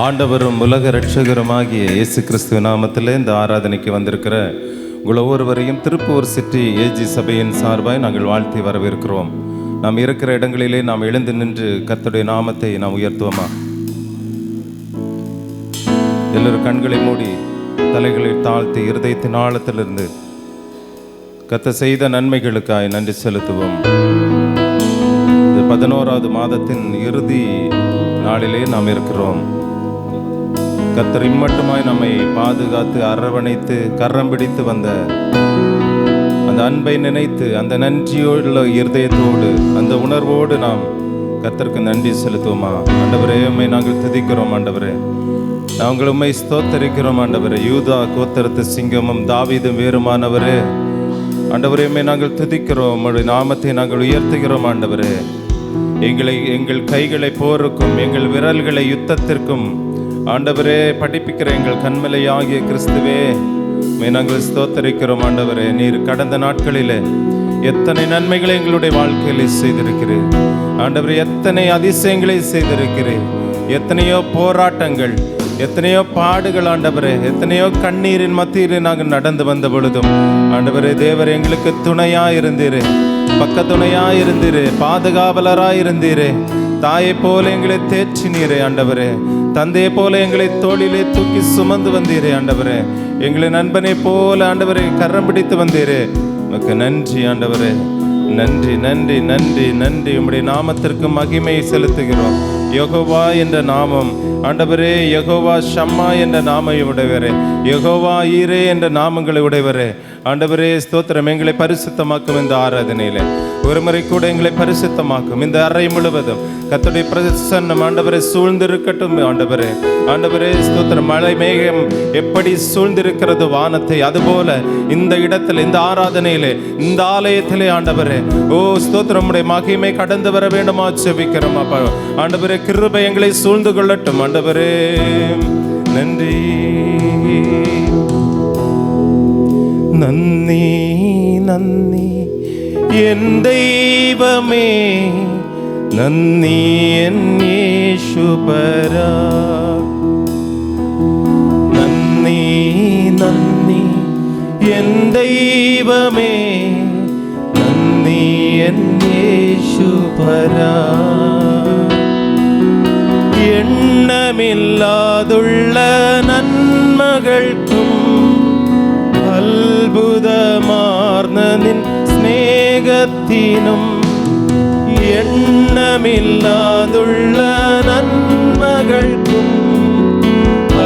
ஆண்டவரும் உலக இரட்சகருமாகிய இயேசு கிறிஸ்துவ நாமத்திலே இந்த ஆராதனைக்கு வந்திருக்கிற உங்கள் ஒவ்வொருவரையும் திருப்பூர் சிட்டி ஏஜி சபையின் சார்பாய் நாங்கள் வாழ்த்தி வரவேற்கிறோம். நாம் இருக்கிற இடங்களிலே நாம் எழுந்து நின்று கர்த்தருடைய நாமத்தை நாம் உயர்த்துவோமா? எல்லோரும் கண்களை மூடி தலைகளை தாழ்த்தி இருதயத்தின் ஆழத்திலிருந்து கர்த்தர் செய்த நன்மைகளுக்காய் நன்றி செலுத்துவோம். இந்த 11வது மாதத்தின் இறுதி நாளிலே நாம் இருக்கிறோம். கர்த்தர் இம்மட்டுமாய் நம்மை பாதுகாத்து அரவணைத்து கரம் பிடித்து வந்த அந்த அன்பை நினைத்து அந்த நன்றியுள்ள இருதயத்தோடு அந்த உணர்வோடு நாம் கர்த்தருக்கு நன்றி செலுத்துவோமா? ஆண்டவரே, உம்மை நாங்கள் துதிக்கிறோம். ஆண்டவரே, நாங்கள் உம்மை ஸ்தோத்தரிக்கிறோம். ஆண்டவரே, யூதா கோத்திரத்து சிங்கமும் தாவீதும் வேறுமானவரே, ஆண்டவரே, உம்மை நாங்கள் துதிக்கிறோம். உம்முடைய நாமத்தை நாங்கள் உயர்த்துகிறோம். ஆண்டவரே, எங்கள் கைகளை போருக்கும் எங்கள் விரல்களை யுத்தத்திற்கும் ஆண்டவரே படிப்பிக்கிற எங்கள் கண்மலையாகிய கிறிஸ்துவே, நாங்கள் ஸ்தோத்தரிக்கிறோம். ஆண்டவரே, நீர் கடந்த நாட்களிலே எத்தனை நன்மைகளை எங்களுடைய வாழ்க்கையில செய்திருக்கிறீர். ஆண்டவரே, எத்தனை அதிசயங்களை செய்திருக்கிறீர். எத்தனையோ போராட்டங்கள், எத்தனையோ பாடுகள், ஆண்டவரே, எத்தனையோ கண்ணீரின் மத்தியில் நாங்கள் நடந்து வந்த பொழுதும் ஆண்டவரே தேவர் எங்களுக்கு துணையாயிருந்தீரே, பக்க துணையாயிருந்தீரே, பாதுகாவலராயிருந்தீரே, தாயை போல எங்களை தேற்றினீரே. ஆண்டவரே, தந்தையை போல எங்களை தோளிலே தூக்கி சுமந்து வந்தீரே. ஆண்டவரே, எங்களை நண்பனை போல ஆண்டவரை கரம் பிடித்து வந்தீரே. உமக்கு நன்றி ஆண்டவரே, நன்றி நன்றி நன்றி நன்றி. உம்முடைய நாமத்திற்கு மகிமை செலுத்துகிறோம். யெகோவா என்ற நாமம் ஆண்டவரே, யெகோவா ஷம்மா என்ற நாமை உடையவரே, யெகோவா ஈரே என்ற நாமங்களை உடையவரே. ஆண்டவரே ஸ்தோத்திரம். எங்களை பரிசுத்தமாக்கும் இந்த ஆராதனையிலே ஒரு முறை கூட எங்களை பரிசுத்தமாக்கும். இந்த அறை முழுவதும் கர்த்தருடைய பிரசன்னம் ஆண்டவரை சூழ்ந்திருக்கட்டும். ஆண்டவரே, ஆண்டவரே ஸ்தோத்திரம். மழை மேகம் எப்படி சூழ்ந்திருக்கிறது வானத்தை, அதுபோல இந்த இடத்துல இந்த ஆராதனையிலே இந்த ஆலயத்திலே ஆண்டவரே, ஓ ஸ்தோத்திரம், உம்முடைய மகிமை கடந்து வர வேண்டுமா செபிக்கிறோம். அப்பா ஆண்டவரே, கிருபை எங்களை சூழ்ந்து கொள்ளட்டும். ஆண்டவரே நன்றி நன்றி நன்றி என் தெய்வமே, நன்றி என் இயேசுபரா, நன்றி நன்றி என் தெய்வமே, நன்றி என் இயேசுபரா. எண்ணமில்லாதுள்ள நன்மகள்க்கும் அற்புதமார்ந்த நின் ஸ்நேகத்தினும், எண்ணமில்லாதுள்ள நன்மகள்க்கும்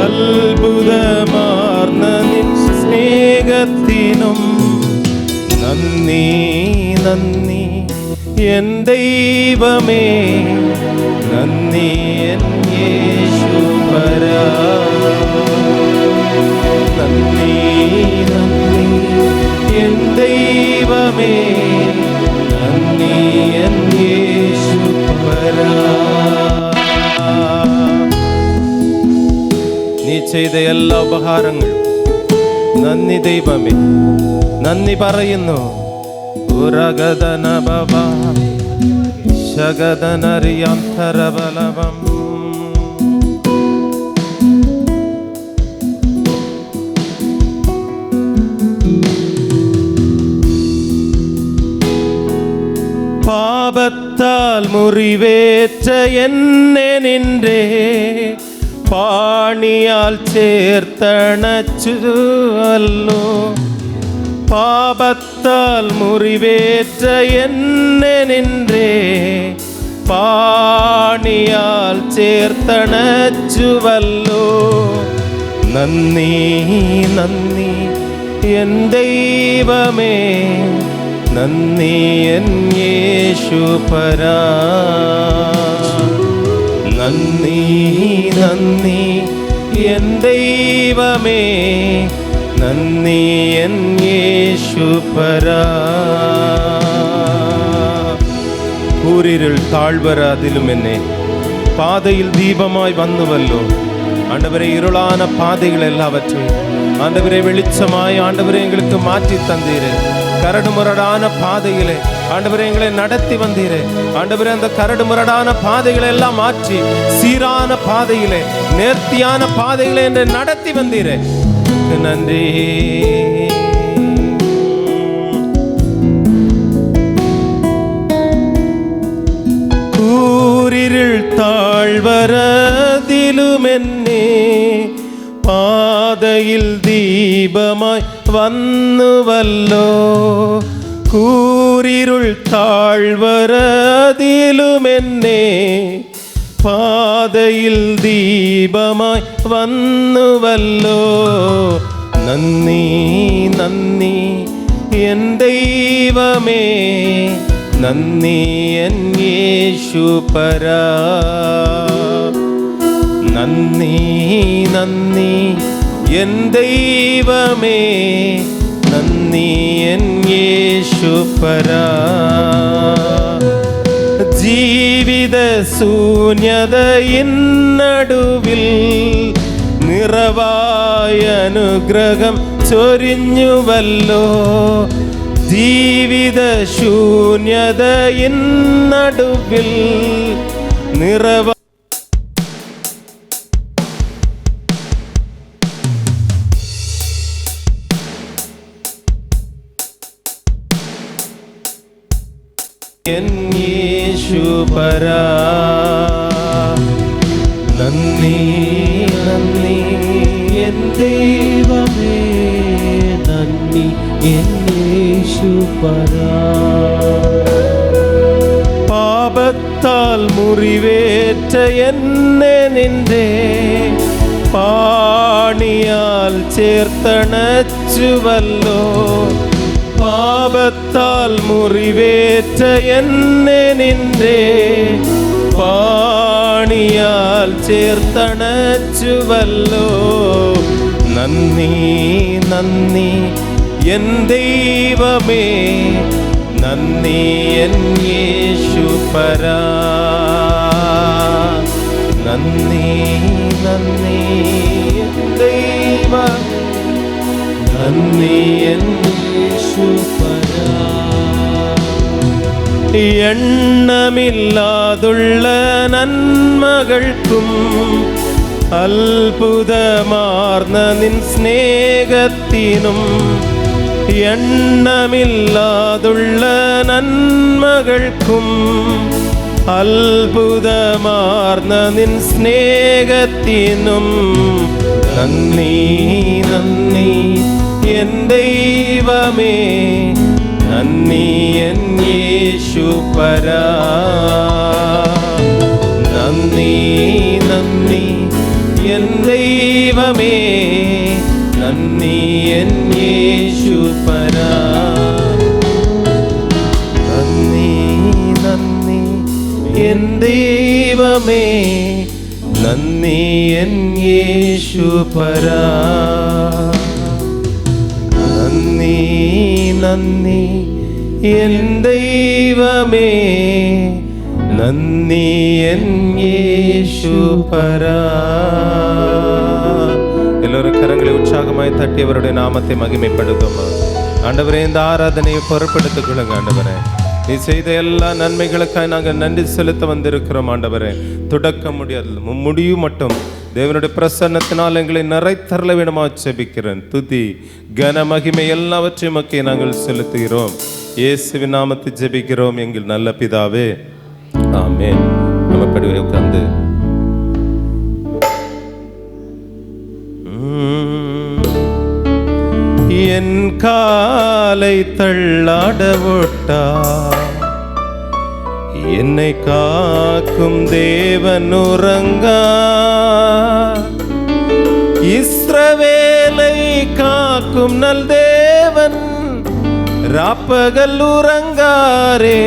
அற்புதமார்ந்த நின் ஸ்நேகத்தினும், நன்றி நன்றி என் தெய்வமே, நன்றி என் இயேசுபரா, நன்றி நன்றி என் தெய்வமே, நன்றி என் இயேசுபரா. நீ செய்த എല്ലാ ഉപകാരങ്ങളും നന്ദി ദൈവമേ, നന്ദി പറയുന്നു. ഉരഗദന ബബ ശഗദനരിയന്തരബലവം, பாபத்தால் முறிவேற்ற என்னை நின்றே, பாணியால் சேர்த்தணச்சுவல்லோ, பாபத்தால் முறிவேற்ற என்னை நின்றே, பாணியால் சேர்த்தணச்சுவல்லோ, நன்றி நன்றி என் தெய்வமே, நன்றி என் இயேசுபரா, நன்றி நன்றி என் தெய்வமே, நன்றி என் இயேசுபரா. கூரிருள் தாழ்வர அதிலும் என்னை பாதையில் தீபமாய் வந்துவல்லோ. ஆண்டவரே, இருளான பாதைகள் எல்லாவற்றையும் ஆண்டவரே வெளிச்சமாய் ஆண்டவரே எங்களுக்கு மாற்றி தந்தீரே. கரடு முரடான பாதையிலே ஆண்டவரே எங்களை நடத்தி வந்தீரே. ஆண்டவரே அந்த கரடு முரடான பாதைகளை எல்லாம் மாற்றி சீரான பாதையிலே, நேர்த்தியான பாதைகளை என்று நடத்தி வந்தீரே. நன்றி. കൂരിരുൾ താഴ്വരതിലുമെന്നെ പാതയിൽ ദീപമായി വന്നുവല്ലോ. കൂരിരുൾ താഴ്വരതിലുമെന്നെ പാതയിൽ ദീപമായി വന്നുവല്ലോ. നന്ദി നന്ദി എൻ ദൈവമേ, നന്ദി എൻ യേശുപരാ. നന്ദി നന്ദി എൻ ദൈവമേ, നന്ദി എൻ യേശുപരാ. ജീവിത ശൂന്യതയിൻ നടുവിൽ നിറവായ അനുഗ്രഹം ചൊരിഞ്ഞുവല്ലോ. ജീവിത ശൂന്യതയിൻ നടുവിൽ നിറവ എൻ യേശുപരാ. നന്ദി നന്ദി എൻ ദൈവമേ, നന്ദി എൻ യേശുപരാ. പാപത്താൽ മുറിവേറ്റ എന്നെ നിന്റെ പാണിയാൽ ചേർത്തണച്ചുവല്ലോ. പാപത്താൽ മുറിവേറ്റ എന്നെ നിന്റെ പാണിയാൽ ചേർത്തണച്ചുവല്ലോ. നന്ദി നന്ദി എൻ ദൈവമേ, നന്ദി എൻ യേശുപരാ. നന്ദി നന്ദി എൻ ദൈവമേ, നന്ദി എൻ യേശുപരാ. എണ്ണമില്ലാതുള്ള നന്മകൾക്കും അത്ഭുതമാർന്ന നിൻ സ്നേഹത്തിനും, എണ്ണമില്ലാതുള്ള നന്മകൾക്കും അത്ഭുതമാർന്ന നിൻ സ്നേഹത്തിനും നന്ദി നന്ദി എൻ ദൈവമേ, നന്ദി എൻ യേശുപരാ. നന്ദി നന്ദി എൻ ദൈവമേ, നന്ദി എൻ യേശുപരാ. നന്ദി നന്ദി എൻ ദൈവമേ, നന്ദി എൻ യേശുപരാ. നന്ദി നന്ദി എൻ ദൈവമേ, നന്ദി എൻ യേശുപരാ. എല്ലാവരും കരങ്ങളെ ഉற்சாகமாய் தட்டி அவருடைய நாமத்தை மகிமைப்படுத்தும். ஆண்டவரே, இந்த ஆராதனையை பொறுப்பெடுத்துக் கொள்ளுங்க. ஆண்டவரே, நீ செய்த எல்லா நன்மைகளுக்காக நாங்கள் நன்றி செலுத்த வந்திருக்கிறோம். ஆண்டவரே, தொடக்க முடியாது முடியும் மட்டும் தேவனுடைய பிரசன்னத்தினால் எங்களை நிறைத்தரல வேணுமா செபிக்கிறேன். துதி கன மகிமை எல்லாவற்றையும் மக்கே நாங்கள் செலுத்துகிறோம். இயேசுவின் நாமத்தில் ஜெபிக்கிறோம் எங்கள் நல்ல பிதாவே, ஆமென். நம்ம படிவை உட்கார்ந்து என் காலை தள்ளாட விட்டா என்னை காக்கும் தேவன் உறங்கா. இஸ்ரவேலை காக்கும் நல் தேவன் ராப்பகல் உறங்காரே.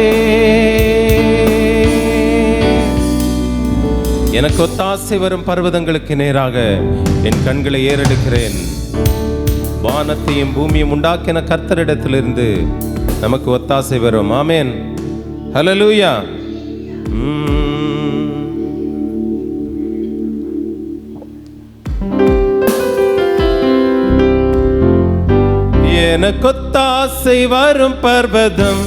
எனக்கு ஒத்தாசை வரும் பர்வதங்களுக்கு நேராக என் கண்களை ஏறெடுக்கிறேன். வானத்தையும் பூமியும் உண்டாக்கின கர்த்தரிடத்திலிருந்து நமக்கு ஒத்தாசை வரும். ஆமென், ஹல்லேலூயா. எனக்கு ஒத்தாசை வரும் பர்வதம்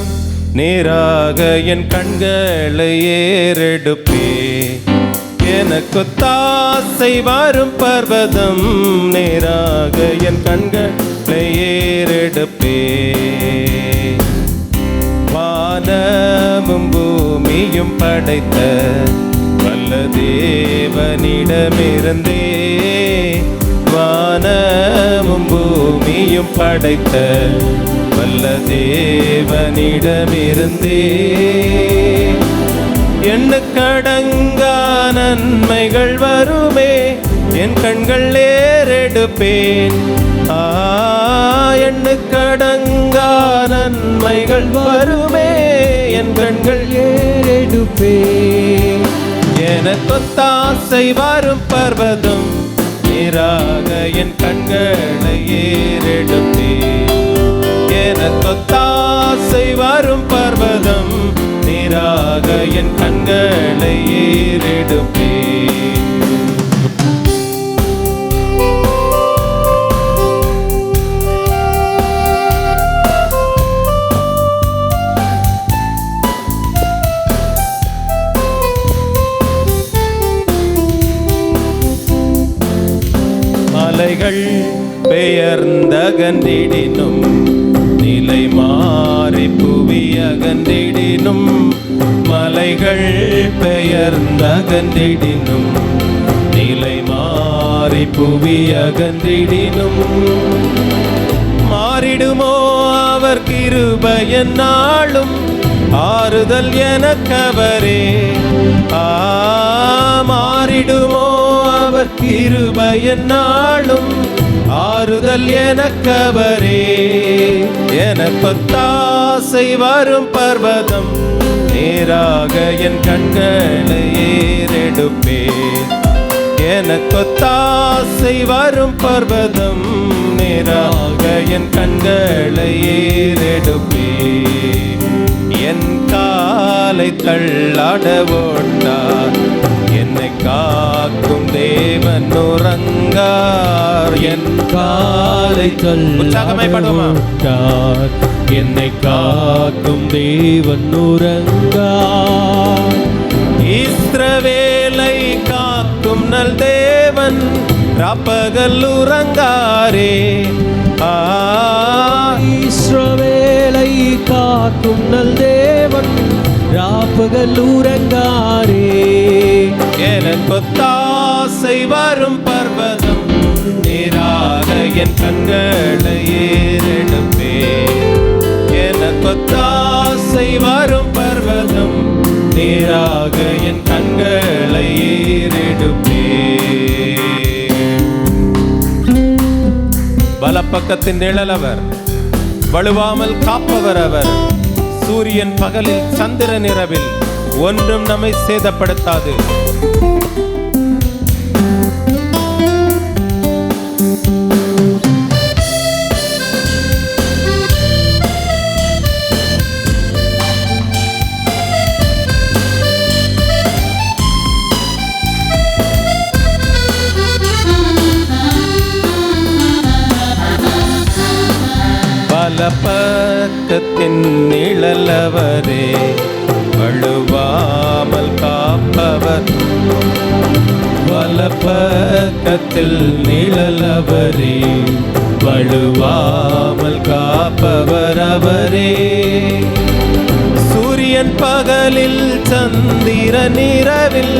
நேராக என் கண்களை ஏறெடுப்பே. எனக்கு தாசை வரும் பர்வதம், நேராக என் கண்களை ஏறெடுப்பே. வானமும் பூமியும் படைத்த வல்ல தேவனிடமிருந்தே, வானமும் பூமியும் படைத்த வல்ல தேவனிடமிருந்தே, எண்ணுக்கடங்கா நன்மைகள் வருமே, என் கண்கள் ஏறெடுப்பேன். எண்ணுக்கடங்கா நன்மைகள் வருமே, என் கண்கள் ஏறெடுப்பேன். எனக்கு தாசை வரும் பர்வதம், நேராக என் கண்களை ஏறெடுப்பேன். எனக்கு தாசை வரும் பர்வதம், நேராக என் கண்களை ஏறெடுப்பேன். மலைகள் பெயர்ந்தகன்றிடினும், நிலை மாறி புவி அகன்றிடினும், மலைகள் பெயர்ந்தகன்றிடினும், நிலை மாறி புவி அகன்றிடினும், மாறிடுமோ அவர் கிருபை எந்நாளும், ஆறுதல் எனக்கவரே. மாறிடுமோ அவர் கிருபை எந்நாளும், ஆறுதல் எனக்கவரே. எனக்கு தாசை வரும் பர்வதம், நேராக என் கண்களை ஏறெடுப்பேன். எனக்கு தாசை வரும் பர்வதம், நேராக என் கண்களை ஏறெடுப்பேன். என் காலை தள்ளாட ஓட்டார், என்னை காக்கும் தேவன் உறங்கார். என் காலை தள்ளாட ஓட்டார், என்னை காக்கும் தேவன் உறங்கார். இஸ்ரவேலை காக்கும் நல் தேவன், ராப்பகல் உறங்காரே. இஸ்ரவேலை காக்கும் நல் தேவன், ராப்பகல் உறங்காரே. எனக்கு தாசை வரும் பர்வதம், நேராக என் கண்களை ஏறெடுப்பேன். எனக்கு தாசை வரும் பர்வதம், நேராக என் கண்களை ஏறெடுப்பேன். வலப்பக்கத்தின் நிழலவர், வலுவாமல் காப்பவர் அவர். சூரியன் பகலில், சந்திரன் இரவில், ஒன்றும் நம்மை சேதப்படுத்தாது. வலப்பக்கத்தின் நிழலவரே, வழுவாமல் காப்பவர். வலப்பக்கத்தில் நிழலவரே, வழுவாமல் காப்பவர் அவரே. சூரியன் பகலில், சந்திரன் இரவில்,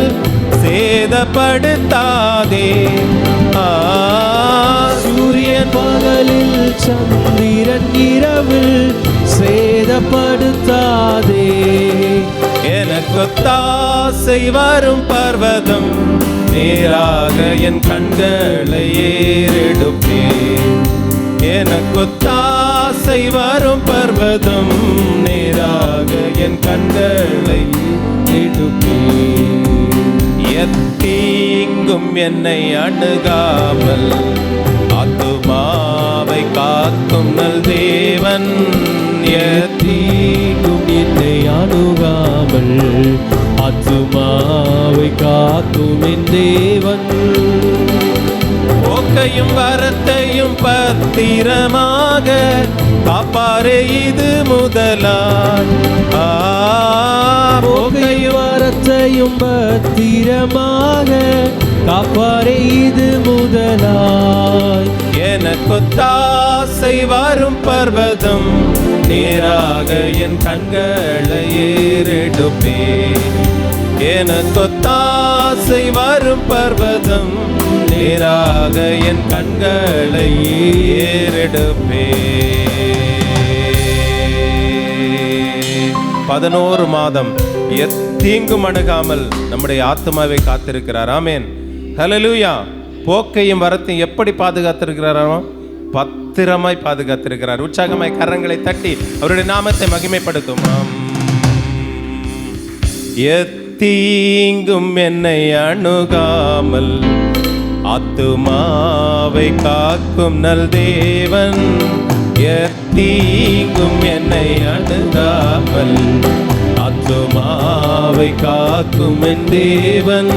சேதப்படுத்தாதே. சூரியன் பகலில், சந்திரன் இரவில், சேதப்படுத்தாதே. எனக்கு தாசை வரும் பர்வதம், நேராக என் கண்களை ஏறெடுப்பேன். எனக்கு தாசை வரும் பர்வதம், நேராக என் கண்களை எடுப்பேன். எத்தீங்கும் என்னை அணுகாமல், ஆத்துமாவை காக்கும் நல் தேவன். எத்தீங்கும் என்னை அணுகாமல், ஆத்துமாவை காக்கும் என் தேவன். போக்க போக்கையும் வரத்தையும் பத்திரமாக காப்பாரே இது முதலாய். போக்கையும் வரத்தையும் பத்திரமாக காப்பாரே இது முதலாய். எனக்கொத்தாசை வரும் பர்வதம் நேராக என் கண்களை ஏறெடுப்பே. எனக்கொத்தாசை வரும் பர்வதம் நேராக என் கண்களை ஏறெடுப்பே. 11 மாதம் எத்தீங்கும் அணுகாமல் நம்முடைய ஆத்மாவை காத்திருக்கிறார். ஆமேன், ஹல்லேலூயா. போக்கையும் வரத்தையும் எப்படி பாதுகாத்திருக்கிறாரோ பத்திரமாய் பாதுகாத்திருக்கிறார். உற்சாகமாய் கரங்களை தட்டி அவருடைய நாமத்தை மகிமைப்படுத்தும். எத்தீங்கும் என்னை அணுகாமல் ஆத்துமாவை காக்கும் நல் தேவன். எத்தீங்கும் என்னை அணுகாமல் ஆத்துமாவை காக்கும் என் தேவன்.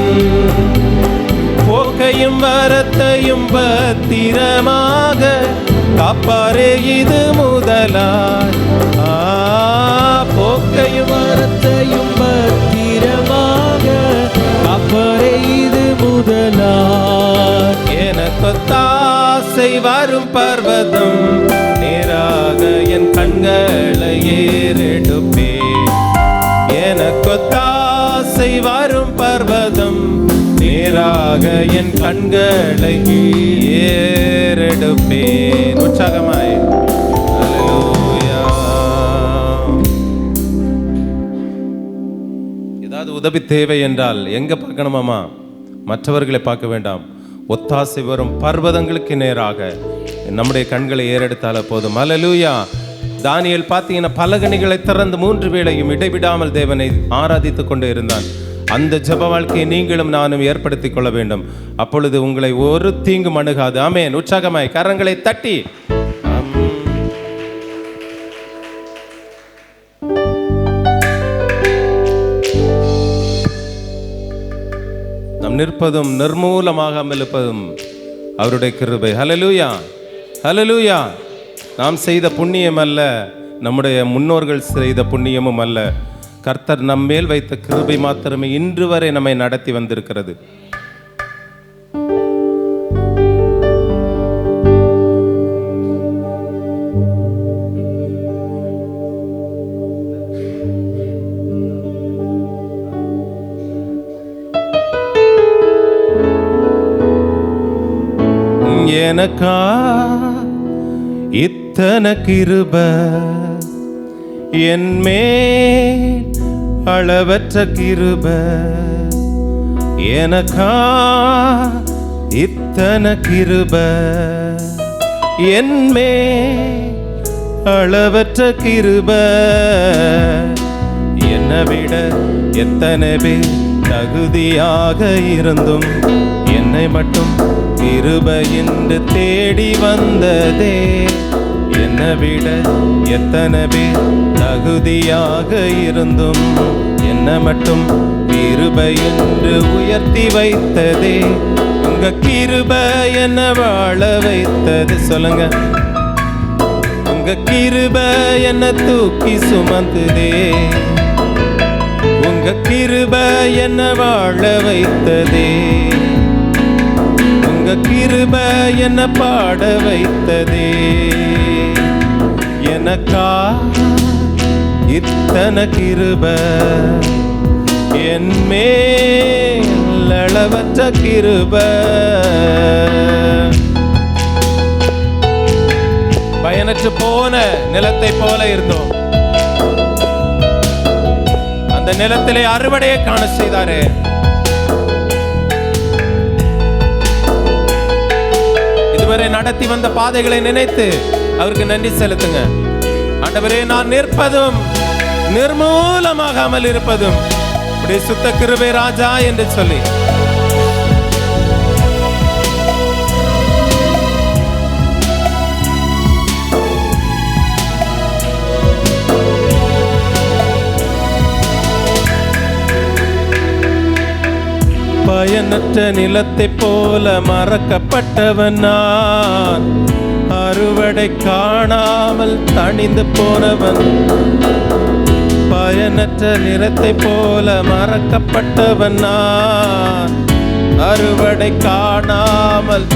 போக்கையும் வரத்தையும் பத்திரமாக காப்பாரே இது முதலாய். போக்கையும் வரத்தையும் பத்திரமாக காப்பாரே இது முதலாய். எனக்கொத்தாசை வரும் பர்வதம் நேராக என் கண்களை ஏறெடுப்பே. எனக்கொத்தாசை வரும் பர்வதம் நேராக என் கண்களை ஏறெடுப்பேன். உற்சாகமாய் ஹல்லேலூயா. ஏதாவது உதவி தேவை என்றால் எங்க பார்க்கணுமாமா? மற்றவர்களை பார்க்க வேண்டாம். ஒத்தாசை வரும் பர்வதங்களுக்கு நேராக நம்முடைய கண்களை ஏறெடுத்தால போதும். ஹல்லேலூயா. தானியேல் பார்த்தீங்கன்னா பலகணிகளை திறந்து 3 வேளையும் இடைவிடாமல் தேவனை ஆராதித்துக் கொண்டு இருந்தான். அந்த ஜெப வாழ்க்கையை நீங்களும் நானும் ஏற்படுத்திக் கொள்ள வேண்டும். அப்பொழுது உங்களை ஒரு தீங்கும் அணுகாது. ஆமென். உற்சாகமாய் கரங்களை தட்டி நாம் நிற்பதும் நிர்மூலமாகாமல் இருப்பதும் அவருடைய கிருபை. ஹல்லேலூயா, ஹல்லேலூயா. நாம் செய்த புண்ணியம் அல்ல, நம்முடைய முன்னோர்கள் செய்த புண்ணியமும் அல்ல. கர்த்தர் நம்மேல் வைத்த கிருபை மாத்திரமே இன்று வரை நம்மை நடத்தி வந்திருக்கிறது. எனக்கா இத்தனை கிருபை, என்மேல் அளவற்ற கிருபை. எனக்கா இத்தனை கிருபை, என்மேல் அளவற்ற கிருபை. என்னை விட எத்தனை பேர் தகுதியாக இருந்தும் என்னை மட்டும் கிருபை என்று தேடி வந்ததே. என்னை விட எத்தனை பேர் தகுதியாக இருந்தும் என்னை மட்டும் கிருபை என்று உயர்த்தி வைத்ததே. உங்க கிருபை என்ன வாழ வைத்தது. சொல்லுங்க, உங்க கிருபை என்ன தூக்கி சுமந்ததே. உங்க கிருபை என்ன வாழ வைத்ததே. உங்க கிருபை என்ன பாட வைத்ததே. எனக்கா இத்தனை கிருபை, என்மேல் அளவற்ற கிருபை. பயனற்று போன நிலத்தை போல இருந்தோம். அந்த நிலத்திலே அறுவடையை காண செய்தாரே. இதுவரை நடத்தி வந்த பாதைகளை நினைத்து அவருக்கு நன்றி செலுத்துங்க. ஆண்டவரே, நான் நிற்பதும் நிர்மூலமாகாமல் இருப்பதும் உடைய சுத்த கிருபை ராஜா என்று சொல்லி பயனற்ற நிலத்தைப் போல மறக்கப்பட்டவன் நான், அறுவடை காணாமல் தணிந்து போனவன். பயனற்ற நிலத்தைப் போல மறக்கப்பட்டவன் நான், அறுவடை காணாமல்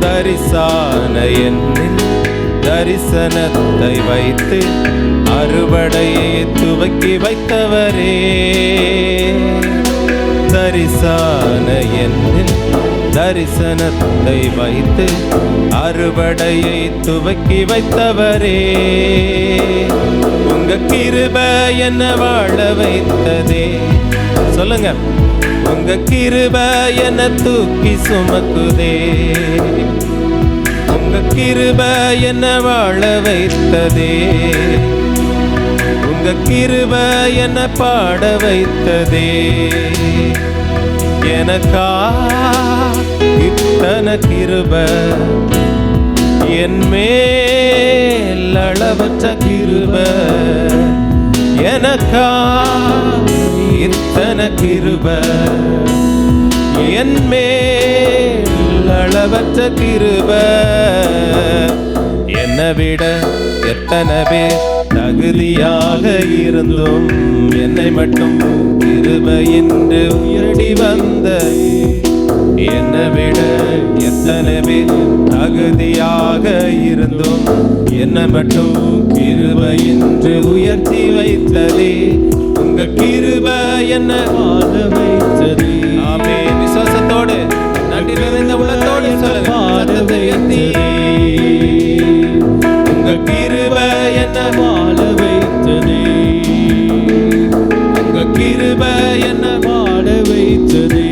தரிசான என்னில் தரிசனத்தை வைத்து அறுவடையை துவக்கி வைத்தவரே. தரிசான என்னில் தரிசனத்தை வைத்து அறுவடையை துவக்கி வைத்தவரே. உங்க கிருபை என்ன வாழ வைத்ததே. சொல்லுங்க, உங்க கிருபை என்ன தூக்கி சுமக்குதே. உங்க கிருபை என்ன வாழ வைத்ததே. உங்க கிருபை என்ன பாட வைத்ததே. எனக்கா இத்தனை கிருபை, என் மேல் அளவற்ற கிருபை. எனக்கா இத்தனை கிருபை, என் மேல் அளவற்ற கிருபை. என்னை விட எத்தனை பேர் தகுதியாக இருந்தும் என்னை மட்டும் கிருபை என்று உயர்த்தி வந்த. என்னை விட எத்தனை பேர் தகுதியாக இருந்தும் என்னை மட்டும் கிருபை என்று உயர்த்தி வைத்ததே. உங்க கிருபை என்ன வாழ வைத்ததே. ஆமே, விசுவாசத்தோடு நன்றி நிறைந்த உள்ளத்தோடு சொல்லுங்க. உங்க கிருபை என்ன வாழ வைத்ததே. உங்க கிருபை என்ன வாழ வைத்ததே.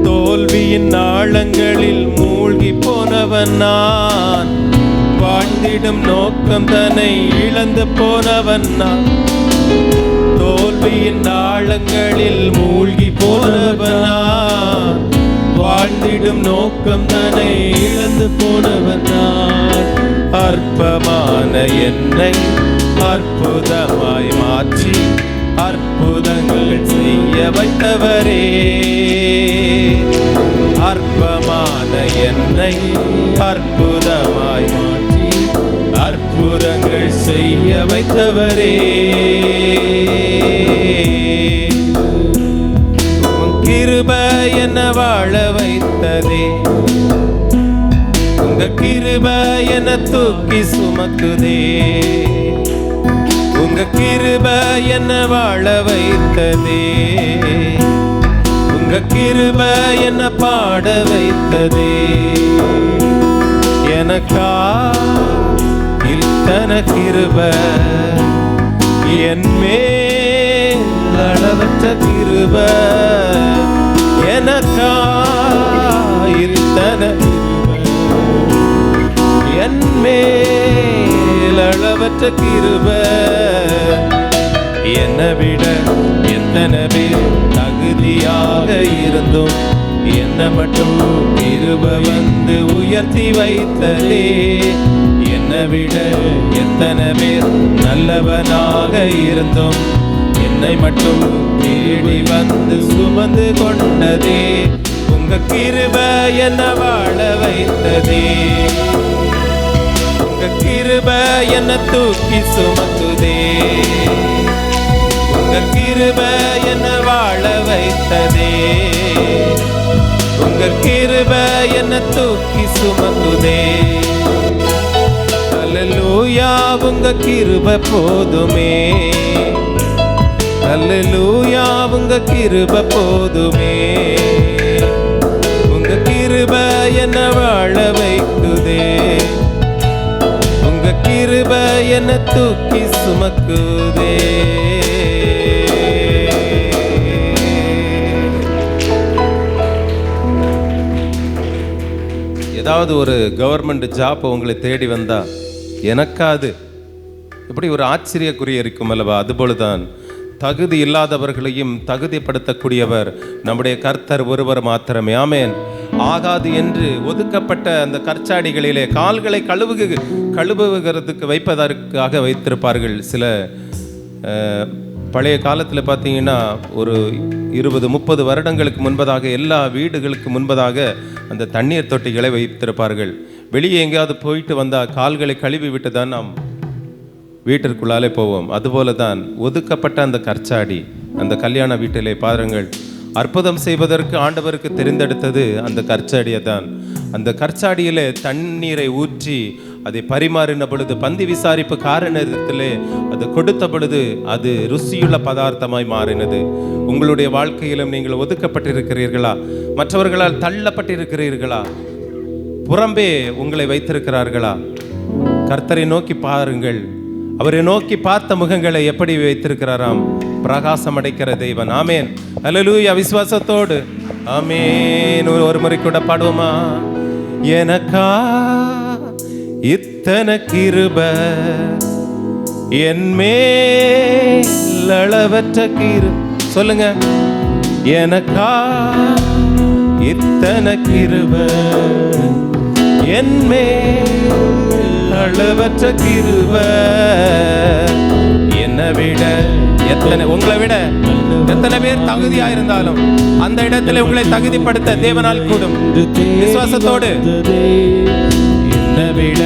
தோல்வியின் ஆழங்களில் மூழ்கி போனவன் நான், வாழ்ந்திடும் நோக்கம் தன்னை இழந்து போனவன் நான். தோல்வியின் ஆழங்களில் மூழ்கி போனவன் நான், வாழ்ந்திடும் நோக்கம் தன்னை இழந்து போனவன் நான். அற்பமான என்னை அற்புதமாய் மாற்றி அற்புதங்கள் செய்ய வைத்தவரே. அற்பமான என்னை அற்புதமாய் மாற்றி அற்புதங்கள் செய்ய வைத்தவரே. உன் கிருபை என்ன வாழ வைத்ததே. உங்க கிருபை என்ன தூக்கி சுமக்குதே. உங்க கிருபை என்ன வாழ வைத்ததே. உங்க கிருபை என்ன பாட வைத்ததே. எனக்கா இத்தனை கிருபை, என் மேல் அளவற்ற கிருபை. எனக்கா இத்தனை என் மேல் அளவற்ற கிருபை. என்னை விட எத்தனை பேர் தகுதியாக இருந்தும் என்னை மட்டும் கிருபை வந்து உயர்த்தி வைத்ததே. என்னை விட எத்தனை பேர் நல்லவனாக இருந்தும் என்னை மட்டும் தேடி வந்து சுமந்து கொண்டதே. உங்க கிருபை என்ன வாழ வைத்ததே. உங்க கிருபை என்ன தூக்கி சுமக்குதே. உங்க கிருபை என்ன வாழ வைத்ததே. உங்க கிருபை என்ன தூக்கி சுமக்குதே. அல்லேலூயா, உங்க கிருபை போதுமே. அல்லேலூயா, உங்க கிருபை போதுமே. உங்க கிருபை என்ன வாழ வைக்குதே. உங்க கிருபை என்ன தூக்கி சுமக்குதே. ஏதாவது ஒரு கவர்மெண்ட் ஜாப் உங்களை தேடி வந்தா எனக்காது இப்படி ஒரு ஆச்சரியக்குரிய இருக்கும் அல்லவா? அதுபோலதான் தகுதி இல்லாதவர்களையும் தகுதிப்படுத்தக்கூடியவர் நம்முடைய கர்த்தர் ஒருவர் மாத்திரமே. ஆமேன். ஆகாது என்று ஒதுக்கப்பட்ட அந்த கற்சாடிகளிலே கால்களை கழுவுகிறதுக்கு வைப்பதற்காக வைத்திருப்பார்கள் சில பழைய காலத்தில் பார்த்தீங்கன்னா ஒரு 20-30 வருடங்களுக்கு முன்பதாக எல்லா வீடுகளுக்கு முன்பதாக அந்த தண்ணீர் தொட்டிகளை வைத்திருப்பார்கள். வெளியே எங்கேயாவது போயிட்டு வந்தால் கால்களை கழுவி விட்டு தான் நாம் வீட்டிற்குள்ளாலே போவோம். அதுபோல தான் ஒதுக்கப்பட்ட அந்த கற்சாடி அந்த கல்யாண வீட்டிலே பாருங்கள், அற்புதம் செய்வதற்கு ஆண்டவருக்கு தெரிந்தெடுத்தது அந்த கற்சாடியை தான். அந்த கற்சாடியிலே தண்ணீரை ஊற்றி அதை பரிமாறின பொழுது, பந்தி விசாரிப்பு காரணத்திலே அது கொடுத்த பொழுது அது ருசியுள்ள பதார்த்தமாய் மாறினது. உங்களுடைய வாழ்க்கையிலும் நீங்கள் ஒதுக்கப்பட்டிருக்கிறீர்களா? மற்றவர்களால் தள்ளப்பட்டிருக்கிறீர்களா? புறம்பே உங்களை வைத்திருக்கிறார்களா? கர்த்தரை நோக்கி பாருங்கள். அவரை நோக்கி பார்த்த முகங்களை எப்படி வைத்திருக்கிறாராம்? பிரகாசம் அடைக்கிற தேவன். ஆமேன், அல்லேலூயா. விசுவாசத்தோடு ஆமேன். ஒரு முறை கூட பாடுவோமா? எனக்கா இத்தனை கிருபை, என்மேல் அளவற்ற கிருபை. சொல்லுங்க, எனக்கா இத்தனை கிருபை, என்மேல் அளவற்ற கிருபை. என்னை விட எத்தனை, உங்களை விட எத்தனை பேர் தகுதியா இருந்தாலும் அந்த இடத்துல உங்களை தகுதிப்படுத்த தேவனால் கூடும். விசுவாசத்தோடு என்னை விட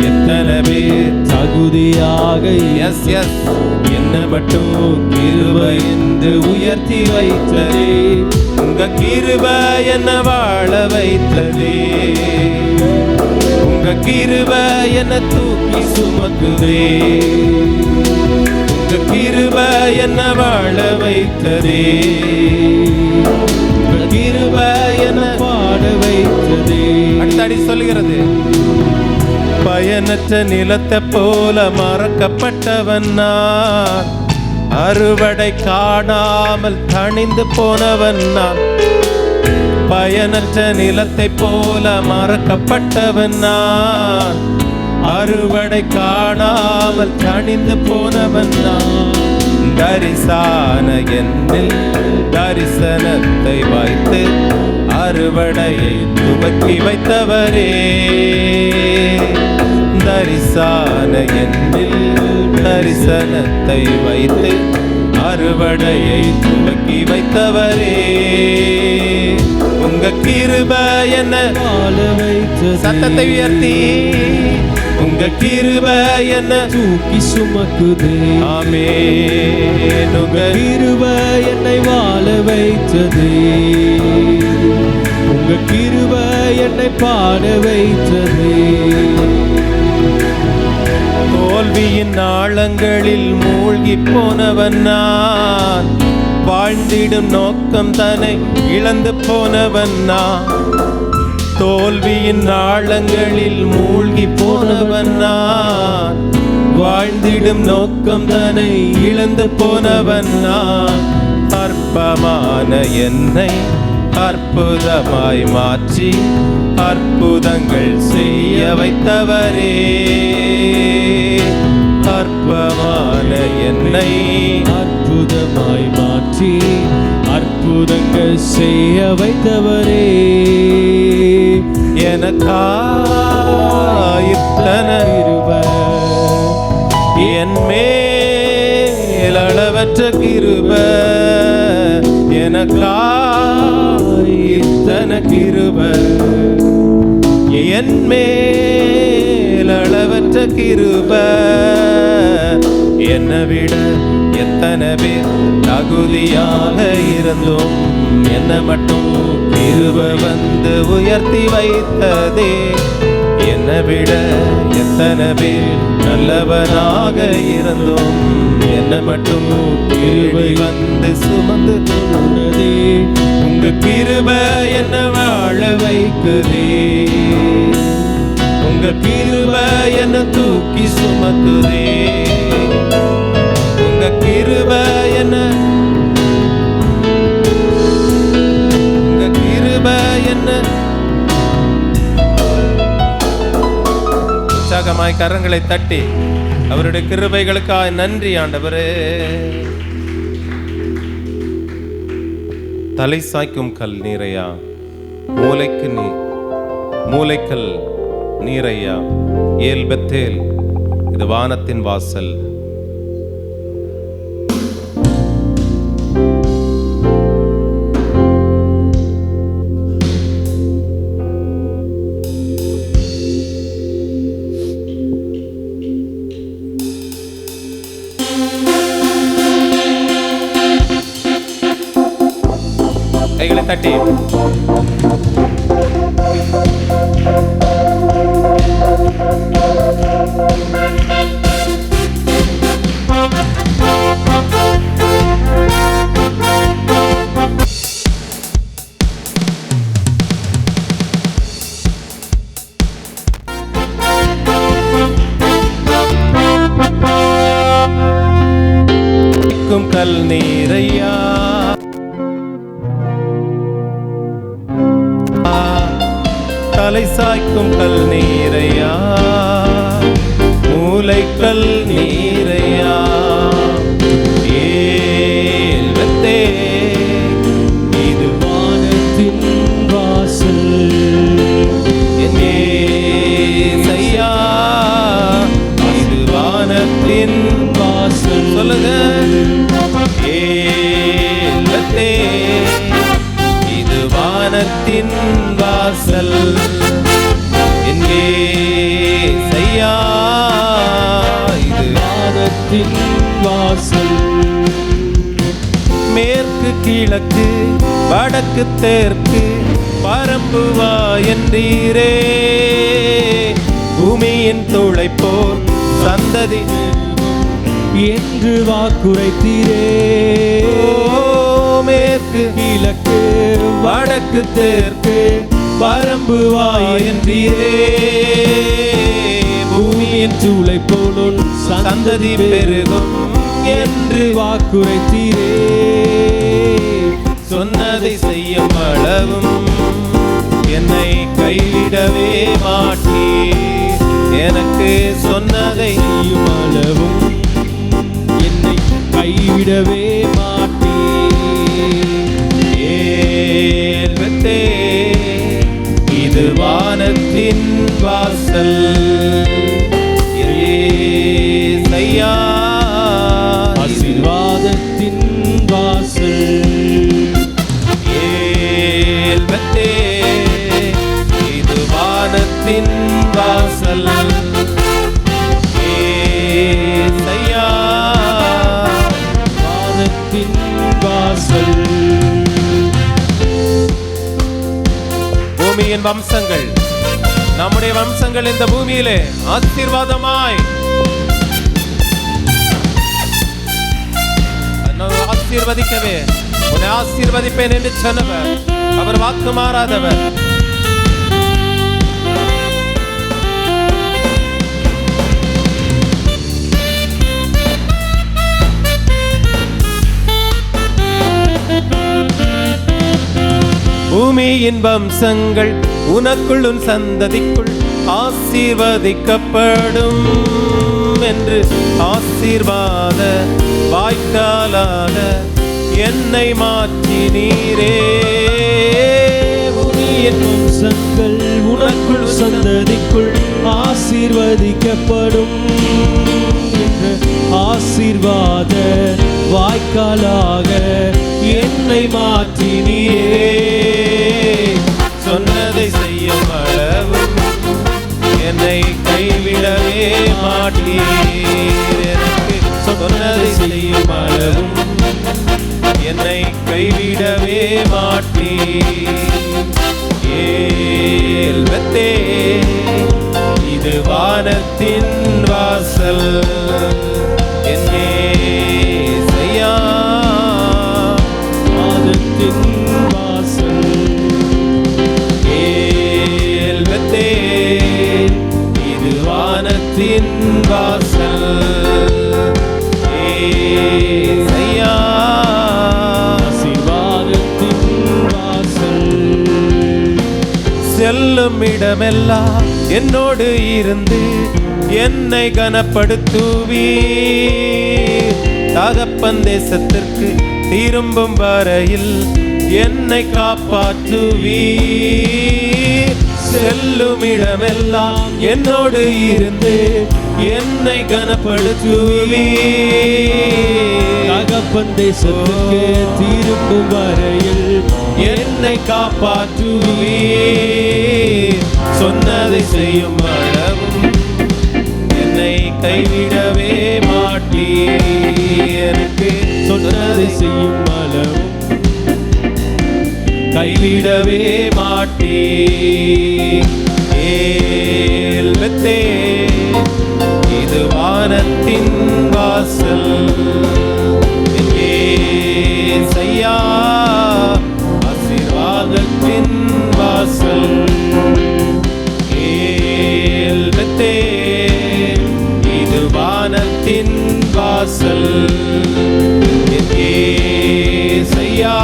எத்தனை பேர் தகுதியாக, எஸ் எஸ், என்ன மட்டும் கிருபை என்று உயர்த்தி வைத்ததே. உங்க கிருபை என்ன வாழ வைத்ததே. உங்க கிருபை என்ன தூக்கி சுமக்குதே. உங்க கிருபை என்ன வாழ வைத்ததே. உங்க கிருபை என்ன வாழ வைத்ததே. அடுத்தடி சொல்லுகிறது, பயனற்ற நிலத்தை போல மறக்கப்பட்டவன் நான், அறுவடை காணாமல் தணிந்து போனவன் நான். பயனற்ற நிலத்தை போல மறக்கப்பட்டவன் நான், அறுவடை காணாமல் தணிந்து போனவன் நான். தரிசான என்னில் தரிசனத்தை வைத்து அறுவடையை துவக்கி வைத்தவரே. தரிசான என்னில் தரிசனத்தை வைத்து அறுவடையை துவக்கி வைத்தவரே. உங்க கிருபை என்ன வாழ வைத்ததே. சத்தத்தை உயர்த்தி, உங்க கிருபை என்ன தூக்கி சுமக்குதே. ஆமென். உங்க கிருபை என்னை வாழ வைத்ததே. உங்க கிருபை என்னை பாட வைத்ததே. தோல்வியின் ஆழங்களில் மூழ்கி போனவன் நான், வாழ்ந்திடும் நோக்கம் தன்னை இழந்து போனவன் நான். தோல்வியின் ஆழங்களில் மூழ்கி போனவன் நான், வாழ்ந்திடும் நோக்கம் தன்னை இழந்து போனவன் நான். அற்பமான என்னை அற்புதமாய் மாற்றி அற்புதங்கள் செய்ய வைத்தவரே. அற்பமான என்னை அற்புதமாய் மாற்றி அற்புதங்கள் செய்ய வைத்தவரே. எனக்கா இத்தனை கிருபை, என்மேல் அளவற்ற கிருபை. எனக்கா இத்தனை கிருபை, என்மேல் அளவற்ற கிருபை. என்னை விட எத்தனை பேர் தகுதியாக இருந்தோம், என்ன மட்டும் கிருபை வந்து உயர்த்தி வைத்ததே. என்னை விட எத்தனை பேர் நல்லவனாக இருந்தோம், என்ன மட்டும் கிருபை வந்து சுமந்து கொண்டதே. உங்க கிருபை என்ன வாழ வைக்குதே. உங்க கிருபை என்ன தூக்கி சுமக்குதே. உங்க கிருபை என்ன, உங்க கிருபை என்ன. உற்சாகமாய் கரங்களை தட்டி அவருடைய கிருபைகளுக்காக நன்றி ஆண்டவரே. தலை சாய்க்கும் கல் நீரையா, மூளைக்கு மூளைக்கல் நீரையா. ஏல் பெத்தேல், இது வானத்தின் வாசல். கைகளை தட்டி கல் நீரையா தலை சாய்க்கும் கல் நீரையா மூளைக்கல் நீரையா ஏல்வத்தே இது வானத்தின் வாசல் ஏசையா இது வானத்தின் வாசல் சொல்லுங்க ஏல்வத்தே இது வானத்தின் வாசல் ஏசையா இது வானத்தின் வாசல் மேற்கு கிழக்கு வடக்கு தெற்கு பரம்புவா என்றீரே பூமியின் துளை போல் சந்ததி என்று வாக்குரைத்தீரே மேற்கு கிழக்கு வடக்கு தெற்கு பரம்புவா என்றீரே பூமியின் சூளை போலும் சந்ததி பெருகும் என்று வாக்குரைத்தீரே சொன்னதை செய்யும் அளவும் என்னை கைவிடவே மாட்டீர் எனக்கு சொன்னதை செய்யும் அளவும் என்னை கைவிடவே மாட்டீர் ஏல்வத்தே இது வானத்தின் வாசல் ஏசையா ஆசீர்வாதத்தின் வாசல் ஏல்வத்தே இது வானத்தின் வாசல் ஏசையா வானத்தின் வாசல் பூமியின் வம்சங்கள் நம்முடைய வம்சங்கள் இந்த பூமியிலே ஆசீர்வாதமாய் ஆசீர்வதிக்கவே உன்னை ஆசீர்வதிப்பேன் என்று சொன்னவர் அவர் வாக்கு மாறாதவர் பூமியின் வம்சங்கள் உனக்குள் உன் சந்ததிக்குள் ஆசீர்வதிக்கப்படும் என்று ஆசீர்வாத வாய்க்காலாக என்னை மாற்றினீரே பூமியின் வம்சங்கள் உனக்குள் சந்ததிக்குள் ஆசீர்வதிக்கப்படும் என்று ஆசீர்வாத வாய்க்காலாக என்னை மாற்றினீரே சொன்னதை செய்யும் அளவும் என்னை கைவிடவே மாட்டீர் எனக்கு சொன்னதை செய்யும் அளவும் என்னை கைவிடவே மாட்டீர் ஏல்வத்தே இது வானத்தின் வாசல் ஏசையா வானத்தின் வாசல் ஏல்வத்தே இது வானத்தின் வாசல் ஏசையா ஆசீர்வாதத்தின் வாசல் செல்லும் இடமெல்லாம் என்னோடு இருந்து என்னை கனப்படுத்துவீர் தகப்பன் தேசத்திற்கு திரும்பும் வரையில் என்னை காப்பாற்றுவீர் செல்லும் இடமெல்லாம் என்னோடு இருந்து என்னை கனப்படுத்துவீர் தகப்பன் தேசத்திற்கு திரும்பும் வரையில் என்னை காப்பாற்றுவீர் சொன்னதை செய்யும் அளவும் என்னை கைவிடவே மாட்டீர் எனக்கு சொன்னதை செய்யும் அளவும் கைவிடவே மாட்டீர். ஏல் பெத்தேல், இது வானத்தின் வாசல். ஏசையா, ஆசீர்வாதத்தின் வாசல். ஏல் பெத்தேல், இது வானத்தின் வாசல். ஏசையா,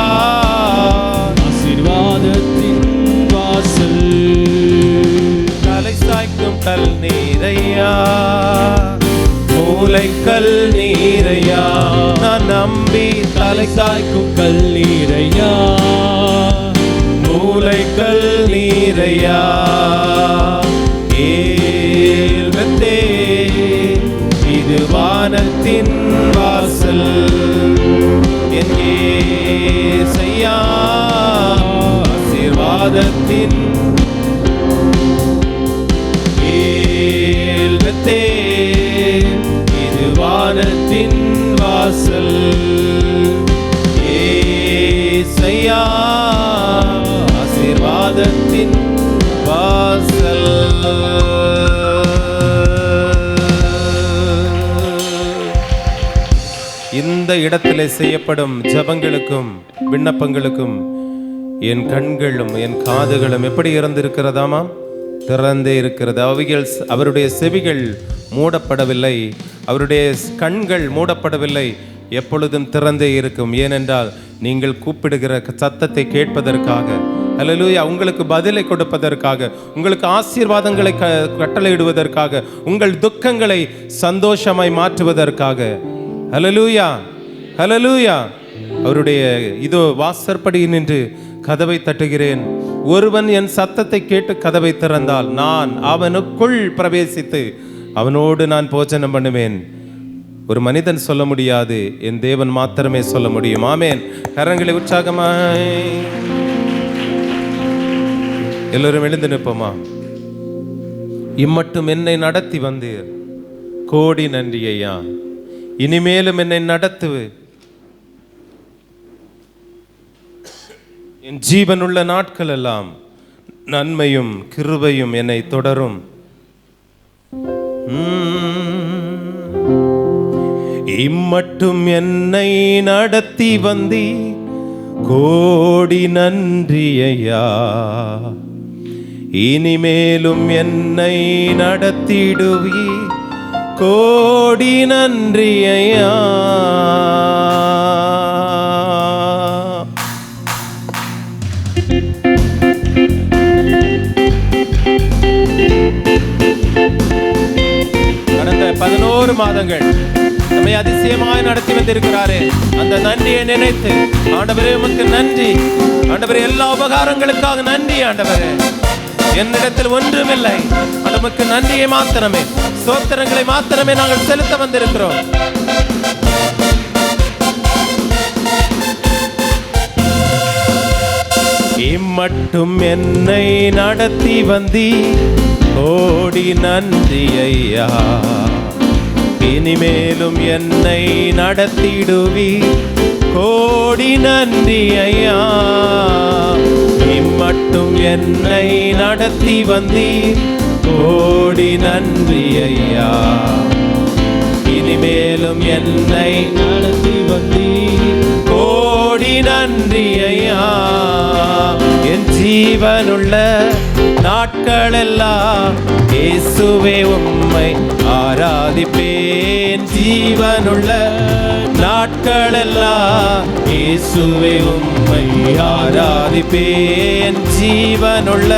ஆசீர்வாதத்தின் வாசல். தலை சாய்க்கும் கல் நீரையா, மூளைக்கல் நீரையா, நான் நம்பி தலை சாய்க்கும் கல் நீரையா, மூளைக்கல் நீரையா. ஏல் பெத்தேல், இது வானத்தின் வாசல். என் ஏசையா, ஆசீர்வாதத்தின். ஏல் பெத்தேல், இது வானத்தின் வாசல். ஏசையா, ஆசீர்வாதத்தின் வாசல். இந்த இடத்திலே செய்யப்படும் ஜெபங்களுக்கும் விண்ணப்பங்களுக்கும் என் கண்களும் என் காதுகளும் எப்படி இருந்திருக்கிறதாமாம்? திறந்தே இருக்கிறது. அவைகள், அவருடைய செவிகள் மூடப்படவில்லை, அவருடைய கண்கள் மூடப்படவில்லை, எப்பொழுதும் திறந்தே இருக்கும். ஏனென்றால் நீங்கள் கூப்பிடுகிற சத்தத்தை கேட்பதற்காக, அல்லேலூயா, உங்களுக்கு பதிலை கொடுப்பதற்காக, உங்களுக்கு ஆசீர்வாதங்களை கட்டளையிடுவதற்காக, உங்கள் துக்கங்களை சந்தோஷமாய் மாற்றுவதற்காக. அல்லேலூயா, அல்லேலூயா. அவருடைய இதோ வாசற்படி நின்று கதவை தட்டுகிறேன், ஒருவன் என் சத்தத்தை கேட்டு கதவை திறந்தால் நான் அவனுக்குள் பிரவேசித்து அவனோடு நான் போஜனம் பண்ணுவேன். ஒரு மனிதன் சொல்ல முடியாது, என் தேவன் மாத்திரமே சொல்ல முடியும். ஆமேன். கரங்களை உற்சாகமாய் எல்லோரும் எழுந்து நிற்போமா? இம்மட்டும் என்னை நடத்தி வந்தீர், கோடி நன்றி ஐயா. இனிமேலும் என்னை நடத்துவு. என் ஜீவனுள்ள நாட்கள் எல்லாம் நன்மையும் கிருபையும் என்னை தொடரும். இம்மட்டும் என்னை நடத்தி வந்தி, கோடி நன்றி ஐயா. இனிமேலும் என்னை நடத்திடுவி, கோடி நன்றி ஐயா. கடந்த 11 மாதங்கள் நம்மை அதிசயமாய் நடத்தி வந்திருக்கிறாரே, அந்த நன்றியை நினைத்து ஆண்டவரே உமக்கு நன்றி. ஆண்டவரே, எல்லா உபகாரங்களுக்காக நன்றி. ஆண்டவரே, என்னிடத்தில் ஒன்றுமில்லை, நமக்கு நன்றியை மாத்திரமே, ஸ்தோத்திரங்களை மாத்திரமே நாங்கள் செலுத்த வந்திருக்கிறோம். இம்மட்டும் என்னை நடத்தி வந்தி, கோடி நன்றி ஐயா. இனிமேலும் என்னை நடத்திடுவி, கோடி நன்றி ஐயா. இம்மட்டும் என்னை நடத்தி வந்தி, கோடி நன்றி ஐயா. இனிமேலும் என்னை நடத்தி வந்தி, கோடி நன்றி ஐயா. என் ஜீவனுள்ள நாட்களெல்லாம் இயேசுவே உம்மை ஆராதிப்பேன். ஜீவனுள்ள நாட்களெல்லாம் இயேசுவே உம்மை ஆராதிப்பேன். ஜீவனுள்ள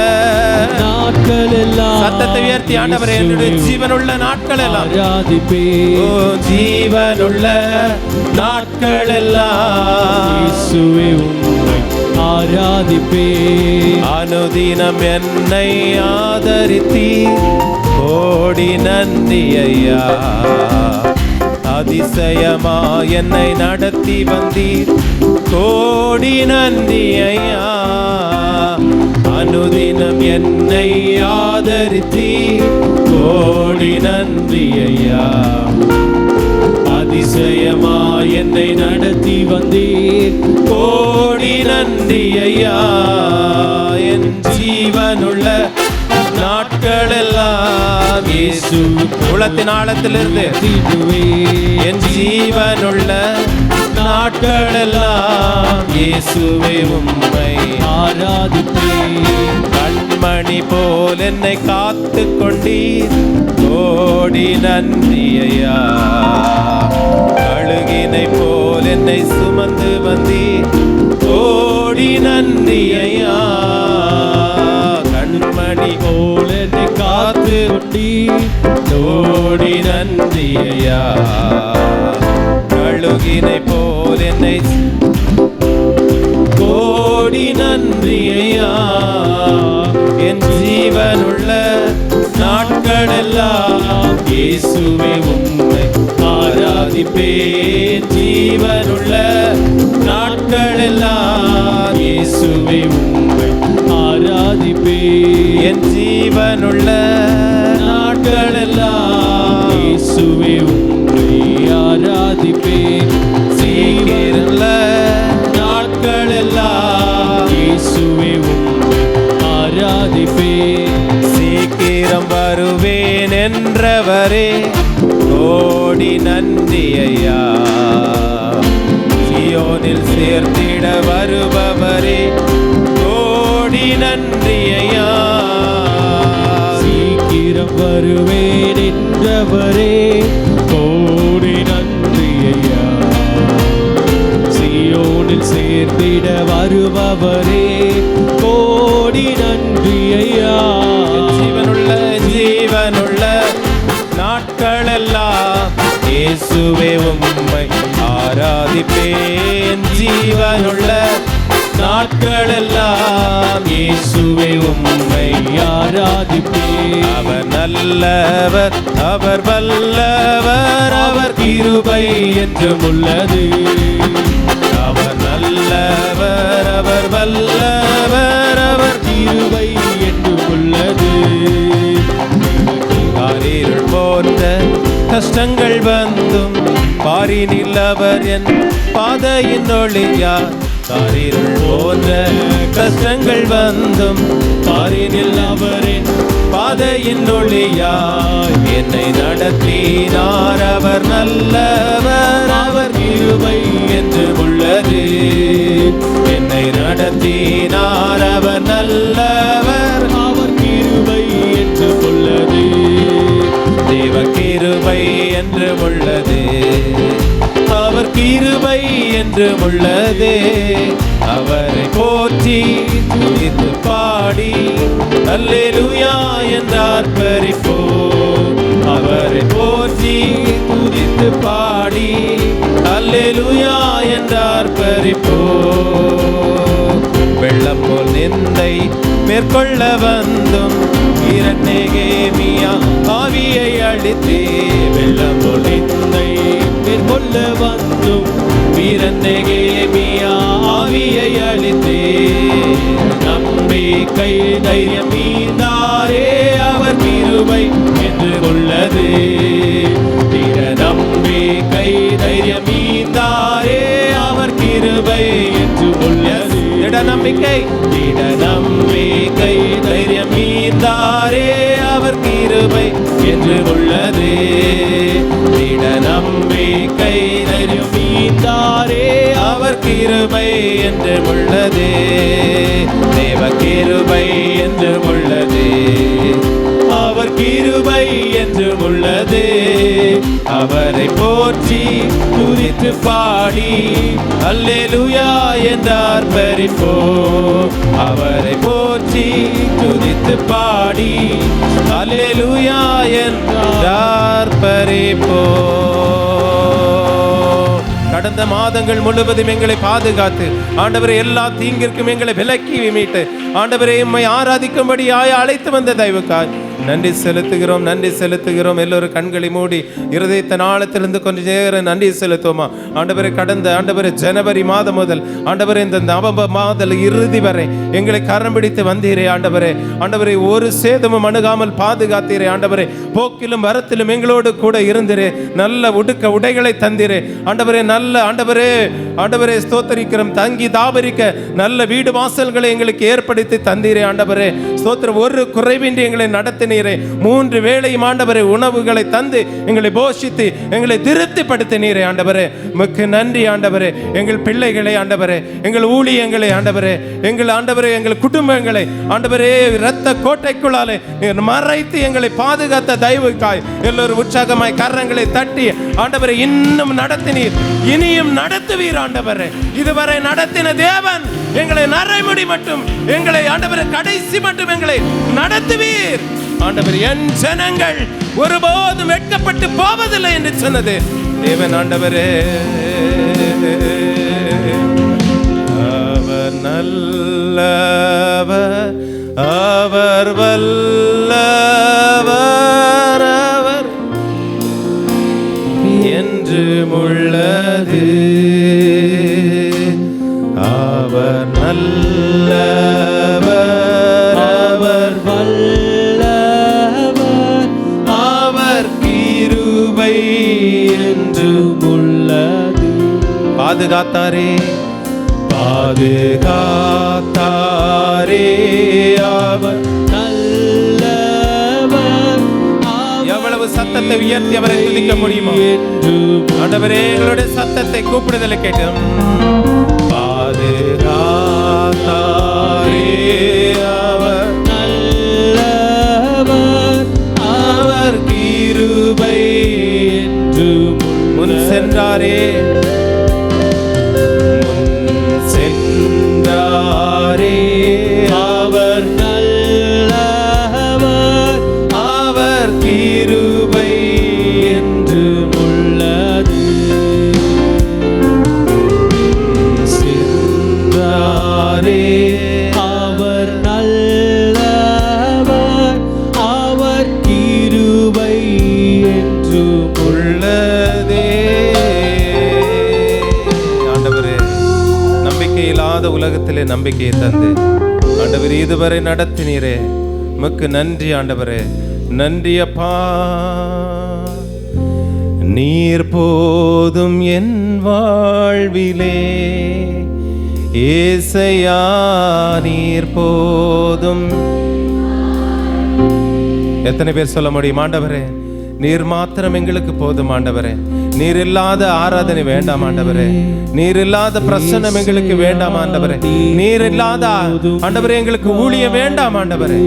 நாட்களெல்லாம், சத்தத்தை உயர்த்தி ஆண்டவரே, என்னுடைய ஜீவனுள்ள நாட்களெல்லாம் ஆராதிப்பேன். ஓ, ஜீவனுள்ள நாட்களெல்லாம் இயேசுவே உம்மை ஆராதிப்பேன். அனுதினம் என்னை ஆதரித்தி, கோடி நன்றி ஐயா. அதிசயமா என்னை நடத்தி வந்தீர், கோடி நன்றி ஐயா. அனுதினம் என்னை ஆதரித்தி, கோடி நன்றி ஐயா. அதிசயமாய் என்னை நடத்தி வந்தீர். கோடி நன்றி ஐயா. என் ஜீவனுள்ள நாட்களெல்லாம் இயேசு உளத்தின் ஆழத்திலிருந்து என் ஜீவனுள்ள நாட்களெல்லாம் இயேசுவே உம்மை ஆராதிப்பேன். கண்மணி போல் என்னை காத்து கொண்டீர். கோடி நன்றி ஐயா. கழுகினை போல் என்னை சுமந்து வந்தீர். கோடி நன்றி ஐயா. கண்மணி போல் என்னை காத்து கொண்டீர். கோடி நன்றி ஐயா. கழுகினை போல் என்னை கோடி நன்றி ஐயா. என் ஜீவனுள்ள நாட்களெல்லாம் இயேசுவே உம்மை ஆராதிப்பேன். ஜீவனுள்ள நாட்களெல்லாம் இயேசுவே உம்மை ஆராதிப்பேன். என் ஜீவனுள்ள நாட்களெல்லாம் இயேசுவே உம்மை ஆராதிப்பேன். சீக்கிரமுள்ள நாட்களெல்லாம் இயேசுவே உம்மை ஆராதிப்பேன். சீக்கிரம் வருவேன் என்றவரே கோடி நன்றி ஐயா. சீயோனில் சேர்த்திட வருபவரே கோடி நன்றி ஐயா. சீக்கிரம் வருவேன் என்றவரே கோடி நன்றி ஐயா. சீயோனில் சேர்த்திட வருபவரே கோடி நன்றி ஐயா. ஜீவனுள்ள நாட்களெல்லாம் இயேசுவே உம்மை ஆராதிப்பேன். ஜீவனுள்ள நாட்களெல்லாம் இயேசுவே உம்மை ஆராதிப்பேன். அவர் நல்லவர், அவர் வல்லவர், அவர் கிருபை என்றும் உள்ளது. அவர் நல்லவர், அவர் வல்லவர், அவர் கிருபை என்றும் உள்ளது. காரிருள் போன்ற கஷ்டங்கள் வந்தும் பாரினில் அவர் என் பாதையின் ஒளியார். காரிருள் போன்ற கஷ்டங்கள் வந்தும் பாரினில் அவரின் பாதையின் ஒளியார். என்னை நடத்தினார். அவர் நல்லவர், அவர் கிருபை என்று உள்ளது. என்னை நடத்தினார். அவர் நல்லவர், அவர் கிருபை என்று உள்ளது. தேவ கிருபை என்று உள்ளது. அவர் கிருபை என்று உள்ளது. அவரை போற்றி துதித்து பாடி அல்லேலூயா என்று ஆர்ப்பரிப்போம். அவரை போற்றி துதித்து பாடி அல்லேலூயா என்று ஆர்ப்பரிப்போம். வெள்ளம் போல் நிந்தை மேற்கொள்ள வந்தும் இரண்டேகேமியா ஆவியை அழித்தே. வெள்ளம் போல் நிந்தை மேற்கொள்ள வந்தும் வீரநேகேமியா ஆவியை அழித்தே. நம்பிக்கை தைரியம் மீந்தாரே அவர் கிருபை என்று உள்ளது. திட நம்பிக்கை தைரியம் மீந்தாரே அவர் கிருபை என்று உள்ளது. திட நம்பிக்கை தைரியம் மீந்தாரே அவர் கிருபை என்று உள்ளது. திட நம்பிக்கை தைரியம் மீந்தாரே அவர் கிருபை என்று உள்ளது. தேவ கிருபை என்று உள்ளது. அவர் கிருபை என்று உள்ளது. அவரை போற்றி துதித்து பாடி அல்லேலூயா என்று ஆர்ப்பரிப்போம். அவரை போற்றி துதித்து பாடி அல்லேலூயா என்று ஆர்ப்பரிப்போம். கடந்த மாதங்கள் முழுவதும் எங்களை பாதுகாத்து ஆண்டவரை எல்லா தீங்கிற்கும் எங்களை விலக்கி மீட்டு ஆண்டவரை உம்மை ஆராதிக்கும்படியாய் அழைத்து வந்த தயவுக்காய் நன்றி செலுத்துகிறோம், நன்றி செலுத்துகிறோம். எல்லோரும் கண்களை மூடி இருதயத்தின் ஆழத்திலிருந்து கொஞ்சம் நேரம் நன்றி செலுத்துவோமா? ஆண்டவரே, கடந்த ஆண்டவரே ஜனவரி மாதம் முதல் ஆண்டவரே இந்த நவம்பர் மாதம் இறுதி வரை எங்களை கரம் பிடித்து வந்தீரே ஆண்டவரே. ஆண்டவரே, ஒரு சேதமும் அணுகாமல் பாதுகாத்தீரே ஆண்டவரே. போக்கிலும் வரத்திலும் எங்களோடு கூட இருந்திரே. நல்ல உடுக்க உடைகளை தந்தீரே ஆண்டவரே. நல்ல ஆண்டவரே ஆண்டவரே ஸ்தோத்திரிக்கிறோம். தங்கி தாபரிக்க நல்ல வீடு வாசல்களை எங்களுக்கு ஏற்படுத்தி தந்தீரே ஆண்டவரே. ஸ்தோத்திரம். ஒரு குறைவின்றி எங்களை நடத்தினீரே. 3 வேளையும் ஆண்டவரே உணவுகளை தந்து எங்களை போஷித்து எங்களை திருப்திப்படுத்தினீரே ஆண்டவரே. உமக்கு நன்றி ஆண்டவரே. எங்கள் பிள்ளைகளை ஆண்டவரே, எங்கள் ஊழியங்களை ஆண்டவரே, எங்கள் ஆண்டவரே எங்கள் குடும்பங்களை ஆண்டவரே இரத்த கோட்டைக்குள்ளாலே மறைத்து எங்களை பாதுகாத்த தயவுக்காய் எல்லோரும் உற்சாகமாய் கரங்களை தட்டி ஆண்டவரே இன்னும் நடத்தினீர், இனியும் நடத்துவீர் ஆண்டவரே. இதுவரை நடத்தின தேவன் எங்களை நரைமுடி மட்டும், எங்களை ஆண்டவரே கடைசி மட்டும் எங்களை நடத்துவீர் ஆண்டவர். என் ஜனங்கள் ஒருபோதும் வெட்கப்பட்டு போவதில்லை என்று சொன்னது தேவன் ஆண்டவரே. அவர் நல்லவர், அவர் வல்லவர், அவர் என்றும் உள்ளது. அவர் நல்லவர், அவர் வல்லவர், அவர் கிருபை என்றும் உள்ளது. பாதுகாத்தாரே, பாதுகாத்தாரே, அவர் நல்லவர். எவ்வளவு சத்தத்தை உயர்த்தி அவரை துதிக்க முடியுமா? ஆண்டவரே, எங்களுடைய சத்தத்தை கூப்பிடுதலை கேட்டோம். பாதுகாத்தாரே, அவர் நல்லவர், அவர் கிருபை என்று முன் சென்றாரே, அவர் நல்லவர், அவர் கிருபை என்று உள்ளது. சென்றாரே, அவர் நல்லவர், அவர் கிருபை என்று உள்ளதே. ஆண்டவரே, நம்பிக்கை இல்லாத உலகத்திலே நம்பிக்கையை தந்து ஆண்டவரே இதுவரை நடத்தினீரே. உமக்கு நன்றி ஆண்டவரே. நன்றி அப்பா. நீர் போதும் என் வாழ்விலே ஏசையா, நீர் போதும். எத்தனை பேர் சொல்ல முடியும்? ஆண்டவரே, நீர் மாத்திரம் எங்களுக்கு போதும் ஆண்டவரே. நீர் இல்லாத ஆராதனை வேண்டாம் ஆண்டவரே. நீர் இல்லாத பிரசன்னம் எங்களுக்கு வேண்டாம் ஆண்டவரே. நீர் இல்லாத ஆண்டவரே எங்களுக்கு ஊழியம் வேண்டாம் ஆண்டவரே.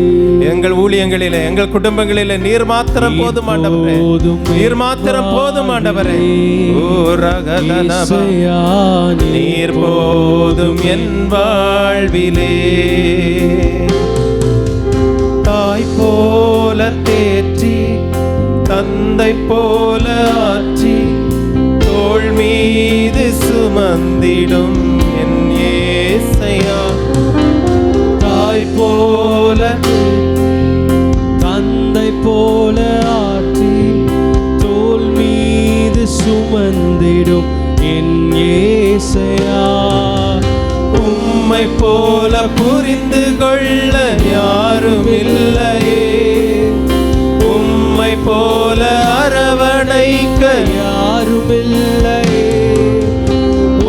எங்கள் ஊழியங்களிலே, எங்கள் குடும்பங்களிலே நீர் மாத்திரம் போதும் ஆண்டவரே. நீர் மாத்திரம் போதும் ஆண்டவரே. ஓ ரகதனபா, நீர் போதும் என் வாழ்விலே. தாய் போல தேற்றி, தந்தை போல ஆற்றி, தோள் மீது சுமந்திடும் என் ஏசையா. தாய் போல, தந்தை போல ஆற்றி, தோள் மீது சுமந்திடும் என் ஏசையா. உம்மை போல புரிந்து கொள்ள யாரும் இல்லையே, உம்மை போல அரவணைக்க யாரும் இல்லையே,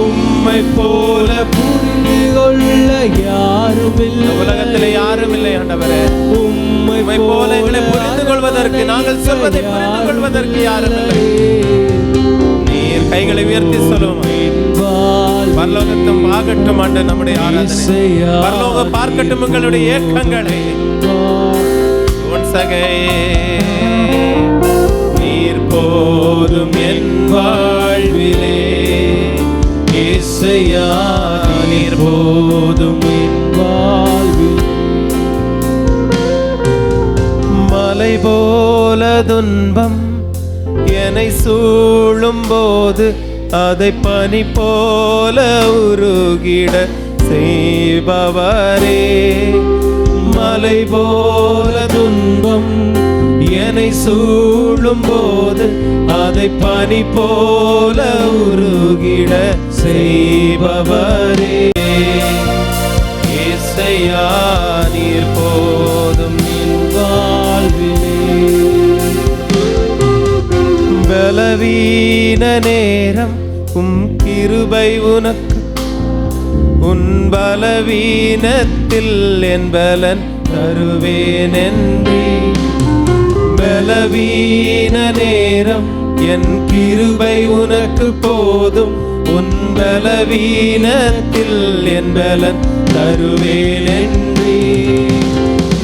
உம்மை போல புரிந்து கொள்ள யாரும் இல்லை. உலகத்திலே யாரும் இல்லை ஆண்டவரே. உம்மை போல எங்களை புரிந்து கொள்வதற்கு, நாங்கள் சொல்வதை புரிந்து கொள்வதற்கு யாரும் இல்லை. நீர் கைகளை உயர்த்தி சொல்லுவோம். பரலோகத்தும் ஆகட்டும் ஆண்டு நம்முடைய ஆராதனை. பரலோகம் பார்க்கட்டும் உங்களுடைய ஏக்கங்களை. நீர் போதும் என் வாழ்விலே ஏசையா, நீர் போதும் என் வாழ்விலே. மலை போல துன்பம் என்னை சூழும் போது அதை பனி போல உருகிட செய்பவரே. மலை போல துன்பம் என்னை சூழும் போது அதை பனி போல உருகிட செய்பவரே. இயேசையா நீர் போதும் என் வாழ்விலே. பலவீன நேரம் உம் கிருபை உனக்கு, உன் பலவீனத்தில் என் பலன் தருவேன் என்றே. பலவீன நேரம் என் கிருபை உனக்கு போதும், உன் பலவீனத்தில் என் பலன் தருவேன் என்றே.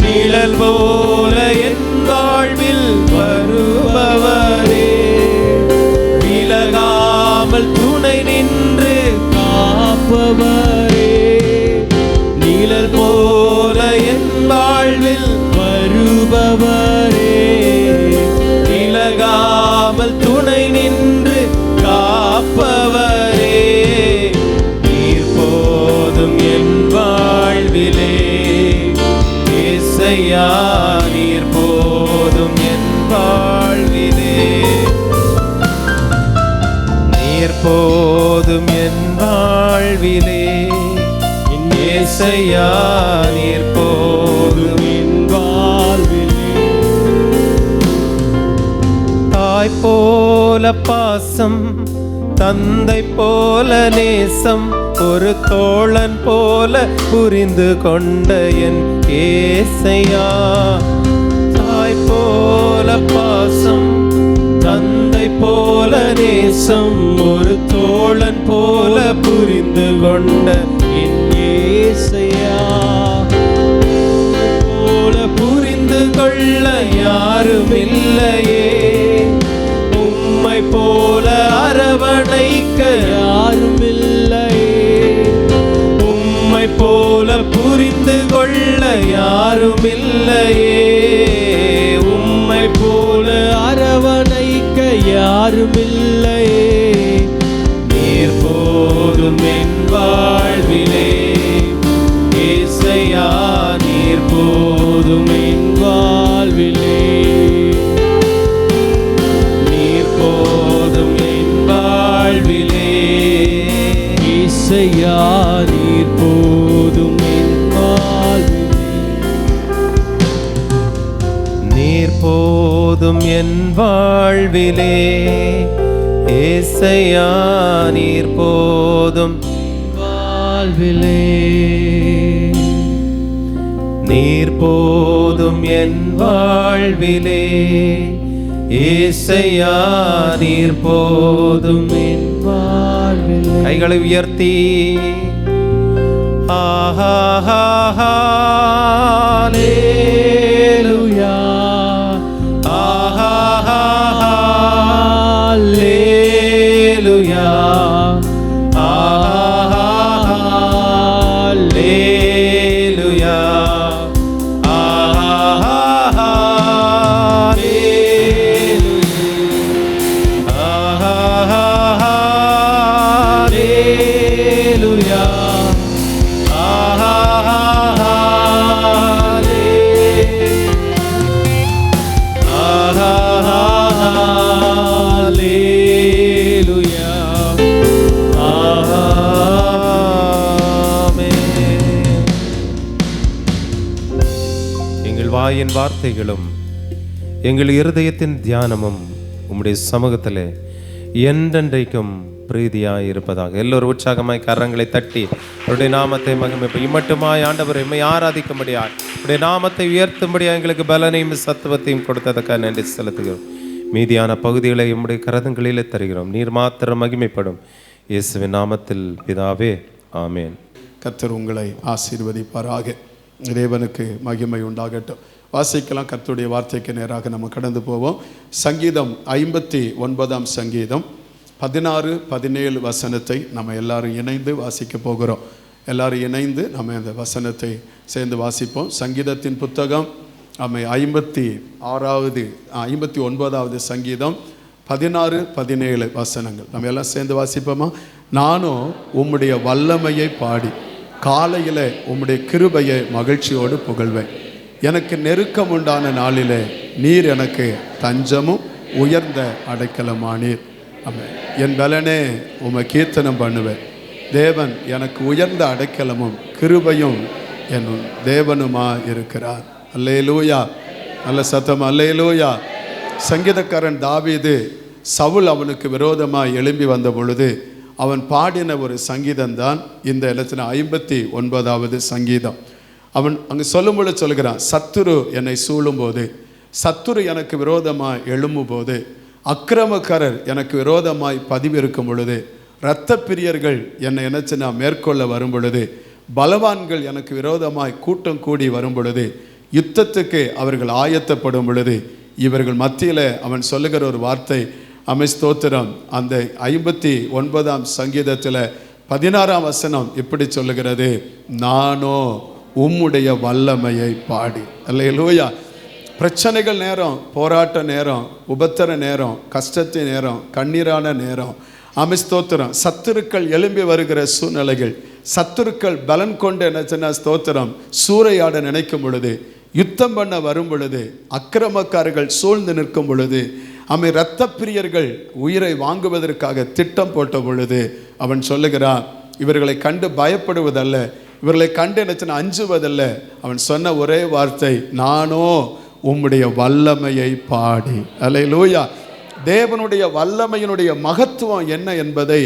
நிழல் போல என் வாழ்வில் வருபவரே, விலகாமல் துணை நின்று காப்பவரே. நிழல் போல என் வாழ்வில் வருபவரே, விலகாமல் துணை நின்று காப்பவரே. நீர் போதும் என் வாழ்விலே. இயேசையா நீர் போதும் என் வாழ்விலே. நீர் போதும் என் வாழ்விலே. இயேசையா நீர் போதும் என் வாழ்விலே. தாய் போல பாசம், தந்தை போல நேசம், ஒரு தோழன் போல புரிந்து கொண்ட என் இயேசையா. தாய் போல பாசம், தந்தை போல நேசம், ஒரு தோழன் போல புரிந்து கொண்ட என் இயேசையா. போல புரிந்து கொள்ள யாரும் இல்லையே, உம்மை போல அரவணைக்க யாரும் இல்லையே. உம்மை போல புரிந்து கொள்ள யாரும் இல்லையே, உம்மை போல அரவணைக்க யாரும் இல்லையே. நீர் போதும் என் வாழ்விலே. இயேசையா நீர் போதும் என் வாழ்விலே. நீர் போதும் என் வாழ்விலே. இயேசையா நீர் போதும் என் வாழ்விலே. நீர் போதும் என் வாழ்விலே. இயேசையா நீர் போதும் வாழ்விலே. நீர் போதும் என் வாழ்விலே. இயேசையா நீர் போதும் என் வாழ்விலே. கைகளை உயர்த்தி ஹல்லேலூயா, ஹல்லேலூயா, ஹல்லேலூயா, வாயின் வார்த்தைகளும் எங்கள் இருதயத்தின் தியானமும் உம்முடைய சமூகத்திலே என்றென்றைக்கும் பிரீதியாய் இருப்பதாக. எல்லோரும் உற்சாகமாய் கரங்களை தட்டி அவருடைய நாமத்தை மகிமை இம்மட்டுமாய் ஆண்டவர் எம்மை ஆராதிக்கும்படியாய் அவருடைய நாமத்தை உயர்த்தும்படியாக எங்களுக்கு பலனையும் சத்துவத்தையும் கொடுத்ததற்காக நன்றி செலுத்துகிறோம். மீதியான பகுதிகளை எம்முடைய கரதங்களிலே தருகிறோம். நீர் மாத்திரம் மகிமைப்படும். இயேசுவின் நாமத்தில் பிதாவே, ஆமேன். கர்த்தர் உங்களை ஆசீர்வதிப்பாராக. இறைவனுக்கு மகிமை உண்டாகட்டும். வாசிக்கலாம். கர்த்தருடைய வார்த்தைக்கு நேராக நம்ம கடந்து போவோம். சங்கீதம் 59 சங்கீதம் 16, 17 வசனத்தை நம்ம எல்லாரும் இணைந்து வாசிக்க போகிறோம். எல்லாரும் இணைந்து நம்ம இந்த வசனத்தை சேர்ந்து வாசிப்போம். சங்கீதத்தின் புத்தகம் நம்ம 59வது சங்கீதம் 16, 17 வசனங்கள் நம்ம எல்லாம் சேர்ந்து வாசிப்போமா? நானும் உம்முடைய வல்லமையை பாடி காலையில் உம்முடைய கிருபையை மகிழ்ச்சியோடு புகழ்வேன். எனக்கு நெருக்கம் உண்டான நாளிலே நீர் எனக்கு தஞ்சமும் உயர்ந்த அடைக்கலமானீர். ஆமென். என் பலனே உம்மை கீர்த்தனம் பண்ணுவேன். தேவன் எனக்கு உயர்ந்த அடைக்கலமும் கிருபையும் என் தேவனுமா இருக்கிறார். அல்லேலூயா. நல்ல சத்தம் அல்லேலூயா. சங்கீதக்காரன் தாவீது சவுல் அவனுக்கு விரோதமாக எழும்பி வந்த பொழுது அவன் பாடின ஒரு சங்கீதம்தான் இந்த இடத்துல 59வது சங்கீதம். அவன் அங்கே சொல்லும்பொழுது சொல்கிறான், சத்துரு என்னை சூழும்போது, சத்துரு எனக்கு விரோதமாய் எழும்பும்போது, அக்கிரமக்காரர் எனக்கு விரோதமாய் பதிவிருக்கும் பொழுது, இரத்த பிரியர்கள் என்னை நினைச்சு மேற்கொள்ள வரும் பொழுது, பலவான்கள் எனக்கு விரோதமாய் கூட்டம் கூடி வரும் பொழுது, யுத்தத்துக்கு அவர்கள் ஆயத்தப்படும் பொழுது, இவர்கள் மத்தியில் அவன் சொல்லுகிற ஒரு வார்த்தை ஸ்தோத்திரம். அந்த 59ஆம் சங்கீதத்தில் 16ஆம் வசனம் இப்படி சொல்லுகிறது, நானோ உம்முடைய வல்லமையை பாடி. அல்லேலூயா. பிரச்சனைகள் நேரம், போராட்ட நேரம், உபத்திர நேரம், கஷ்டத்தின் நேரம், கண்ணீரான நேரம், ஸ்தோத்திரம். சத்துருக்கள் எழும்பி வருகிற சூழ்நிலைகள், சத்துருக்கள் பலன் கொண்டு என்ன ஸ்தோத்திரம் சூறையாட நினைக்கும் பொழுது, யுத்தம் பண்ண வரும் பொழுது, அக்கிரமக்காரர்கள் சூழ்ந்து நிற்கும் பொழுது, இரத்த பிரியர்கள் உயிரை வாங்குவதற்காக திட்டம் போட்ட பொழுது அவன் சொல்லுகிறான், இவர்களை கண்டு பயப்படுவதல்ல, இவர்களை கண்டு என்ன அஞ்சுவதல்ல. அவன் சொன்ன ஒரே வார்த்தை, நானோ உம்முடைய வல்லமையை பாடி. அல்லேலூயா. தேவனுடைய வல்லமையினுடைய மகத்துவம் என்ன என்பதை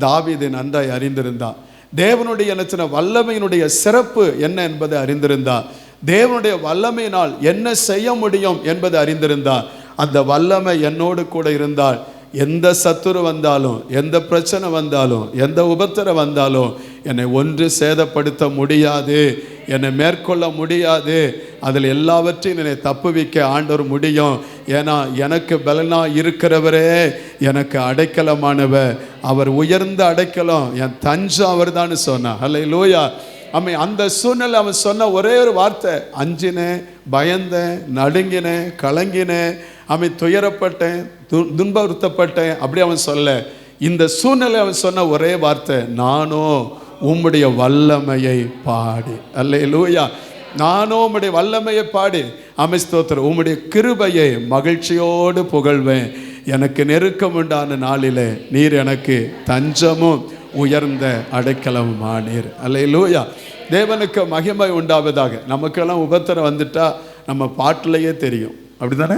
தாவீது நன்றாய் அறிந்திருந்தான். தேவனுடைய என்ன வல்லமையினுடைய சிறப்பு என்ன என்பதை அறிந்திருந்தான். தேவனுடைய வல்லமையினால் என்ன செய்ய முடியும் என்பதை அறிந்திருந்தார். அந்த வல்லமை என்னோடு கூட இருந்தால் எந்த சத்துரு வந்தாலும், எந்த பிரச்சனை வந்தாலும், எந்த உபத்திரம் வந்தாலும் என்னை ஒன்று சேதப்படுத்த முடியாது, என்னை மேற்கொள்ள முடியாது. அதில் எல்லாவற்றையும் என்னை தப்புவிக்க ஆண்டவர் முடியும். ஏன்னா எனக்கு பலனா இருக்கிறவரே எனக்கு அடைக்கலமானவர், அவர் உயர்ந்த அடைக்கலம், என் தஞ்சம் அவர் தான் சொன்னார். அல்லேலூயா. அந்த சூழ்நிலை அவன் சொன்ன ஒரே ஒரு வார்த்தை, அஞ்சினேன், பயந்தேன், நடுங்கினேன், கலங்கினேன், துயரப்பட்டேன், துன்புறுத்தப்பட்டேன். அப்படி அவன் சொல்ல, இந்த சூழ்நிலை அவன் சொன்ன ஒரே வார்த்தை, நானோ உம்முடைய வல்லமையை பாடி. அல்லேலூயா. நானோ உம்முடைய வல்லமையை பாடி ஸ்தோத்திரம், உம்முடைய கிருபையை மகிழ்ச்சியோடு புகழ்வேன். எனக்கு நெருக்கம் உண்டான நாளிலே நீர் எனக்கு தஞ்சமும் உயர்ந்த அடைக்கலமானீர். அல்லேலூயா. தேவனுக்கு மகிமை உண்டாவதாக. நமக்கெல்லாம் உபத்திரம் வந்துட்டா நம்ம பாட்டிலேயே தெரியும், அப்படி தானே?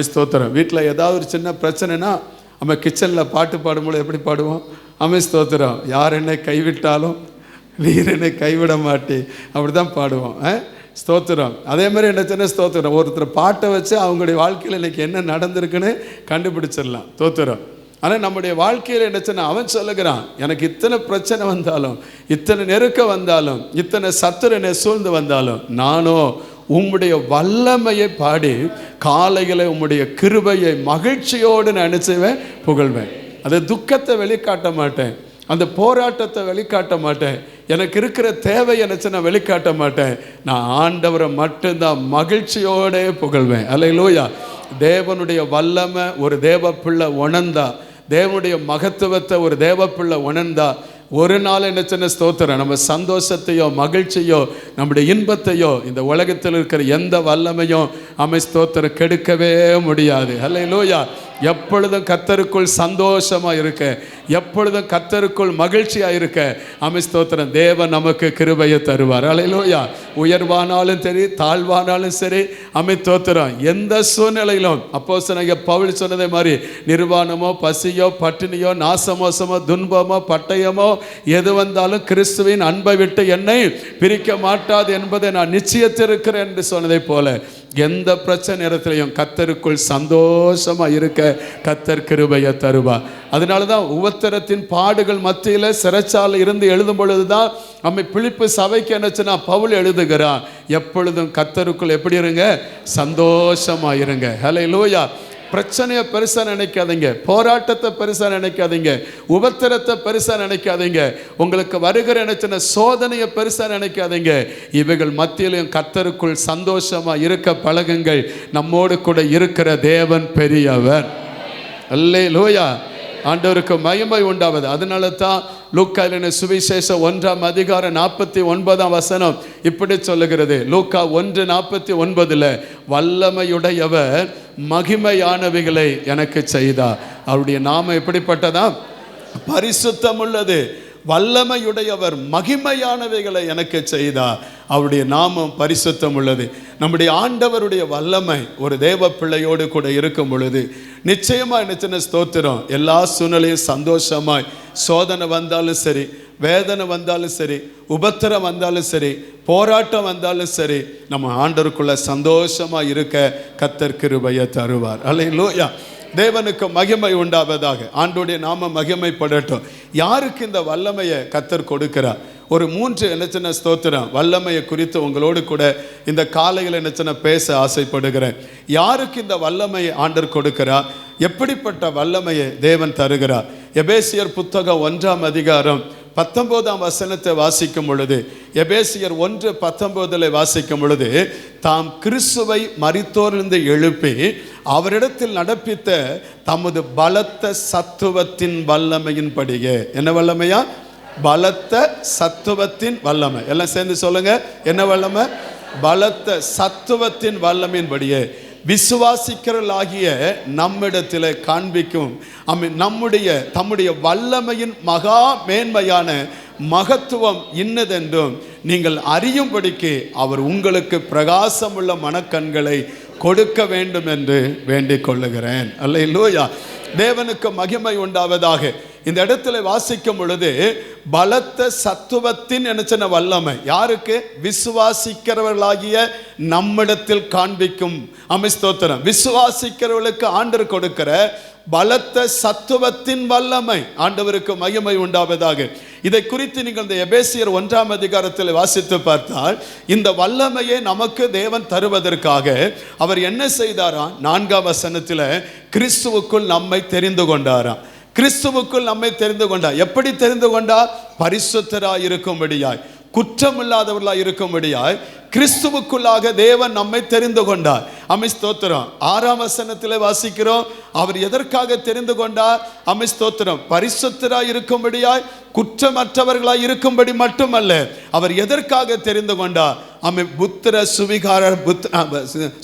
ஸ்தோத்திரம். வீட்டில் ஏதாவது ஒரு சின்ன பிரச்சனைனா நம்ம கிச்சனில் பாட்டு பாடும்போது எப்படி பாடுவோம்? ஸ்தோத்திரம், யார் என்னை கைவிட்டாலும் நீர் என்னை கைவிட மாட்டே, அப்படி தான் பாடுவோம். ஸ்தோத்திரம். அதே மாதிரி என்ன சின்ன ஸ்தோத்திரம், ஒருத்தர் பாட்டை வச்சு அவங்களுடைய வாழ்க்கையில் இன்னைக்கு என்ன நடந்திருக்குன்னு கண்டுபிடிச்சிடலாம். ஸ்தோத்திரம். ஆனால் நம்முடைய வாழ்க்கையில் என்னச்சுன்னா அவன் சொல்லுகிறான், எனக்கு இத்தனை பிரச்சனை வந்தாலும், இத்தனை நெருக்கம் வந்தாலும், இத்தனை சத்துரு என்னை சூழ்ந்து வந்தாலும், நானோ உம்முடைய வல்லமையை பாடி காலைகளை உம்முடைய கிருபையை மகிழ்ச்சியோடு நான் நினைச்சுவேன், புகழ்வேன். அந்த துக்கத்தை வெளிக்காட்ட மாட்டேன், அந்த போராட்டத்தை வெளிக்காட்ட மாட்டேன், எனக்கு இருக்கிற தேவை என்னச்சு நான் வெளிக்காட்ட மாட்டேன். நான் ஆண்டவரை மட்டும்தான் மகிழ்ச்சியோட புகழ்வேன். அல்லேலூயா. தேவனுடைய வல்லமை ஒரு தேவ பிள்ளை உணர்ந்தா, தேவனுடைய மகத்துவத்தை ஒரு தேவ பிள்ளை உணர்ந்தா, ஒரு நாள் என்ன சின்ன ஸ்தோத்திரம், நம்ம சந்தோஷத்தையோ மகிழ்ச்சியோ நம்முடைய இன்பத்தையோ இந்த உலகத்தில் இருக்கிற எந்த வல்லமையும் ஸ்தோத்திரம் கெடுக்கவே முடியாது. அல்லேலூயா. எப்பொழுதும் கர்த்தருக்குள் சந்தோஷமா இருக்க, எப்பொழுதும் கர்த்தருக்குள் மகிழ்ச்சியா இருக்க ஸ்தோத்திரம் தேவன் நமக்கு கிருபையை தருவார். அல்லேலூயா. உயர்வானாலும் சரி, தாழ்வானாலும் சரி ஸ்தோத்திரம் எந்த சூழ்நிலையிலும் அப்போஸ்தலனாகிய பவுல் சொன்னதே மாதிரி, நிர்வாணமோ, பசியோ, பட்டினியோ, நாசமோசமோ, துன்பமோ, பட்டயமோ எது வந்தாலும் கிறிஸ்துவின் அன்பை விட்டு என்னை பிரிக்க மாட்டாது என்பதை நான் நிச்சயத்திருக்கிறேன் என்று சொன்னதை போல எந்த பிரச்சனை நேரத்திலையும் கர்த்தருக்குள் சந்தோஷமா இருக்க கர்த்தர் கிருபையை தருவார். அதனால தான் உபத்திரத்தின் பாடுகள் மத்தியில் சிறைச்சாலை இருந்து எழுதும் பொழுதுதான் பிலிப்பு சபைக்கு என்னச்சுன்னா பவுல் எழுதுகிறான், எப்பொழுதும் கர்த்தருக்குள் எப்படி இருங்க, சந்தோஷமா இருங்க. ஹல்லேலூயா. பிரச்சனையை பெருசா நினைக்காதீங்க, போராட்டத்தை பெருசா நினைக்காதீங்க, உபத்திரத்தை பெருசா நினைக்காதீங்க, உங்களுக்கு வருகிற நினைச்ச சோதனையை பெருசா நினைக்காதீங்க. இவைகள் மத்தியிலும் கர்த்தருக்குள் சந்தோஷமா இருக்க பழகுங்கள். நம்மோடு கூட இருக்கிற தேவன் பெரியவர். அல்லேலூயா. ஆண்டவருக்கு மகிமை உண்டாவது. அதனால தான் லூக்கா எழுதின சுவிசேஷம் 1:49 இப்படி சொல்லுகிறது. லூக்கா 1:49 வல்லமையுடையவர் மகிமையானவைகளை எனக்கு செய்தார். அவருடைய நாமம் எப்படிப்பட்டதா? பரிசுத்தம் உள்ளது. வல்லமையுடையவர் மகிமையானவைகளை எனக்கு செய்தார். அவருடைய நாமம் பரிசுத்தம் உள்ளது. நம்முடைய ஆண்டவருடைய வல்லமை ஒரு தேவ பிள்ளையோடு கூட இருக்கும் பொழுது நிச்சயமா என்ன ஸ்தோத்திரம், எல்லா சூழ்நிலையும் சந்தோஷமாய், சோதனை வந்தாலும் சரி, வேதனை வந்தாலும் சரி, உபத்திரம் வந்தாலும் சரி, போராட்டம் வந்தாலும் சரி, நம்ம ஆண்டவருக்குள்ள சந்தோஷமா இருக்க கர்த்தர் கிருபையை தருவார். அல்லேலூயா. தேவனுக்கு மகிமை உண்டாவதாக. ஆண்டோடைய நாம மகிமைப்படட்டும். யாருக்கு இந்த வல்லமையை கர்த்தர் கொடுக்கிறார்? ஒரு 3 என்ன ஸ்தோத்திரம் வல்லமையை குறித்து உங்களோடு கூட இந்த காலையில் என்ன பேச ஆசைப்படுகிறேன். யாருக்கு இந்த வல்லமையை ஆண்டவர் கொடுக்கிறார்? எப்படிப்பட்ட வல்லமையை தேவன் தருகிறார்? எபேசியர் புத்தகம் 1:19 வாசிக்கும் பொழுது, எபேசியர் 1:19 வாசிக்கும் பொழுது, தாம் கிறிஸ்துவை மரித்தோரிலிருந்து எழுப்பி அவரிடத்தில் நடப்பித்த தமது பலத்த சத்துவத்தின் வல்லமையின்படியே. என்ன வல்லமையா? பலத்த சத்துவத்தின் வல்லமை. எல்லாம் சேர்ந்து சொல்லுங்க, என்ன வல்லமை? பலத்த சத்துவத்தின் வல்லமையின்படியே விசுவாசிக்கிறவர்களாகிய நம்மிடத்தில் காண்பிக்கும் தம்முடைய வல்லமையின் மகா மேன்மையான மகத்துவம் இன்னதென்றும் நீங்கள் அறியும்படிக்கு அவர் உங்களுக்கு பிரகாசமுள்ள மனக்கண்களை கொடுக்க வேண்டும் என்று வேண்டிக் கொள்ளுகிறேன். அல்லேலூயா. தேவனுக்கு மகிமை உண்டாவதாக. இந்த இடத்துல வாசிக்கும் பொழுது பலத்த சத்துவத்தின் என்ன வல்லமை யாருக்கு? விசுவாசிக்கிறவர்களாகிய நம்மிடத்தில் காண்பிக்கும். ஸ்தோத்திரம். விசுவாசிக்கிறவர்களுக்கு ஆண்டவர் கொடுக்கிற பலத்த சத்துவத்தின் வல்லமை. ஆண்டவருக்கு மகிமை உண்டாவதாக. இதை குறித்து நீங்கள் இந்த எபேசியர் 1 வாசித்து பார்த்தால், இந்த வல்லமையை நமக்கு தேவன் தருவதற்காக அவர் என்ன செய்தாராம்? 4 கிறிஸ்துவுக்குள் நம்மை தெரிந்து கொண்டாராம். கிறிஸ்துவுக்குள் நம்மை தெரிந்து கொண்டார். எப்படி தெரிந்து கொண்டார்? பரிசுத்தராய் இருக்கும்படியாய், குற்றமில்லாதவர்களாய் இருக்கும்படியாய் கிறிஸ்துவுக்குள்ளாக தேவன் நம்மை தெரிந்து கொண்டார். ஸ்தோத்திரம். 6 வாசிக்கிறோம், அவர் எதற்காக தெரிந்து கொண்டார்? ஸ்தோத்திரம். பரிசுத்தராய் இருக்கும்படியாய், குற்றமற்றவர்களாய் இருக்கும்படி மட்டுமல்ல, அவர் எதற்காக தெரிந்து கொண்டார்?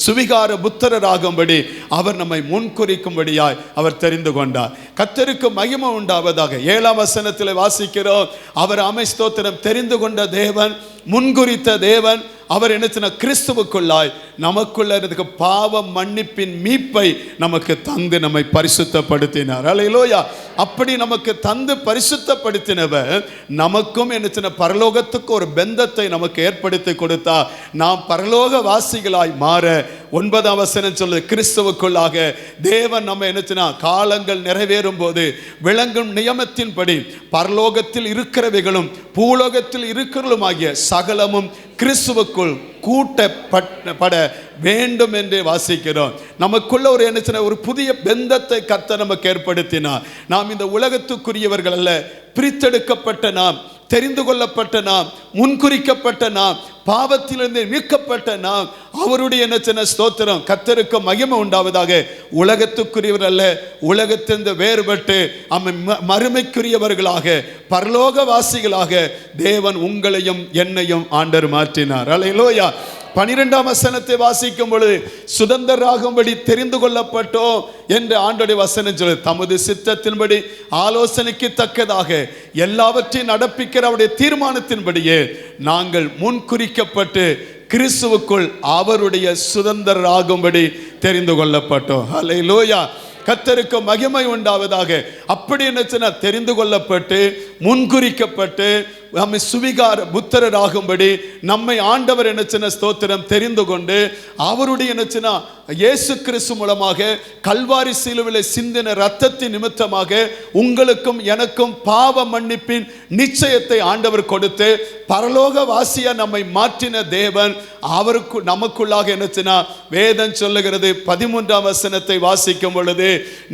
சுவிகார புத்திரராகும்படி அவர் நம்மை முன்குறிக்கும்படியாய் அவர் தெரிந்து கொண்டார். கர்த்தருக்கு மகிமை உண்டாவதாக. 7 வாசிக்கிறோம், அவர் ஸ்தோத்திரம் தெரிந்து கொண்ட தேவன், முன்குறித்த தேவன். அவர் என்ன கிறிஸ்துவுக்குள்ளாய் நமக்குள்ள இருக்க பாவ மன்னிப்பின் மீட்பை நமக்கு தந்து நம்மை பரிசுத்தப்படுத்தினார். அல்லேலூயா. அப்படி நமக்கு தந்து பரிசுத்தப்படுத்தினவர் நமக்கும் என்ன பரலோகத்துக்கு ஒரு பந்தத்தை நமக்கு ஏற்படுத்தி கொடுத்தா நாம் பரலோக வாசிகளாய் மாற 9 சொல்லுது, கிறிஸ்துவுக்குள்ளாக தேவன் நம்ம என்ன காலங்கள் நிறைவேறும் போது விளங்கும் நியமத்தின்படி பரலோகத்தில் இருக்கிறவைகளும் பூலோகத்தில் இருக்கிறவளுமாகிய சகலமும் கிறிஸ்துவுக்குள் கூட்டப்பட வேண்டும் என்று வாசிக்கிறோம். நமக்குள்ள ஒரு என்ன ஒரு புதிய பந்தத்தை கர்த்தர் நமக்கு ஏற்படுத்தினார். நாம் இந்த உலகத்துக்குரியவர்கள் அல்ல, பிரித்தெடுக்கப்பட்ட நாம், தெரிந்து கொள்ளப்பட்ட நாம், முன்குறிக்கப்பட்ட நாம், பாவத்திலிருந்து மீட்கப்பட்ட நாம், அவருடைய என்ன ஸ்தோத்திரம். கர்த்தருக்கு மகிமை உண்டாவதாக. உலகத்துக்குரியவர் அல்ல, உலகத்திலிருந்து வேறுபட்டு மறுமைக்குரியவர்களாக, பரலோகவாசிகளாக தேவன் உங்களையும் என்னையும் ஆண்டவர் மாற்றினார். அல்லேலூயா. 12 வாசிக்கும் பொழுது, சுதந்திரராகும்படி தெரிந்து கொள்ளப்பட்டோம் என்று ஆண்டவருடைய வசனம் சொல்லு. தமது சித்தத்தின்படி ஆலோசனைக்கு தக்கதாக எல்லாவற்றையும் நடப்பிக்கிற அவருடைய தீர்மானத்தின்படியே நாங்கள் முன்குறிக்கப்பட்டு கிறிஸ்துவுக்குள் அவருடைய சுதந்திரராகும்படி தெரிந்து கொள்ளப்பட்டோம். அல்லேலூயா. கர்த்தருக்கு மகிமை உண்டாவதாக. அப்படி என்ன தெரிந்து கொள்ளப்பட்டு முன்குறிக்கப்பட்டு நம்மை சுவிகார புத்திரராகும்படி நம்மை ஆண்டவர் என்ன ஸ்தோத்திரம் தெரிந்து கொண்டு அவருடைய என்ன இயேசு கிறிஸ்து மூலமாக கல்வாரி சிலுவையில் சிந்தின இரத்தத்தின் நிமித்தமாக உங்களுக்கும் எனக்கும் பாவ மன்னிப்பின் நிச்சயத்தை ஆண்டவர் கொடுத்து பரலோக வாசியா நம்மை மாற்றின தேவன் அவருக்கு நமக்குள்ளாக என்ன வேதம் சொல்லுகிறது. 13 வாசிக்கும் பொழுது,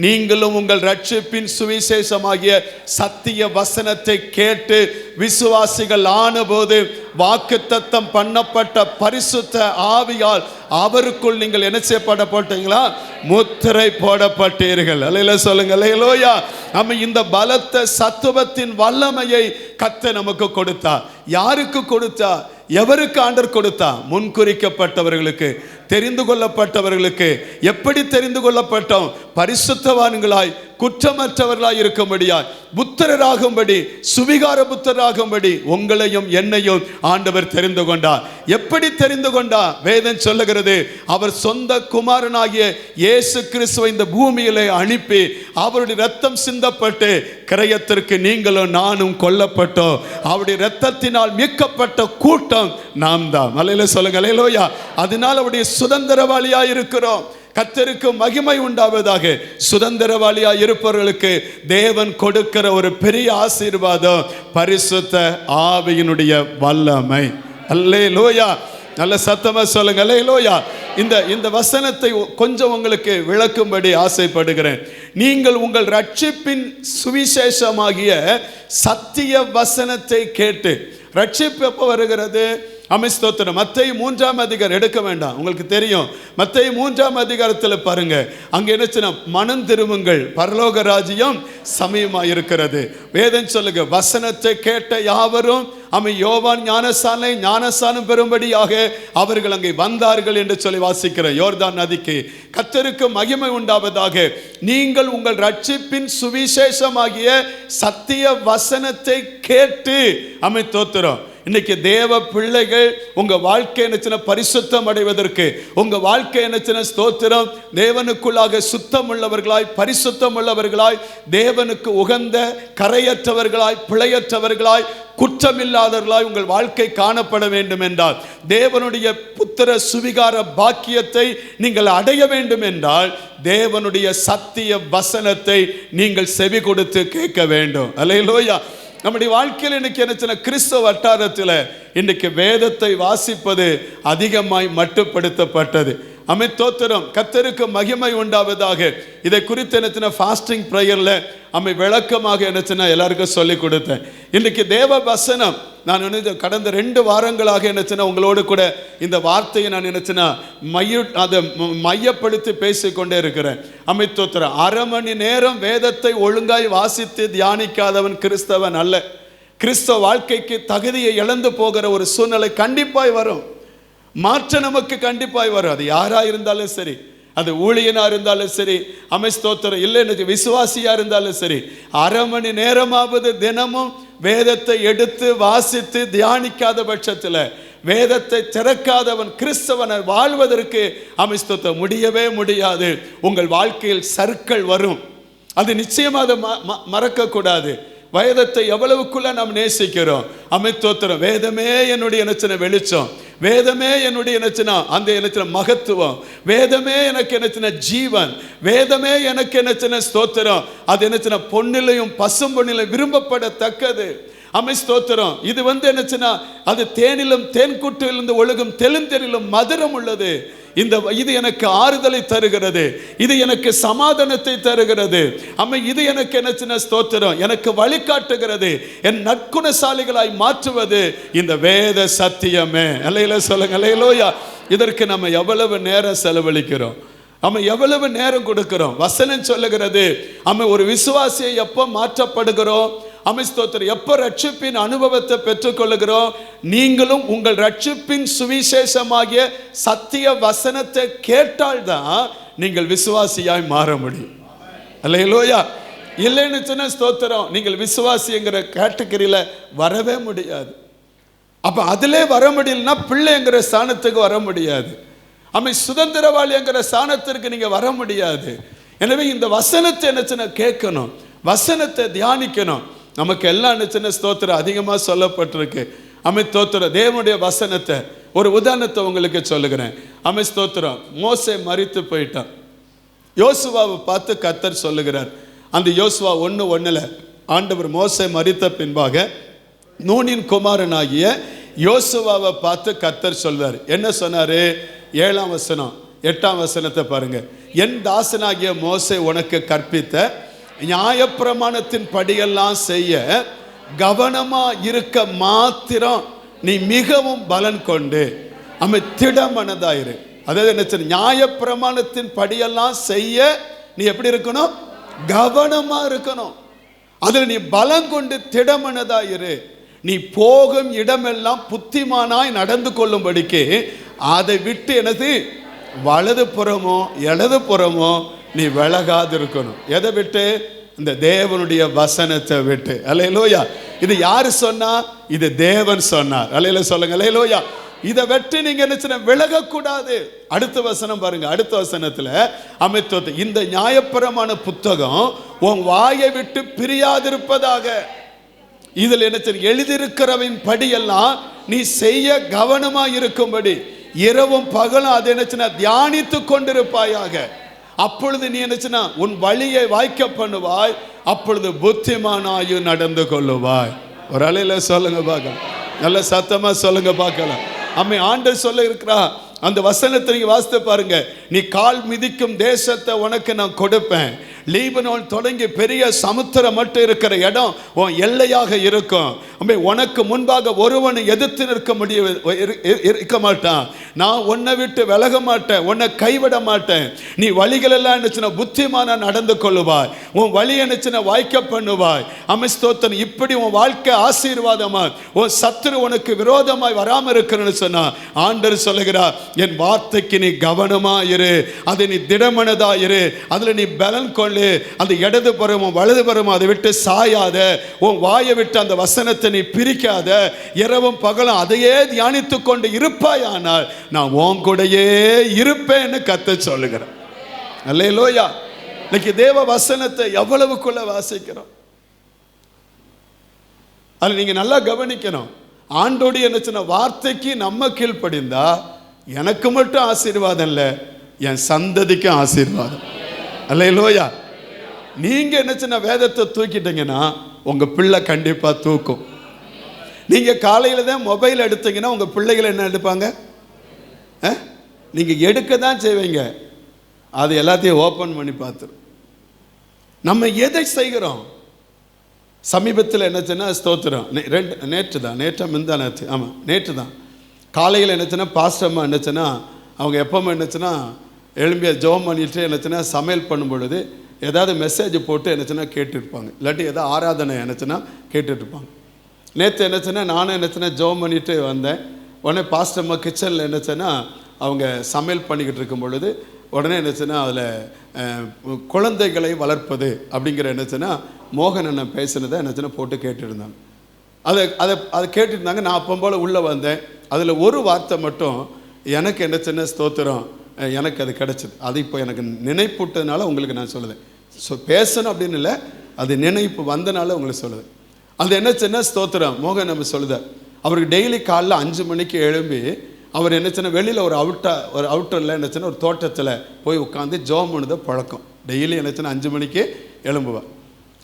நீங்களும் உங்கள் ரட்சிப்பின் சுவிசேஷமாகிய சத்திய வசனத்தை கேட்டு விசுவாசிகள் ஆனபோது வாக்குத்தத்தம் பண்ணப்பட்ட பரிசுத்த ஆவியால் அவருக்குள் நீங்கள் என்ன செய்யப்பட்டீங்களா? முத்திரை போடப்பட்டீர்கள். அல்லேலூயா சொல்லுங்க. அல்லேலூயா. நம்ம இந்த பலத்த சத்துவத்தின் வல்லமையை கர்த்தர் நமக்கு கொடுத்தார். யாருக்கு கொடுத்தார்? எவருக்கு ஆண்டவர் கொடுத்தா? முன்குறிக்கப்பட்டவர்களுக்கு, தெரிந்து கொள்ளப்பட்டவர்களுக்கு. எப்படி தெரிந்து கொள்ளப்பட்டோம்? பரிசுத்தவான்களாய் குற்றமற்றவர்களாய் இருக்கும்படியாய், புத்திரராகும்படி, சுவிகார புத்திரராகும்படி உங்களையும் என்னையும் ஆண்டவர் தெரிந்து கொண்டார். எப்படி தெரிந்து கொண்டார்? வேதம் சொல்லுகிறது, அவர் சொந்த குமாரனாகிய இயேசு கிறிஸ்துவை இந்த பூமியிலே அனுப்பி அவருடைய ரத்தம் சிந்தப்பட்டு கிரயத்திற்கு நீங்களும் நானும் கொல்லப்பட்டோம். அவருடைய ரத்தத்தினால் மீட்கப்பட்ட கூட்டம் நாம் தான். அல்லேலூயா சொல்லுங்க. அல்லேலூயா. அதனால் அவருடைய சுதந்திரவாளியாய் இருக்கிறோம். கர்த்தருக்கு மகிமை உண்டாவதாக. சுதந்திரவாளியாய் இருப்பவர்களுக்கு தேவன் கொடுக்கிற ஒரு பெரிய ஆசீர்வாதம் பரிசுத்த ஆவியினுடைய வல்லமை. அல்லேலூயா. நல்ல சத்தமா சொல்லுங்க. அல்லேலூயா. இந்த வசனத்தை கொஞ்சம் உங்களுக்கு விளக்கும்படி ஆசைப்படுகிறேன். நீங்கள் உங்கள் ரட்சிப்பின் சுவிசேஷமாகிய சத்திய வசனத்தை கேட்டு, ரட்சிப்பு எப்போ வருகிறது? ஸ்தோத்திரம். மத்தேயு 3ஆம் அதிகாரம் எடுக்க வேண்டாம், உங்களுக்கு தெரியும். மத்தேயு 3ஆம் அதிகாரத்தில் பாருங்க, அங்க என்னச்சுன்னா, மனம் திரும்புங்கள், பரலோக ராஜ்யம் சமயமாக இருக்கிறது. வேதம் சொல்லுங்க, வசனத்தை கேட்ட யாவரும் யோவான் ஞானஸ்நானம் பெறும்படியாக அவர்கள் அங்கே வந்தார்கள் என்று சொல்லி வாசிக்கிற யோர்தான் நதிக்கு. கர்த்தருக்கு மகிமை உண்டாவதாக. நீங்கள் உங்கள் ரட்சிப்பின் சுவிசேஷமாகிய சத்திய வசனத்தை கேட்டு தோத்திரம். இன்னைக்கு தேவ பிள்ளைகள் உங்க வாழ்க்கை என்னச்சுன்னா பரிசுத்தம் அடைவதற்கு, உங்க வாழ்க்கை என்னச்சுன்னா ஸ்தோத்திரம், தேவனுக்குள்ளாக சுத்தம் உள்ளவர்களாய், பரிசுத்தம் உள்ளவர்களாய், தேவனுக்கு உகந்த கரையற்றவர்களாய், பிழையற்றவர்களாய், குற்றமில்லாதவர்களாய் உங்கள் வாழ்க்கை காணப்பட வேண்டும் என்றால், தேவனுடைய புத்திர சுவிகார பாக்கியத்தை நீங்கள் அடைய வேண்டும் என்றால், தேவனுடைய சத்திய வசனத்தை நீங்கள் செவி கொடுத்து கேட்க வேண்டும். அல்லேலூயா. நம்முடைய வாழ்க்கையில் இன்னைக்கு என்ன, கிறிஸ்தவ வட்டாரத்தில் இன்னைக்கு வேதத்தை வாசிப்பது அதிகமாய் மட்டுப்படுத்தப்பட்டது. தோத்திரம். கர்த்தருக்கு மகிமை உண்டாவதாக. இதை குறித்து என்ன ஃபாஸ்டிங் ப்ரேயர்ல விளக்கமாக என்ன எல்லாருக்கும் சொல்லி கொடுத்தேன். இன்னைக்கு தேவ வசனம் நான் கடந்த 2 வாரங்களாக என்ன உங்களோடு கூட இந்த வார்த்தையை நான் என்ன அதை மையப்படுத்தி பேசிக்கொண்டே இருக்கிறேன். தோத்திரம். 1/2 மணி நேரம் வேதத்தை ஒழுங்காய் வாசித்து தியானிக்காதவன் கிறிஸ்தவன் அல்ல. கிறிஸ்தவ வாழ்க்கைக்கு தகுதியை இழந்து போகிற ஒரு சூழ்நிலை கண்டிப்பாய் வரும். மாற்றம் நமக்கு கண்டிப்பாய் வரும். அது யாரா இருந்தாலும் சரி, அது ஊழியனா இருந்தாலும் சரி, ஸ்தோத்திரம், இல்லை விசுவாசியா இருந்தாலும் சரி, 1/2 மணி நேரமாவது தினமும் வேதத்தை எடுத்து வாசித்து தியானிக்காத பட்சத்தில், வேதத்தை திறக்காதவன் கிறிஸ்தவனை வாழ்வதற்கு ஸ்தோத்திரம் முடியவே முடியாது. உங்கள் வாழ்க்கையில் சறுக்கள் வரும். அது நிச்சயமாக மறக்க கூடாது. வேதத்தை எவ்வளவுக்குள்ள நாம் நேசிக்கிறோம். தோத்திரம். வேதமே என்னுடைய வெளிச்சம், வேதமே என்னுடைய அந்த மகத்துவம், வேதமே எனக்கு ஜீவன், வேதமே எனக்கு ஸ்தோத்திரம். அது பொன்னிலையும் பசும் பொன்னிலையும் விரும்பப்படத்தக்கது. ஸ்தோத்திரம். இது என்னச்சுன்னா, அது தேனிலும் தேன்கூட்டிலிருந்து ஒழுகும் தெளிந்தெனிலும் மதுரம் உள்ளது. இது எனக்கு ஆறுதலை தருகிறது, இது எனக்கு சமாதானத்தை தருகிறது. இது எனக்கு என்ன ஸ்தோத்திரம், எனக்கு வழிகாட்டுகிறது. என் நற்குணசாலிகளாய் மாற்றுவது இந்த வேத சத்தியமே. அல்லேலூயா சொல்லுங்க. அல்லேலூயா. இதற்கு நம்ம எவ்வளவு நேரம் செலவழிக்கிறோம், எவ்வளவு நேரம் கொடுக்கிறோம். வசனம் சொல்லுகிறது, ஒரு விசுவாசியை எப்போ மாற்றப்படுகிறோம், ஸ்தோத்திரம், எப்போ ரட்சிப்பின் அனுபவத்தை பெற்றுக்கொள்ளுகிறோம். நீங்களும் உங்கள் ரட்சிப்பின் சுவிசேஷமாகிய சத்திய வசனத்தை கேட்டால்தான் நீங்கள் விசுவாசியாய் மாற முடியும். அல்லேலூயா. இல்லைன்னு சொன்ன ஸ்தோத்திரம், நீங்கள் விசுவாசிங்கிற கேட்டகரியில வரவே முடியாது. அப்ப அதிலே வர முடியலன்னா பிள்ளைங்கிற ஸ்தானத்துக்கு வர முடியாது. சுதந்திரவாளிங்கிற ஸ்தானத்திற்கு நீங்க வர முடியாது. எனவே இந்த வசனத்தை என்ன கேட்கணும், வசனத்தை தியானிக்கணும். நமக்கு எல்லாம் என்ன ஸ்தோத்திரம் அதிகமாக சொல்லப்பட்டிருக்கு. தோத்திரம். தேவனுடைய வசனத்தை ஒரு உதாரணத்தை உங்களுக்கு சொல்லுகிறேன். ஸ்தோத்திரம். மோசே மரித்து போயிட்டான். யோசுவாவை பார்த்து கர்த்தர் சொல்லுகிறார். அந்த யோசுவா 1:1 ஆண்டவர் மோசே மரித்த பின்பாக நூனின் குமாரனாகிய யோசுவாவை பார்த்து கர்த்தர் சொல்வார். என்ன சொன்னாரு? 7ஆம் வசனம் 8ஆம் வசனத்தை பாருங்க. என் தாசனாகிய மோசே உனக்கு கற்பித்த நியாயப்பிரமாணத்தின் படியெல்லாம் செய்ய கவனமா இருக்க மாத்திரம் நீ மிகவும் பலன் கொண்டு திடமனதாயிரு. அதாவது என்ன, நியாயப்பிரமாணத்தின் படியெல்லாம் செய்ய நீ எப்படி இருக்கணும்? கவனமா இருக்கணும். அதில் நீ பலம் கொண்டு திடமனதாயிரு. நீ போகும் இடமெல்லாம் புத்திமானாய் நடந்து கொள்ளும்படிக்கு அதை விட்டு எனது வலது புறமோ இடது புறமோ நீ விலகாது இருக்கணும். எதை விட்டு? இந்த தேவனுடைய வசனத்தை விட்டு. அல்லேலூயா. இது யாரு சொன்னா? இது தேவன் சொன்னார். அல்லேலூயா சொல்லுங்க. அல்லேலூயா. இதை வெற்றி நீங்க என்ன விலகக்கூடாது. அடுத்த வசனம் பாருங்க. அடுத்த வசனத்துல அமைத்து, இந்த நியாயப்பிரமாண புத்தகம் உன் வாயை விட்டு பிரியாதிருப்பதாக. இதில் என்ன எழுதியிருக்கிறவின் படியெல்லாம் நீ செய்ய கவனமா இருக்கும்படி இரவும் பகலும் அதை என்ன தியானித்து கொண்டிருப்பாயாக. அப்பொழுது நீ என்ன உன் வழியை வாய்க்க பண்ணுவாய். அப்பொழுது புத்திமானாயும் நடந்து கொள்ளுவாய். ஒரு அலையில சொல்லுங்க பார்க்கலாம். நல்ல சத்தமா சொல்லுங்க பார்க்கலாம். அம்மை ஆண்டவர் சொல்ல இருக்கிறா. அந்த வசனத்தை நீங்க வாசித்து பாருங்க. நீ கால் மிதிக்கும் தேசத்தை உனக்கு நான் கொடுப்பேன். லீபனோன் தொடங்கி பெரிய சமுத்திரம் மட்டும் இருக்கிற இடம் உன் எல்லையாக இருக்கும். உனக்கு முன்பாக ஒருவனை எதிர்த்து இருக்க மாட்டான். நான் உன்னை விட்டு விலக மாட்டேன், உன்னை கைவிட மாட்டேன். நீ வழிகள் எல்லாம் என்ன புத்திமான நடந்து கொள்ளுவாய். உன் வழி என்ன வாய்க்க பண்ணுவாய். ஸ்தோத்திரம். இப்படி உன் வாழ்க்கை ஆசீர்வாதமா, உன் சத்துரு உனக்கு விரோதமாய் வராம இருக்கிறன்னு சொன்னா ஆண்டவர் சொல்லுகிறார், என் வார்த்தைக்கு நீ கவனமா இரு, அதை நீ திடமனதா இரு, அதுல நீ பலன் கொள்ளு. அந்த இடது புறமும் வலது புறமும் அதை விட்டு சாயாத. உன் வாயை விட்டு அந்த வசனத்தை நீ பிரிக்காத. இரவும் பகலும் அதையே தியானித்துக் கொண்டு இருப்பாயானால் நான் உன் கூடயே இருப்பேன்னு கர்த்தர் சொல்லுகிறேன். அல்லேலூயா. இன்னைக்கு தேவ வசனத்தை எவ்வளவுக்குள்ள வாசிக்கிறோம். அதுல நீங்க நல்லா கவனிக்கணும். ஆண்டோடைய என்ன வார்த்தைக்கு நம்ம கீழ்ப்படிந்தா எனக்கு மட்டும் ஆசீர்வாதம் இல்லை, என் சந்ததிக்கும் ஆசீர்வாதம். அல்லேலூயா. நீங்க என்ன வேதத்தை தூக்கிட்டீங்கன்னா உங்க பிள்ளை கண்டிப்பா தூக்கும். நீங்க காலையில தான் மொபைல் எடுத்தீங்கன்னா உங்க பிள்ளைகளை என்ன எடுப்பாங்க? நீங்க எடுக்க தான் செய்வீங்க, அது எல்லாத்தையும் ஓப்பன் பண்ணி பார்த்துரும். நம்ம எதை செய்கிறோம்? சமீபத்தில் என்னச்சுன்னா ஸ்தோத்திரம், நேற்று தான் காலையில் என்னச்சுன்னா பாஸ்டம்மா என்னச்சுன்னா அவங்க எப்பவுமே என்னச்சுன்னா எழும்பிய ஜெபம் பண்ணிட்டு என்னச்சுன்னா சமையல் பண்ணும் பொழுது ஏதாவது மெசேஜ் போட்டு என்னச்சுன்னா கேட்டுருப்பாங்க, இல்லாட்டி ஏதாவது ஆராதனை என்னச்சுன்னா கேட்டுட்ருப்பாங்க. நேற்று என்னச்சுன்னா நானும் என்னச்சுன்னா ஜெபம் பண்ணிட்டு வந்தேன். உடனே பாஸ்டம்மா கிச்சனில் என்னச்சுன்னா அவங்க சமையல் பண்ணிக்கிட்டு இருக்கும் பொழுது உடனே என்னச்சுன்னா அதில் குழந்தைகளை வளர்ப்பது அப்படிங்கிற என்னச்சுன்னா மோகன் அண்ணன் பேசுனதை என்னச்சுன்னா போட்டு கேட்டுருந்தாங்க. அதை கேட்டுருந்தாங்க. நான் அப்போ போல் உள்ளே வந்தேன். அதில் ஒரு வார்த்தை மட்டும் எனக்கு என்னச்சுன்னா ஸ்தோத்திரம், எனக்கு அது கிடச்சிது. அது இப்போ எனக்கு நினைப்பூட்டதுனால உங்களுக்கு நான் சொல்லுதேன். பேசணும் அப்படின்னு இல்லை, அது நினைப்பு வந்தனால உங்களுக்கு சொல்லுது. அது என்னச்சுன்னா ஸ்தோத்திரம் மோகன் நம்ம சொல்லுதார். அவருக்கு டெய்லி காலைல 5 மணிக்கு எழும்பி அவர் என்னச்சுன்னா வெளியில் ஒரு அவுட்டரில் என்னச்சுன்னா ஒரு தோட்டத்தில் போய் உட்காந்து ஜெபம் பண்ணுறத பழக்கம். டெய்லி என்னச்சுன்னா 5 மணிக்கு எழும்புவார்.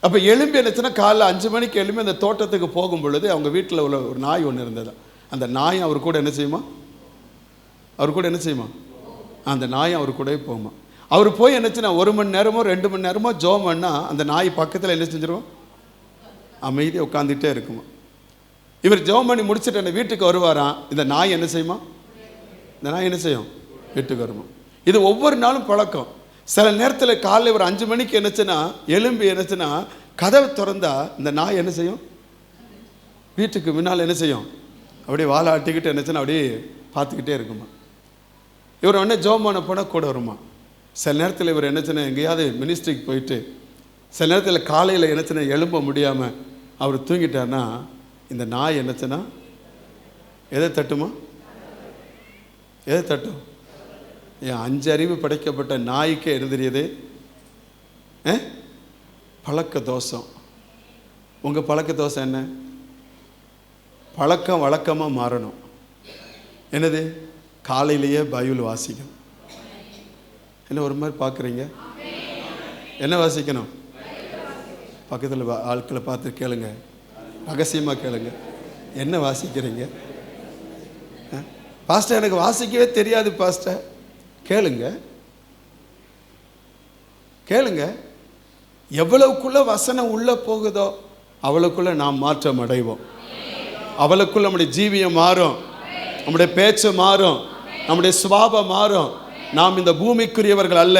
அப்போ எழும்பி என்னச்சுன்னா காலைல 5 மணிக்கு எழும்பி அந்த தோட்டத்துக்கு போகும் பொழுது அவங்க வீட்டில் உள்ள ஒரு நாய் ஒன்று இருந்தது. அந்த நாய் அவர் கூட என்ன செய்யுமா? அந்த நாய் அவர் கூட போகுமா? அவர் போய் என்னச்சுன்னா 1 மணி நேரமோ 2 மணி நேரமோ ஜெபம் பண்ணால் அந்த நாய் பக்கத்தில் என்ன செஞ்சிருவோம்? அமைதியாக உட்காந்துட்டே இருக்குமா. இவர் ஜெபம் பண்ணி முடிச்சுட்டு என்ன வீட்டுக்கு வருவாராம். இந்த நாய் என்ன செய்யுமா? இந்த நாய் என்ன செய்யும்? வீட்டுக்கு வருமா. இது ஒவ்வொரு நாளும் பழக்கம். சில நேரத்தில் காலையில் ஒரு 5 மணிக்கு என்னச்சுன்னா எலும்பி என்னச்சுன்னா கதவை திறந்தா இந்த நாய் என்ன செய்யும்? வீட்டுக்கு முன்னால் என்ன செய்யும்? அப்படியே வாழை ஆட்டிக்கிட்டு என்னச்சுன்னா அப்படியே பார்த்துக்கிட்டே இருக்குமா. இவர் உடனே ஜெபம் பண்ண போனால் கூட வருமா. சில நேரத்தில் இவர் என்னச்சுன்னா எங்கேயாவது மினிஸ்ட்ரிக்கு போயிட்டு சில நேரத்தில் காலையில் என்னச்சுன்னா எழும்ப முடியாமல் அவர் தூங்கிட்டார்னா இந்த நாய் என்னச்சுன்னா எதை தட்டுமா? எதை தட்டும்? என் 5 அறிவு படைக்கப்பட்ட நாய்க்கு எழுதியது பழக்க தோஷம். உங்கள் பழக்க தோஷம் என்ன? பழக்கம் வழக்கமாக மாறணும். என்னது? காலையிலேயே பைபிள் வாசிக்கணும். என்ன ஒரு மாதிரி பார்க்குறீங்க? என்ன வாசிக்கணும்? பக்கத்தில் ஆட்களை பார்த்து கேளுங்க, ரகசியமாக கேளுங்க, என்ன வாசிக்கிறீங்க? பாஸ்டர் எனக்கு வாசிக்கவே தெரியாது பாஸ்டர். கேளுங்க. எவ்வளவுக்குள்ள வசனம் உள்ளே போகுதோ அவளுக்குள்ள நாம் மாற்றம் அடைவோம். அவளுக்குள்ள நம்முடைய ஜீவியம் மாறும், நம்முடைய பேச்சு மாறும், நம்முடைய சுபாவம் மாறும். நாம் இந்த பூமிக்குரியவர்கள் அல்ல,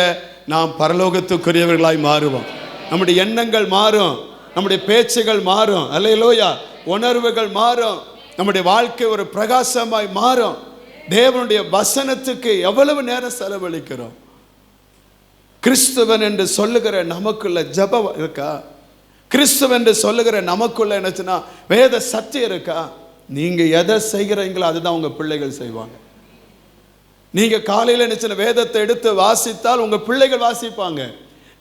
நாம் பரலோகத்துக்குரியவர்களாய் மாறுவோம். நம்முடைய எண்ணங்கள் மாறும், நம்முடைய பேச்சுகள் மாறும், அல்லேலூயா, உணர்வுகள் மாறும், நம்முடைய வாழ்க்கை ஒரு பிரகாசமாய் மாறும். தேவனுடைய வசனத்துக்கு எவ்வளவு நேரம் செலவழிக்கிறோம்? கிறிஸ்துவன் என்று சொல்லுகிற நமக்குள்ள ஜெபம் இருக்கா? கிறிஸ்துவன் என்று சொல்லுகிற நமக்குள்ள என்னச்சுன்னா வேத சத்தியம் இருக்கா? நீங்க எதை செய்கிறீங்களோ அதுதான் உங்க பிள்ளைகள் செய்வாங்க. நீங்க காலையில் என்ன வேதத்தை எடுத்து வாசித்தால் உங்க பிள்ளைகள் வாசிப்பாங்க.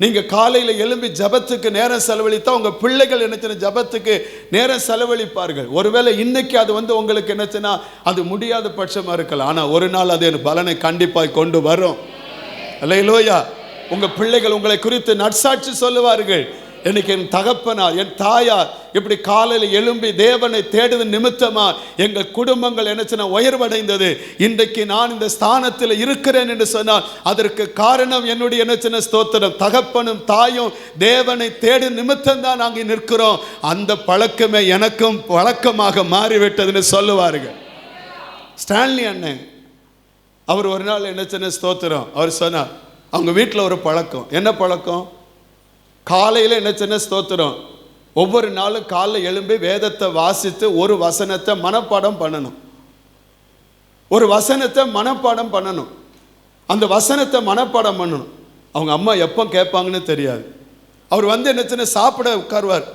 நீங்க காலையில் எழும்பி ஜபத்துக்கு நேரம் செலவழித்தா உங்க பிள்ளைகள் என்ன ஜபத்துக்கு நேரம் செலவழிப்பார்கள். ஒருவேளை இன்னைக்கு அது உங்களுக்கு என்னச்சுன்னா அது முடியாத பட்சமா இருக்கலாம், ஆனா ஒரு நாள் அது பலனை கண்டிப்பாய் கொண்டு வரும். அல்லேலூயா. உங்க பிள்ளைகள் உங்களை குறித்து நற்சாட்சி சொல்லுவார்கள். எனக்கு என் தகப்பனார் என் தாயார் இப்படி காலையில் எழும்பி தேவனை தேடுவது நிமித்தமா எங்கள் குடும்பங்கள் என்னச்சுன்னா உயர்வடைந்தது, இன்றைக்கு நான் இந்த ஸ்தானத்தில் இருக்கிறேன் என்று சொன்னால் அதற்கு காரணம் என்னுடைய என்னச்சுன்னா ஸ்தோத்திரம், தகப்பனும் தாயும் தேவனை தேடு நிமித்தம் தான் நாங்கள் நிற்கிறோம். அந்த பழக்கமே எனக்கும் பழக்கமாக மாறிவிட்டதுன்னு சொல்லுவார்கள். ஸ்டான்லி அண்ணன் அவர் ஒரு நாள் என்னச்சுன்னா ஸ்தோத்திரம் அவர் சொன்னார், அவங்க வீட்டில் ஒரு பழக்கம். என்ன பழக்கம்? காலையில் என்ன சின்ன ஸ்தோத்திரம் ஒவ்வொரு நாளும் காலையில் எழும்பி வேதத்தை வாசித்து ஒரு வசனத்தை மனப்பாடம் பண்ணணும். ஒரு வசனத்தை மனப்பாடம் பண்ணணும். அந்த வசனத்தை மனப்பாடம் பண்ணணும். அவங்க அம்மா எப்போ கேட்பாங்கன்னு தெரியாது. அவர் என்ன சின்ன சாப்பிட உட்காருவார்.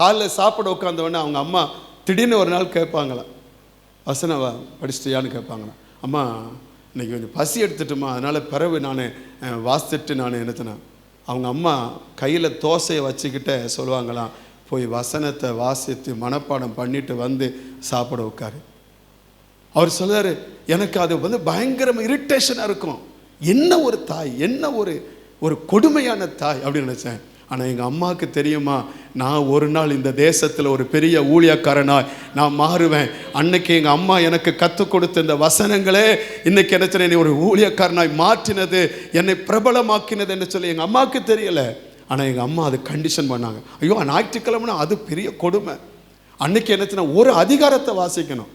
காலையில் சாப்பிட உட்கார்ந்தவொடனே அவங்க அம்மா திடீர்னு ஒரு நாள் கேட்பாங்களாம், வசனவா படிச்சிட்டியான்னு கேட்பாங்களாம். அம்மா இன்னைக்கு கொஞ்சம் பசி எடுத்துட்டுமா, அதனால் பிறகு நான் வாசித்துட்டு நான் என்னத்தினேன். அவங்க அம்மா கையில் தோசையை வச்சுக்கிட்டே சொல்லுவாங்களாம், போய் வசனத்தை வாசித்து மனப்பாடம் பண்ணிட்டு வந்து சாப்பிட உட்காரு. அவர் சொல்றாரு, எனக்கு அது பயங்கரமாக இரிட்டேஷனாக இருக்கும். என்ன ஒரு தாய், என்ன ஒரு கொடுமையான தாய் அப்படின்னு நினச்சேன். ஆனால் எங்கள் அம்மாவுக்கு தெரியுமா, நான் ஒரு நாள் இந்த தேசத்தில் ஒரு பெரிய ஊழியக்காரனாய் நான் மாறுவேன். அன்னைக்கு எங்கள் அம்மா எனக்கு கற்றுக் கொடுத்த இந்த வசனங்களே இன்னைக்கு என்ன என்னை ஒரு ஊழியக்காரனாய் மாற்றினது, என்னை பிரபலமாக்கினது என்று சொல்லி எங்கள் அம்மாவுக்கு தெரியலை. ஆனால் எங்கள் அம்மா அது கண்டிஷன் பண்ணாங்க. ஐயோ ஞாயிற்றுக்கிழமைனா அது பெரிய கொடுமை. அன்னைக்கு என்னச்சுன்னா ஒரு அதிகாரத்தை வாசிக்கணும்,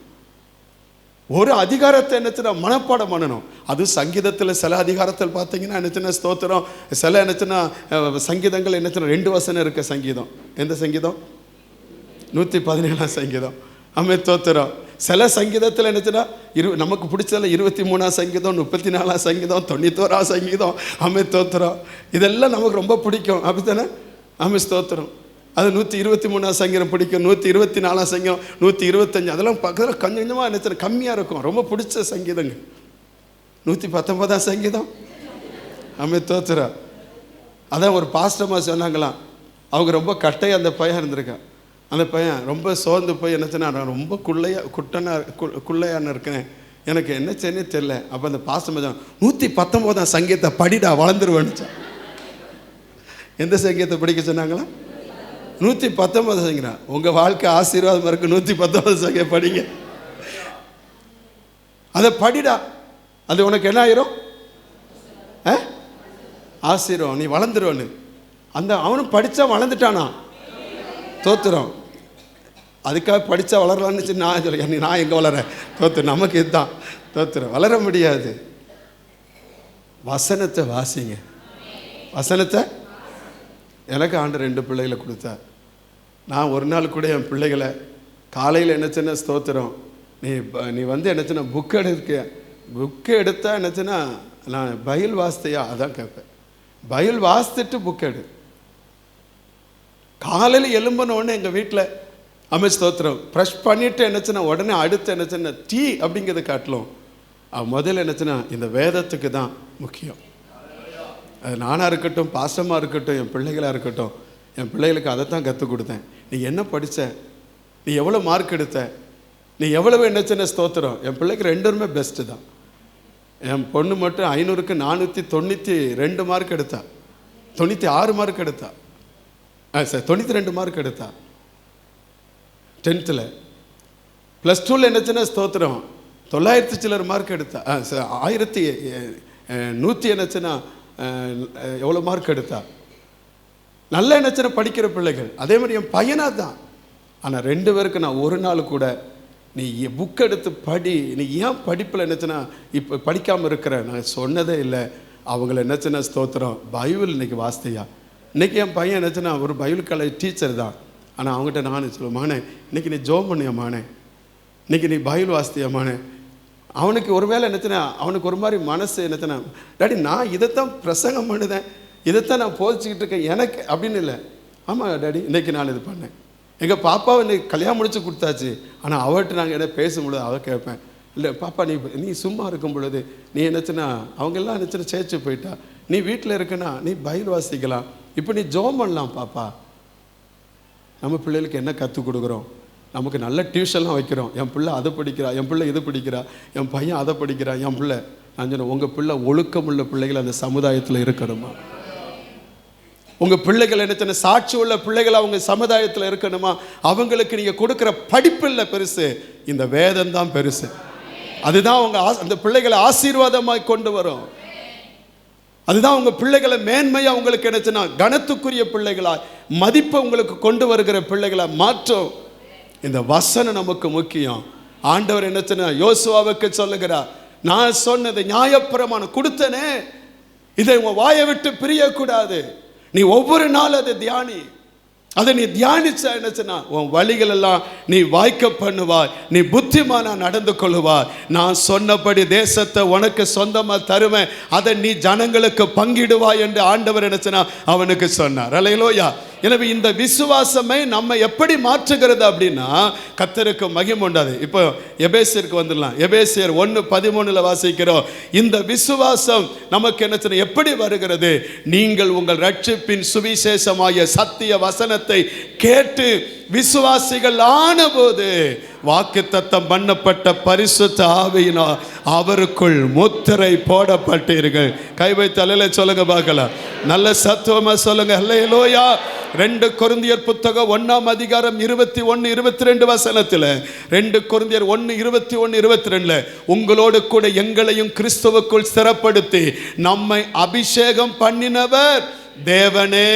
ஒரு அதிகாரத்தை என்னச்சுன்னா மனப்பாடம் பண்ணணும். அது சங்கீதத்தில் சில அதிகாரத்தில் பார்த்தீங்கன்னா என்னச்சுன்னா ஸ்தோத்திரம், சில என்னச்சுன்னா சங்கீதங்கள் என்னச்சுன்னா 2 வசனம் இருக்க சங்கீதம். எந்த சங்கீதம்? 117ஆம் சங்கீதம். அம்மே தோத்திரம். சில சங்கீதத்தில் என்னச்சுன்னா நமக்கு பிடிச்சதில் 23ஆம் சங்கீதம், 34ஆம் சங்கீதம், 91ஆம் சங்கீதம். அம்மே தோத்திரம். இதெல்லாம் நமக்கு ரொம்ப பிடிக்கும், அப்படித்தானே? அம்மே ஸ்தோத்திரம். அது 123ஆம் சங்கீதம் பிடிக்கும், 124ஆம் சங்கீதம், 125, அதெல்லாம் பக்கத்தில் கொஞ்சம் கொஞ்சமாக என்ன கம்மியாக இருக்கும். ரொம்ப பிடிச்ச சங்கீதங்க 119ஆம் சங்கீதம். அம்மே தோத்துறா. அதான் ஒரு பாஸ்டமாக சொன்னாங்களாம், அவங்க ரொம்ப கட்டையாக அந்த பையன் இருந்திருக்கான். அந்த பையன் ரொம்ப சோர்ந்து போய் என்னச்சுன்னா, நான் ரொம்ப குள்ளையான இருக்கேன், எனக்கு என்ன செய்யணும் தெரியல. அப்போ அந்த பாஸ்டமாக சொன்னாங்க, 119ஆம் சங்கீதத்தை படிடா வளர்ந்துருவேன்னு. எந்த சங்கீதத்தை படிக்க சொன்னாங்களா? 119 சங்கீதம். உங்கள் வாழ்க்கை ஆசீர்வாதமாக இருக்கு, 119 சங்கீதம் படிங்க. அதை படிடா, அது உனக்கு என்ன ஆயிரும்? ஆசீர்வாதம், நீ வளர்ந்துருவன்னு. அந்த அவனும் படித்தா வளர்ந்துட்டானா? தோத்துறோம். அதுக்காக படித்தா வளரலான்னு நான் சொல்ல, நான் எங்கே வளரேன்? தோத்து, நமக்கு இதுதான் தோத்துறோம், வளர முடியாது. வசனத்தை வாசிங்க. வசனத்தை எனக்கு ஆண்டு 2 பிள்ளைகளை கொடுத்தார். நான் ஒரு நாள் கூட என் பிள்ளைகளை காலையில் என்னச்சுன்னா ஸ்தோத்திரம், நீ என்னச்சுன்னா புக்கு எடுத்தா என்னச்சுன்னா நான் பைபிள் வாசித்தையா அதான் கேட்பேன். பைபிள் வாசித்துட்டு புக் எடு. காலையில் எழும்பினோடனே எங்கள் வீட்டில் அம்மே ஸ்தோத்திரம் ப்ரெஷ் பண்ணிவிட்டு என்னச்சுன்னா உடனே அடுத்து என்னச்சுன்னா டீ அப்படிங்கிறது காட்டலும் முதல்ல என்னச்சுன்னா இந்த வேதத்துக்கு தான் முக்கியம். அது நானாக இருக்கட்டும், பாசமாக இருக்கட்டும், என் பிள்ளைகளாக இருக்கட்டும், என் பிள்ளைகளுக்கு அதை தான் கற்றுக் கொடுத்தேன். நீ என்ன படித்த, நீ எவ்வளோ மார்க் எடுத்த, நீ எவ்வளவு என்னச்சுன்னா ஸ்தோத்திரம். என் பிள்ளைக்கு 2 பெஸ்ட்டு தான். என் பொண்ணு மட்டும் 500க்கு 492 மார்க் எடுத்தா, 96 மார்க் எடுத்தா, சார் 92 மார்க் எடுத்தா 10th. +2 என்னச்சுன்னா ஸ்தோத்திரம் 900 சிலர் மார்க் எடுத்தா, 1100 என்னச்சுன்னா எவ்வளோ மார்க் எடுத்தா. நல்ல என்னச்சுன்னா படிக்கிற பிள்ளைகள். அதே மாதிரி என் பையனாக தான் ஆனால் 2 பேருக்கு நான் ஒரு நாள் கூட நீ புக் எடுத்து படி, நீ ஏன் படிப்பில் என்னச்சுன்னா இப்போ படிக்காமல் இருக்கிற நான் சொன்னதே இல்லை. அவங்கள என்னச்சுன்னா ஸ்தோத்திரம் பைபிள் இன்னைக்கு வாசித்தையா. இன்றைக்கி என் பையன் என்னச்சுன்னா ஒரு பைபிள் காலேஜ் டீச்சர் தான். ஆனால் அவங்ககிட்ட நான் சொல்லுவேன், மானே இன்றைக்கி நீ ஜோம் பண்ணியா, மானே இன்றைக்கி நீ பைபிள் வாசித்தியா மானே. அவனுக்கு ஒரு வேளை என்னச்சுன்னா அவனுக்கு ஒரு மாதிரி மனசு என்னச்சுன்னா, டாடி நான் இதைத்தான் பிரசங்கம் பண்ணுதேன், இதைத்தான் நான் போதிச்சுக்கிட்டு இருக்கேன் எனக்கு அப்படின்னு இல்லை. ஆமாம் டாடி இன்றைக்கி நான் இது பண்ணேன். எங்கள் பாப்பாவை இன்னைக்கு கல்யாணம் முடிச்சு கொடுத்தாச்சு. ஆனால் அவர்கிட்ட நாங்கள் என்ன பேசும்பொழுது அவ கேட்பேன், இல்லை பாப்பா நீ சும்மா இருக்கும் பொழுது நீ என்னச்சுன்னா அவங்கெல்லாம் என்னச்சுன்னா சேர்ச்சு போயிட்டா, நீ வீட்டில் இருக்குன்னா நீ பைபிள் வாசிக்கலாம், இப்போ நீ ஜோம் பண்ணலாம் பாப்பா. நம்ம பிள்ளைகளுக்கு என்ன கற்றுக் கொடுக்குறோம்? நமக்கு நல்ல டியூஷன்லாம் வைக்கிறோம். என் பிள்ளை அதை படிக்கிறா, என் பிள்ளை இது படிக்கிறா, என் பையன் அதை படிக்கிறா, என் பிள்ளை. நான் சொன்னேன், உங்கள் பிள்ளை ஒழுக்கமுள்ள பிள்ளைகள் அந்த சமுதாயத்தில் இருக்கணுமா? உங்கள் பிள்ளைகள் என்ன சாட்சி உள்ள பிள்ளைகள் அவங்க சமுதாயத்தில் இருக்கணுமா? அவங்களுக்கு நீங்கள் கொடுக்குற படிப்பில்லை பெருசு, இந்த வேதம் தான் பெருசு. அதுதான் அவங்க அந்த பிள்ளைகளை ஆசீர்வாதமாய் கொண்டு வரும். அதுதான் உங்கள் பிள்ளைகளை மேன்மையாக உங்களுக்கு என்னச்சுன்னா கனத்துக்குரிய பிள்ளைகளாய் மதிப்பை உங்களுக்கு கொண்டு வருகிற பிள்ளைகளாக மாற்றும். இந்த வசனம் நமக்கு முக்கியம். ஆண்டவர் என்னச்சுன்னா யோசுவாவுக்கு சொல்லுகிறார், நான் சொன்னது நியாயப்பிரமாணம் கொடுத்தனே, இதை உன் வாயை விட்டு பிரியக்கூடாது. நீ ஒவ்வொரு நாள் அதை தியானி. அதை நீ தியானிச்சா என்னச்சுன்னா உன் வழிகள் எல்லாம் நீ வாய்க்க பண்ணுவாய், நீ புத்திமானா நடந்து கொள்ளுவாய். நான் சொன்னபடி தேசத்தை உனக்கு சொந்தமா தருவேன், அதை நீ ஜனங்களுக்கு பங்கிடுவாய் என்று ஆண்டவர் என்னச்சுன்னா அவனுக்கு சொன்னார். அல்லேலூயா. எனவே இந்த விசுவாசமே நம்ம எப்படி மாற்றுகிறது அப்படின்னா கர்த்தருக்கு மகிமை உண்டாது. இப்போ எபேசியருக்கு வந்துடலாம். எபேசியர் 1:13 வாசிக்கிறோம். இந்த விசுவாசம் நமக்கு என்ன எப்படி வருகிறது? நீங்கள் உங்கள் ரட்சிப்பின் சுவிசேஷமாய சத்திய வசனத்தை கேட்டு விசுவாசிகள் ஆனபோது வாக்குத்தத்தம் பண்ணப்பட்ட பரிசுத்த ஆவியினால் அவருக்குள் முத்திரை போடப்பட்டீர்கள். கை வைத்து அல்லேலூயா சொல்லுங்க பார்க்கலாம். நல்ல சத்துவமா சொல்லுங்க அல்லேலூயா. 2 கொரிந்தியர் புத்தகம் 1:21-22 வசனத்தில் 2 கொரிந்தியர் 1:21-22 உங்களோடு கூட எங்களையும் கிறிஸ்துவுக்குள் ஸ்திரப்படுத்தி நம்மை அபிஷேகம் பண்ணினவர் தேவனே.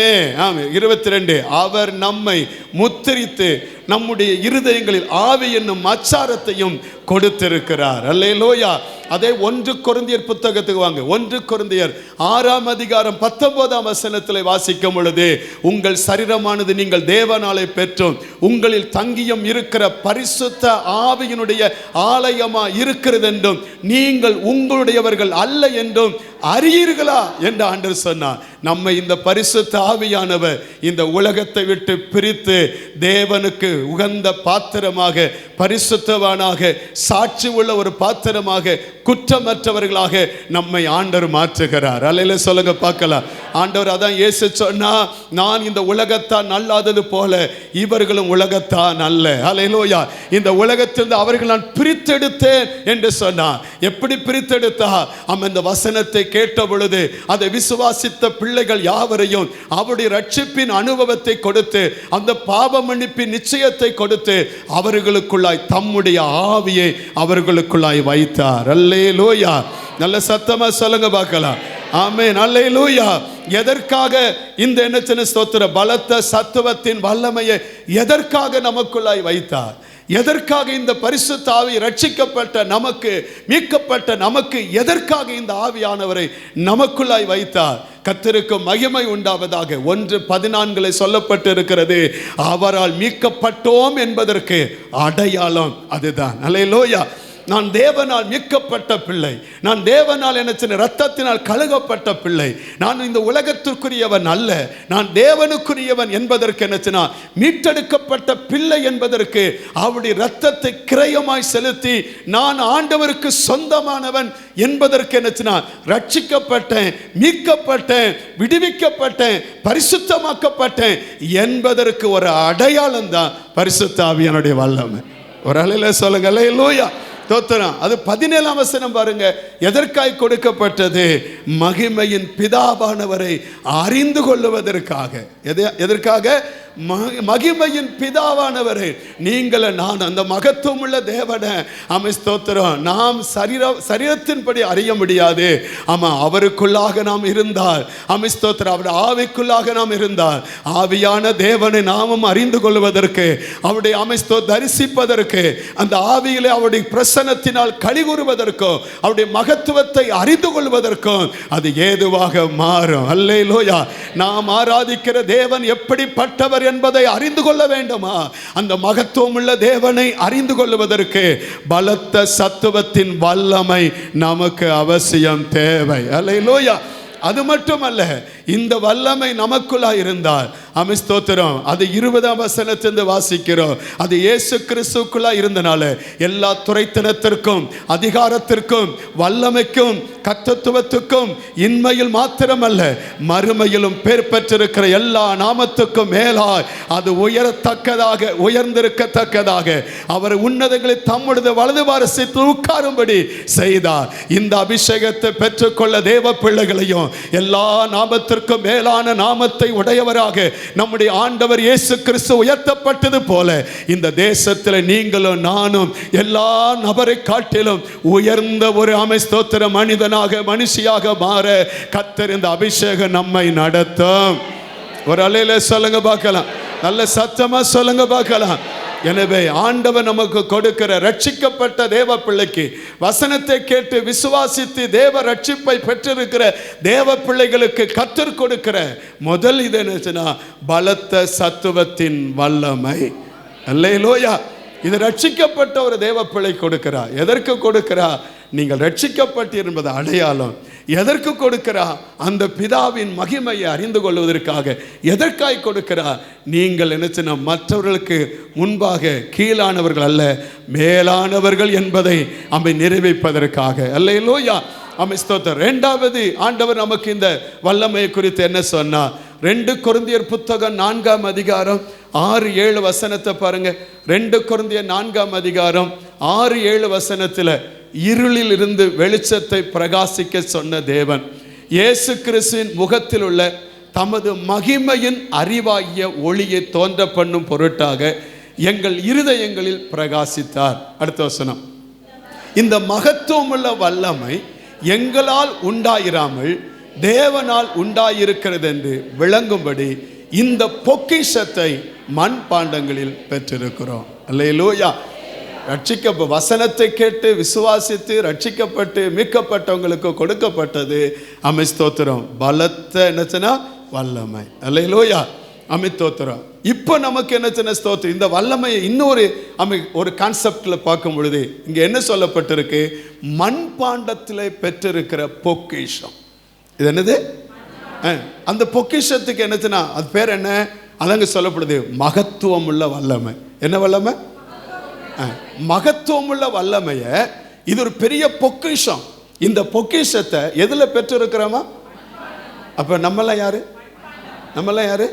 22 அவர் நம்மை முத்திரித்து நம்முடைய இருதயங்களில் ஆவி என்னும் அச்சாரத்தையும் கொடுத்திருக்கிறார். அல்லேலூயா. அதே 1 கொரிந்தியர் புத்தகத்துக்கு வாங்க. 1 கொரிந்தியர் 6:19 வசனத்தில் வாசிக்கும் பொழுது உங்கள் சரீரமானது நீங்கள் தேவனாலே பெற்றும் உங்களில் தங்கியும் இருக்கிற பரிசுத்த ஆவியினுடைய ஆலயமா இருக்கிறது என்றும் நீங்கள் உங்களுடையவர்கள் அல்ல என்றும் அறியீர்களா என்று ஆண்டவர் சொன்னார். நம்ம இந்த பரிசுத்த ஆவியானவர் இந்த உலகத்தை விட்டு பிரித்து தேவனுக்கு உகந்த பாத்திரமாக, பரிசுத்தவானாக, சாட்சி உள்ள ஒரு பாத்திரமாக, குற்றமற்றவர்களாக நம்மை ஆண்டவர் மாற்றுகிறார். அல்லேலூயா சொல்லுங்க பார்க்கலாம். ஆண்டவர் அதான் இயேசு சொன்னா, நான் இந்த உலகத்தான் நல்லாதது போல இவர்களும் உலகத்தான் அல்ல. அல்லேலூயா. இந்த உலகத்திலிருந்து அவர்கள் நான் பிரித்தெடுத்தேன் என்று சொன்னார். எப்படி பிரித்தெடுத்தா? இந்த வசனத்தை கேட்ட பொழுது அதை விசுவாசித்த பிள்ளைகள் யாவரையும் அவருடைய ரட்சிப்பின் அனுபவத்தை கொடுத்து அந்த பாவ மன்னிப்பின் நிச்சயத்தை கொடுத்து அவர்களுக்குள்ளாய் தம்முடைய ஆவியை அவர்களுக்குள்ளாய் வைத்தார். அல்லேலூயா. நல்ல சத்தமா சொல்லுங்க பார்க்கலாம். ஆமென். அல்லேலூயா. எதற்காக இந்த என்ன ஸ்தோத்திர பலத்த சத்துவத்தின் வல்லமையை எதற்காக நமக்குள்ளாய் வைத்தார்? எதற்காக இந்த பரிசுத்த ஆவி ரட்சிக்கப்பட்ட நமக்கு, மீட்கப்பட்ட நமக்கு எதற்காக இந்த ஆவியானவரை நமக்குள்ளாய் வைத்தார்? கர்த்தருக்கு மகிமை உண்டாவதாக. 1:14 சொல்லப்பட்டு இருக்கிறது, அவரால் மீட்கப்பட்டோம் என்பதற்கு அடையாளம் அதுதான். அல்லேலூயா. நான் தேவனால் மீட்கப்பட்ட பிள்ளை, நான் தேவனால் என்ன இரத்தத்தினால் கழுகப்பட்ட பிள்ளை, நான் இந்த உலகத்திற்குரியவன் அல்ல, நான் தேவனுக்குரியவன் என்பதற்கு என்ன மீட்டெடுக்கப்பட்ட பிள்ளை என்பதற்கு அவருடைய இரத்தத்தை கிரயமாய் செலுத்தி நான் ஆண்டவருக்கு சொந்தமானவன் என்பதற்கு என்ன ரட்சிக்கப்பட்டேன், மீட்கப்பட்டேன், விடுவிக்கப்பட்டேன், பரிசுத்தமாக்கப்பட்டேன் என்பதற்கு ஒரு அடையாளம் தான் பரிசுத்த ஆவியானுடைய வல்லமை. ஒரு அலையில சொல்லுங்க அல்லேலூயா. தோத்திரம். அது 17 வசனம் பாருங்க. எதற்காய் கொடுக்கப்பட்டது? மகிமையின் பிதாவானவரை அறிந்து கொள்ளுவதற்காக. எதற்காக? மகிமையின் பிதாவானவரே, நீங்கள் நான் அந்த மகத்துவம் உள்ள தேவனை ஸ்தோத்திரம். நாம் சரீரத்தின்படி அறிய முடியாது. ஆமா, அவருக்குள்ளாக நாம் இருந்தால் ஸ்தோத்திரம், அவருடைய ஆவிக்குள்ளாக நாம் இருந்தால் ஆவியான தேவனை நாமும் அறிந்து கொள்வதற்கு, அவருடைய தரிசிப்பதற்கு, அந்த ஆவியிலே அவருடைய பிரசன்னத்தினால் கலிகூறுவதற்கும், அவருடைய மகத்துவத்தை அறிந்து கொள்வதற்கும் அது ஏதுவாக மாறும். அல்லேலூயா. நாம் ஆராதிக்கிற தேவன் எப்படிப்பட்டவர் என்பதை அறிந்து கொள்ள வேண்டுமா? அந்த மகத்துவம் உள்ள தேவனை அறிந்து கொள்வதற்கு பலத்த சத்துவத்தின் வல்லமை நமக்கு அவசியம் தேவை. அல்லேலூயா. அது மட்டுமல்ல, இந்த வல்லமை நமக்குள்ளா இருந்தால் ஸ்தோத்திரம், அது 20ஆம் வசனத்திலிருந்து வாசிக்கிறோம். அது இயேசு கிறிஸ்துக்குள்ளா இருந்தனால எல்லா துரைத்தனத்திற்கும், அதிகாரத்திற்கும், வல்லமைக்கும், கர்த்தத்துவத்துக்கும் இன்மையில் மாத்திரமல்ல மறுமையிலும் பேர் பெற்றிருக்கிற எல்லா நாமத்துக்கும் மேலாய் அது உயர்ந்திருக்கத்தக்கதாக அவர் உன்னதங்களை தம்முடைய வலது பாரசத்தில் உட்காரும்படி செய்தார். இந்த அபிஷேகத்தை பெற்றுக்கொள்ள தேவ பிள்ளைகளையும் எல்லா நாமத்திற்கும் மேலான நாமத்தை உடையவராக நம்முடைய ஆண்டவர் இயேசு கிறிஸ்து உயர்த்தப்பட்டது போல இந்த தேசத்தில் நீங்களும் நானும் எல்லா நபரை காட்டிலும் உயர்ந்த ஒரு ஸ்தோத்திர மனுஷியாக மாற கர்த்தர் இந்த அபிஷேகம் நம்மை நடத்தும். ஒரு அலையில சொல்லுங்க பார்க்கலாம், நல்ல சத்தமா சொல்லுங்க பார்க்கலாம். எனவே ஆண்டவர் நமக்கு கொடுக்கிற ரட்சிக்கப்பட்ட தேவ பிள்ளைக்கு, வசனத்தை கேட்டு விசுவாசித்து தேவ ரட்சிப்பை பெற்றிருக்கிற தேவ பிள்ளைகளுக்கு கர்த்தர் கொடுக்கிற முதல் இது என்னச்சுன்னா பலத்த சத்துவத்தின் வல்லமை. அல்லேலூயா. இது ரட்சிக்கப்பட்ட ஒரு தேவ பிள்ளை கொடுக்கிறா. எதற்கு கொடுக்கிறா? நீங்கள் ரட்சிக்கப்பட்டு என்பது அடையாளம். எதற்கு கொடுக்கிறா? அந்த பிதாவின் மகிமையை அறிந்து கொள்வதற்காக. எதற்காய் கொடுக்கிறா? நீங்கள் நினைச்சின மற்றவர்களுக்கு முன்பாக கீழானவர்கள் அல்ல, மேலானவர்கள் என்பதை நிறைவேற்பதற்காக. அல்லேலூயா. ஸ்தோத்திரம். இரண்டாவது ஆண்டவர் நமக்கு இந்த வல்லமையை குறித்து என்ன சொன்னார்? 2 கொரிந்தியர் புத்தகம் 4ஆம் அதிகாரம் 6-7 வசனத்தை பாருங்க. 2 கொரிந்தியர் 4ஆம் அதிகாரம் 6-7 வசனத்தில் இருளில் இருந்து வெளிச்சத்தை பிரகாசிக்க சொன்ன தேவன் இயேசு கிறிஸ்துவின் முகத்தில் உள்ள தமது மகிமையின் அறிவாகிய ஒளியை தோன்ற பண்ணும் பொருட்டாக எங்கள் இருதயங்களில் பிரகாசித்தார். அடுத்த வசனம், இந்த மகத்துவம் உள்ள வல்லமை எங்களால் உண்டாயிராமல் தேவனால் உண்டாயிருக்கிறது என்று விளங்கும்படி இந்த பொக்கிஷத்தை மண் பாண்டங்களில் பெற்றிருக்கிறோம். அல்லேலூயா. வசனத்தை கேட்டு விசுவாசித்து ரட்சிக்கப்பட்டு மீட்கப்பட்டவங்களுக்கு கொடுக்கப்பட்டது ஸ்தோத்திரம் பலத்த என்னச்சுன்னா வல்லமை. அல்லேலூயா. ஸ்தோத்திரம். இப்போ நமக்கு என்னச்சுன்னா ஸ்தோத்திரம், இந்த வல்லமையை இன்னொரு ஒரு கான்செப்ட்ல பார்க்கும் பொழுது இங்க என்ன சொல்லப்பட்டிருக்கு? மண்பாண்டத்தில் பெற்றிருக்கிற பொக்கிஷம். இது என்னது? அந்த பொக்கிஷத்துக்கு என்னச்சுன்னா அது பேர் என்ன? அதங்க சொல்லப்படுது மகத்துவம் உள்ள வல்லமை. என்ன வல்லமை? மகத்துவம் உள்ள வல்லமைய. இது ஒரு பெரிய பொக்கிஷம். இந்த பொக்கிஷத்தை எதுல பெற்றிருக்கிறோமா? அப்ப நம்மெல்லாம் யாரு? நம்மெல்லாம் யாரு?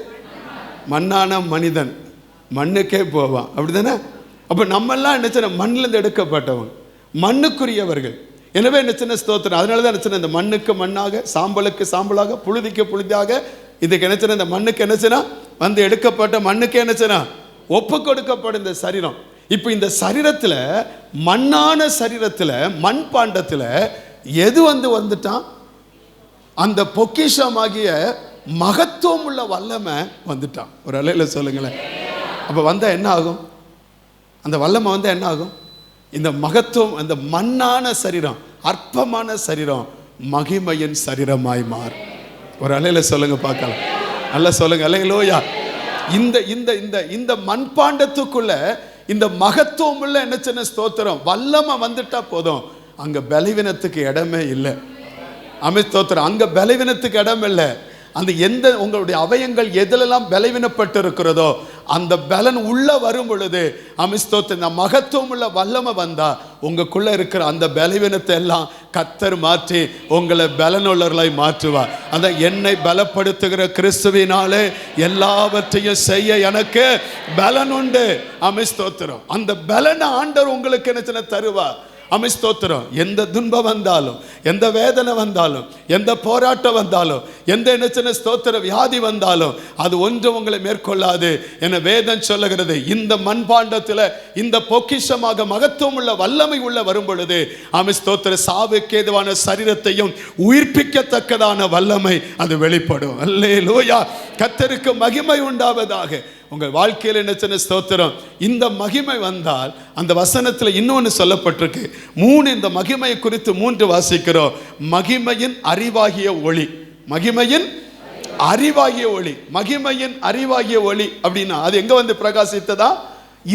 மண்ணான மனிதன், மண்ணுக்கே போவான், அப்படிதானே? அப்ப நம்மெல்லாம் என்ன மண்ணிலிருந்து எடுக்கப்பட்டவங்க, மண்ணுக்குரியவர்கள். எனவே என்ன ஸ்தோத்திரம். அதனாலதான் என்ன இந்த மண்ணுக்கு மண்ணாக, சாம்பலுக்கு சாம்பலாக, புழுதிக்கு புழுதியாக, இதுக்கு என்ன இந்த மண்ணுக்கு என்னச்சுன்னா வந்து எடுக்கப்பட்ட மண்ணுக்கு என்னச்சுன்னா ஒப்பு கொடுக்கப்படும் இந்த சரீரம். இப்போ இந்த சரீரத்தில், மண்ணான சரீரத்தில், மண் பாண்டத்தில் எது வந்துட்டான்? அந்த பொக்கிஷமாகிய மகத்துவம் உள்ள வல்லமை வந்துட்டான். ஒரு அலையில சொல்லுங்களேன். அப்போ வந்தால் என்ன ஆகும்? அந்த வல்லமை வந்தால் என்ன ஆகும்? இந்த மகத்துவம், அந்த மண்ணான சரீரம், அற்பமான சரீரம் மகிமையின் சரீரமாய் மாறும். ஒரு அலையில சொல்லுங்க பார்க்கலாம். நல்லா சொல்லுங்க. அல்லேலூயா. இந்த இந்த இந்த இந்த மண்பாண்டத்துக்குள்ள இந்த மகத்துவம் உள்ள என்ன சின்ன ஸ்தோத்திரம் வல்லமை வந்துட்டா போதும், அங்க பலவீனத்துக்கு இடமே இல்லை. ஸ்தோத்திரம். அங்க பலவீனத்துக்கு இடம் இல்லை. அந்த எந்த உங்களுடைய அவயங்கள் எதிலெல்லாம் பலவீனப்பட்டு இருக்கிறதோ அந்த பலன் உள்ள வரும் பொழுது ஸ்தோத்திரம், மகத்துவம் உள்ள வல்லமை வந்தா உங்களுக்குள்ள இருக்கிற அந்த பலவீனத்தை எல்லாம் கர்த்தர் மாற்றி உங்களை பலனுள்ளவர்களாய் மாற்றுவார். அதான் என்னை பலப்படுத்துகிற கிறிஸ்துவினாலே எல்லாவற்றையும் செய்ய எனக்கு பலன் உண்டு. ஸ்தோத்திரம். அந்த பலனை ஆண்டவர் உங்களுக்கு என்ன தருவார். ஸ்தோத்திரம். எந்த துன்பம் வந்தாலும், எந்த வேதனை வந்தாலும், எந்த போராட்டம் வந்தாலும், எந்த என்ன சின்ன ஸ்தோத்திர வியாதி வந்தாலும் அது ஒன்றும் உங்களை மேற்கொள்ளாது என வேதம் சொல்லுகிறது. இந்த மண்பாண்டத்தில் இந்த பொக்கிஷமாக மகத்துவம் உள்ள வல்லமை உள்ள வரும் பொழுது ஸ்தோத்திர சாவுக்கு ஏதுவான சரீரத்தையும் உயிர்ப்பிக்கத்தக்கதான வல்லமை அது வெளிப்படும். அல்லேலூயா. கர்த்தருக்கு மகிமை உண்டாவதாக. உங்கள் வாழ்க்கையில் என்ன சின்ன ஸ்தோத்திரம். இந்த மகிமை வந்தால் அந்த வசனத்தில் இன்னொன்று சொல்லப்பட்டிருக்கு. 3 இந்த மகிமையை குறித்து 3 வாசிக்கிறோம். மகிமையின் அறிவாகிய ஒளி. மகிமையின் அறிவாகிய ஒளி. மகிமையின் அறிவாகிய ஒளி அப்படின்னா அது எங்க வந்து பிரகாசித்ததா?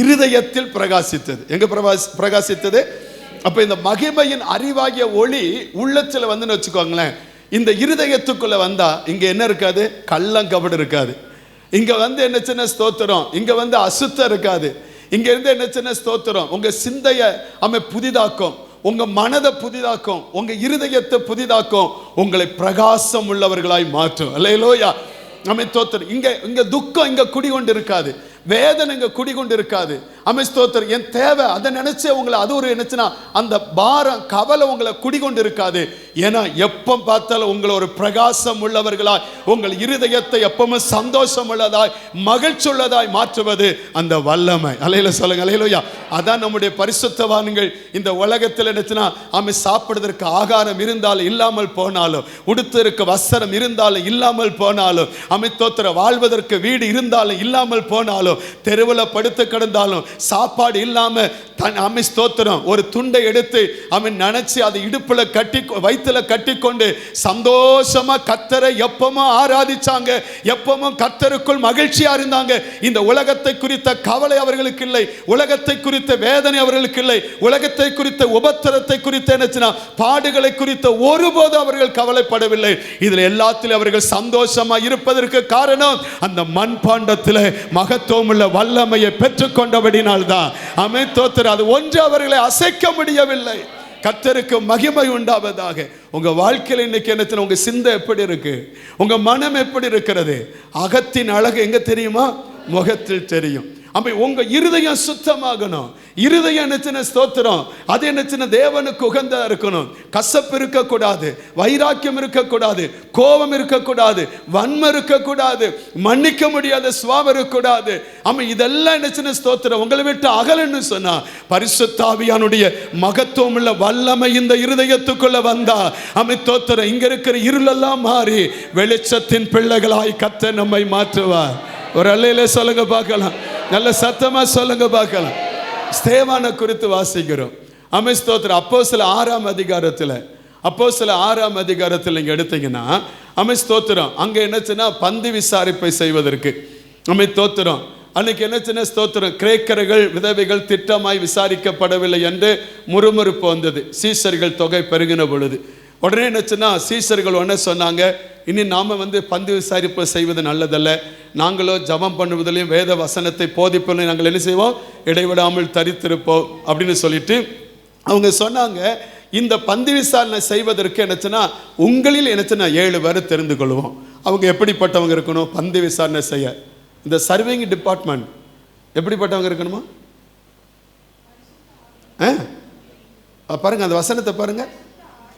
இருதயத்தில் பிரகாசித்தது. எங்க பிரகாசித்தது? அப்ப இந்த மகிமையின் அறிவாகிய ஒளி உள்ளத்தில் வந்து வச்சுக்கோங்களேன். இந்த இருதயத்துக்குள்ள வந்தா இங்க என்ன இருக்காது? கள்ளங்கபடு இருக்காது. இங்க வந்து என்ன சின்ன ஸ்தோத்திரம், இங்க வந்து அசுத்தம் இருக்காது. இங்க இருந்து என்ன சின்ன ஸ்தோத்திரம், உங்க சிந்தைய புதிதாக்கும், உங்க மனதை புதிதாக்கும், உங்க இருதயத்தை புதிதாக்கும், உங்களை பிரகாசம் உள்ளவர்களாய் மாற்றும். அல்லேலூயா. ஸ்தோத்திரம். இங்க துக்கம் இங்க குடிகொண்டு இருக்காது, வேதனை இங்க குடிகொண்டு இருக்காது. ஸ்தோத்திரம். என் தேவை அதை நினைச்சு உங்களை அது ஒரு என்னச்சுன்னா அந்த பாரம் கவலை உங்களை குடிகொண்டு இருக்காது. ஏன்னா எப்போ பார்த்தாலும் உங்களை ஒரு பிரகாசம் உள்ளவர்களாய், உங்கள் இருதயத்தை எப்பவுமே சந்தோஷம் உள்ளதாய் மகிழ்ச்சி உள்ளதாய் மாற்றுவது அந்த வல்லமை. அல்லேலூயா சொல்லுங்க. அல்லேலூயா. அதான் நம்முடைய பரிசுத்தவான்கள் இந்த உலகத்தில் என்னச்சுன்னா சாப்பிடுவதற்கு ஆகாரம் இருந்தாலும் இல்லாமல் போனாலும், உடுத்திருக்க வஸ்திரம் இருந்தாலும் இல்லாமல் போனாலும், ஸ்தோத்திரம் வாழ்வதற்கு வீடு இருந்தாலும் இல்லாமல் போனாலும், தெருவில் படுத்து கிடந்தாலும், சாப்பாடு இல்லாம ஸ்தோத்திரம் ஒரு துண்டை எடுத்து நினைச்சு அதை இடுப்புல கட்டி வயிற்றுல கட்டி கொண்டு சந்தோஷமா கர்த்தரை எப்பவும் ஆராதிச்சாங்க, எப்பவும் கர்த்தருக்குள் மகிழ்ச்சியா இருந்தாங்க. இந்த உலகத்தை குறித்த கவலை அவர்களுக்கு இல்லை, உலகத்தை குறித்த வேதனை அவர்களுக்கு இல்லை, உலகத்தை குறித்த உபத்திரத்தை குறித்த என்னச்சுன்னா பாடுகளை குறித்த ஒருபோது அவர்கள் கவலைப்படவில்லை. இதுல எல்லாத்திலும் அவர்கள் சந்தோஷமா இருப்பதற்கு காரணம் அந்த மண்பாண்டத்தில் மகத்துவம் உள்ள வல்லமையை பெற்றுக் கொண்டபடினால்தான். தோத்திர அது ஒன்று அவர்களை அசைக்க முடியவில்லை. கர்த்தருக்கு மகிமை உண்டாவதாக. உங்க வாழ்க்கையில் இன்னைக்கு என்ன, உங்க சிந்தை எப்படி இருக்கு, உங்க மனம் எப்படி இருக்கிறது? அகத்தின் அழகு எங்க தெரியுமா? முகத்தில் தெரியும். உங்க இருதயம் சுத்தமாகணும். இருதயம் என்ன ஸ்தோத்திரம், அது என்ன தேவனுக்கு உகந்தா இருக்கணும். கசப்பு இருக்கக்கூடாது, வைராக்கியம் இருக்கக்கூடாது, கோபம் இருக்கக்கூடாது, வன்மை இருக்கக்கூடாது, மன்னிக்க முடியாத சுவாபம் இருக்கக்கூடாது. இதெல்லாம் என்ன ஸ்தோத்திரம் உங்களை விட்டு அகலன்னு சொன்னா பரிசுத்த ஆவியானுடைய மகத்துவம் உள்ள வல்லமை இந்த இருதயத்துக்குள்ள வந்தா தோத்திரம் இங்க இருக்கிற இருளெல்லாம் மாறி வெளிச்சத்தின் பிள்ளைகளாய் கர்த்தர் நம்மை மாற்றுவார். ஒரு அல்லையில சொல்லுங்க பார்க்கலாம், நல்ல சத்தமா சொல்லுங்க பார்க்கலாம். ஸ்தேவானை குறித்து வாசிக்கிறோம். ஸ்தோத்திரம். அப்போஸ்தலர் 6ஆம் அதிகாரத்தில் நீங்க எடுத்தீங்கன்னா ஸ்தோத்திரம் அங்க என்னச்சுன்னா பந்தி விசாரிப்பை செய்வதற்கு தோத்திரம் அன்னைக்கு என்னச்சுன்னா ஸ்தோத்திரம் கிரேக்கர்கள் விதவைகள் திட்டமாய் விசாரிக்கப்படவில்லை என்று முறுமுறுப்பு வந்தது. சீசர்கள் தொகை பெருகின பொழுது உடனே என்னச்சுன்னா சீசர்கள் ஒன்று சொன்னாங்க, இனி நாம் பந்து விசாரிப்பு செய்வது நல்லதல்ல, நாங்களோ ஜபம் பண்ணுவதிலையும் வேத வசனத்தை போதிப்பதிலையும் நாங்கள் என்ன செய்வோம், இடைவிடாமல் தரித்திருப்போம் அப்படின்னு சொல்லிட்டு அவங்க சொன்னாங்க. இந்த பந்து விசாரணை செய்வதற்கு என்னச்சுன்னா உங்களில் என்னச்சுன்னா 7 பேரை தெரிந்து கொள்வோம். அவங்க எப்படிப்பட்டவங்க இருக்கணும் பந்து விசாரணை செய்ய? இந்த சர்விங் டிபார்ட்மெண்ட் எப்படிப்பட்டவங்க இருக்கணுமா? பாருங்க அந்த வசனத்தை பாருங்க.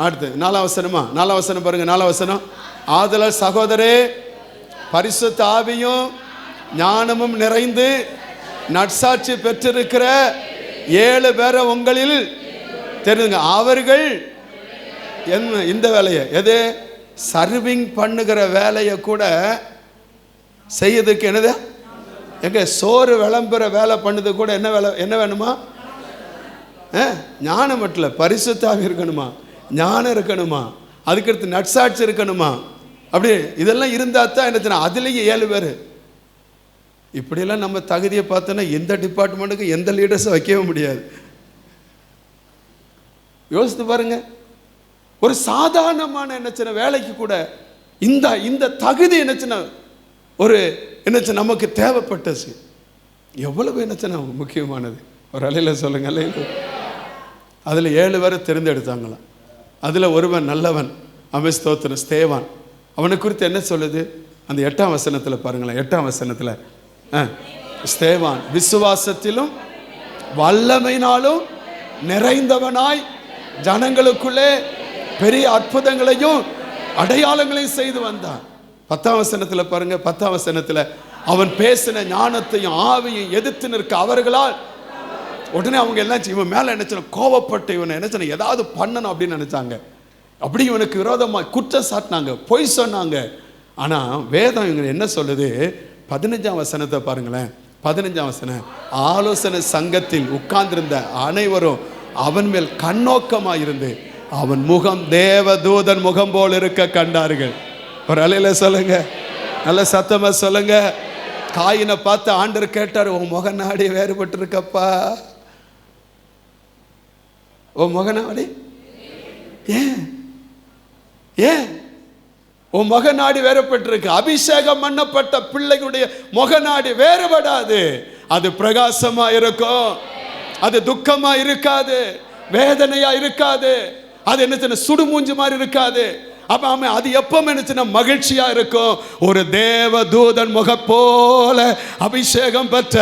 அடுத்து 4ஆம் வசனம் பாருங்க. 4ஆம் வசனம், ஆதலால் சகோதரே பரிசுத்த ஆவியும் ஞானமும் நிறைந்து நற்சாட்சி பெற்றிருக்கிற 7 பேரை உங்களில் தெரியுங்க. அவர்கள் என்ன இந்த வேலையை எது சர்விங் பண்ணுகிற வேலையை கூட செய்யறதுக்கு என்னது எங்க சோறு விளம்புற வேலை பண்ணுது கூட என்ன வேலை என்ன வேணுமா? ஞானம் மட்டும் இல்லை, பரிசுத்த ஆவி இருக்கணுமா, ஞானம் இருக்கணுமா, அதுக்கடுத்து நற்சாட்சி இருக்கணுமா. அப்படி இதெல்லாம் இருந்தால் தான் என்ன அதுலேயே 7 பேர். இப்படியெல்லாம் நம்ம தகுதியை பார்த்தோன்னா எந்த டிபார்ட்மெண்ட்டுக்கு எந்த லீடர்ஸும் வைக்கவே முடியாது. யோசித்து பாருங்க, ஒரு சாதாரணமான என்னச்சுன்னா வேலைக்கு கூட இந்த தகுதி என்னச்சுன்னா ஒரு என்னச்சு நமக்கு தேவைப்பட்டது. எவ்வளவு என்னச்சுன்னா முக்கியமானது. ஒரு அலையில் சொல்லுங்க, அலையில் அதில் 7 பேரை தெரிந்தெடுத்தாங்களாம். அதில் ஒருவன் நல்லவன், ஸ்தோத்திரம் ஸ்தேவான். அவனை குறித்து என்ன சொல்லுது அந்த 8ஆம் வசனத்தில் பாருங்களேன். 8ஆம் வசனத்தில் ஸ்தேவான் விசுவாசத்திலும் வல்லமையினாலும் நிறைந்தவனாய் ஜனங்களுக்குள்ளே பெரிய அற்புதங்களையும் அடையாளங்களையும் செய்து வந்தான். 10ஆம் வசனத்தில் பாருங்க, 10ஆம் வசனத்தில் அவன் பேசின ஞானத்தையும் ஆவியும் எதிர்த்து நிற்க அவர்களால் உடனே அவங்க எல்லாம் இவன் மேல நினைச்சன கோவப்பட்டு இவனை நினைச்சன ஏதாவது பண்ணணும் அப்படின்னு நினைச்சாங்க. அப்படி இவனுக்கு விரோதமாக குற்றம் சாட்டினாங்க, பொய் சொன்னாங்க. ஆனா வேதம் இவங்க என்ன சொல்லுது? 15ஆம் வசனத்தை பாருங்களேன். 15ஆம் வசனம், ஆலோசனை சங்கத்தில் உட்கார்ந்திருந்த அனைவரும் அவன் மேல் கண்ணோக்கமாக இருந்து அவன் முகம் தேவதூதன் முகம் போல் இருக்க கண்டார்கள். ஒரு அலையில சொல்லுங்க, நல்ல சத்தமா சொல்லுங்க. காயினை பார்த்து ஆண்டவர் கேட்டார், உன் முகநாடி வேறுபட்டு இருக்கப்பா, உன் முகநாடி ஏன் ஏன் உன் முகநாடி வேறுபட்டிருக்கு? அபிஷேகம் பண்ணப்பட்ட பிள்ளைகளுடைய முகநாடி வேறுபடாது. அது பிரகாசமா இருக்கும், அது துக்கமா இருக்காது, வேதனையா இருக்காது, அது என்ன சுடுமூஞ்சி மாதிரி இருக்காது. அப்ப அது எப்ப நினைச்சுன்னா மகிழ்ச்சியா இருக்கும். ஒரு தேவ தூதன் முக போல அபிஷேகம் பெற்ற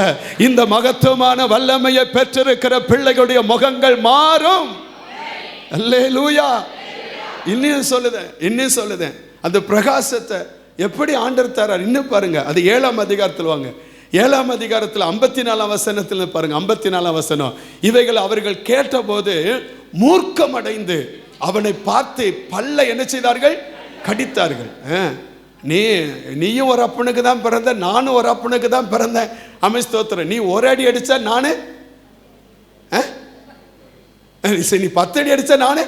இந்த மகத்துவமான வல்லமையை பெற்றிருக்கிற பிள்ளைகளுடைய முகங்கள் மாறும். அல்லேலூயா. இன்னும் சொல்லுதேன் அந்த பிரகாசத்தை எப்படி ஆண்டவர் தரார் இன்னும் பாருங்க. அது 7ஆம் அதிகாரத்தில் வாங்க. 7ஆம் அதிகாரத்தில் 54ஆம் வசனத்தில் பாருங்க. 54ஆம் வசனம், இவைகள் அவர்கள் கேட்டபோது மூர்க்கமடைந்து அவனை பார்த்து பல்ல என்ன செய்தார்கள்? கடித்தார்கள். நீயும் ஒரு அப்பனுக்கு தான் பிறந்த, நானும் ஒரு அப்பனுக்கு தான் பிறந்தேன். ஸ்தோத்திரம். நீ ஒரு அடி அடிச்சா நானு, நீ 10 அடி அடிச்சா நானு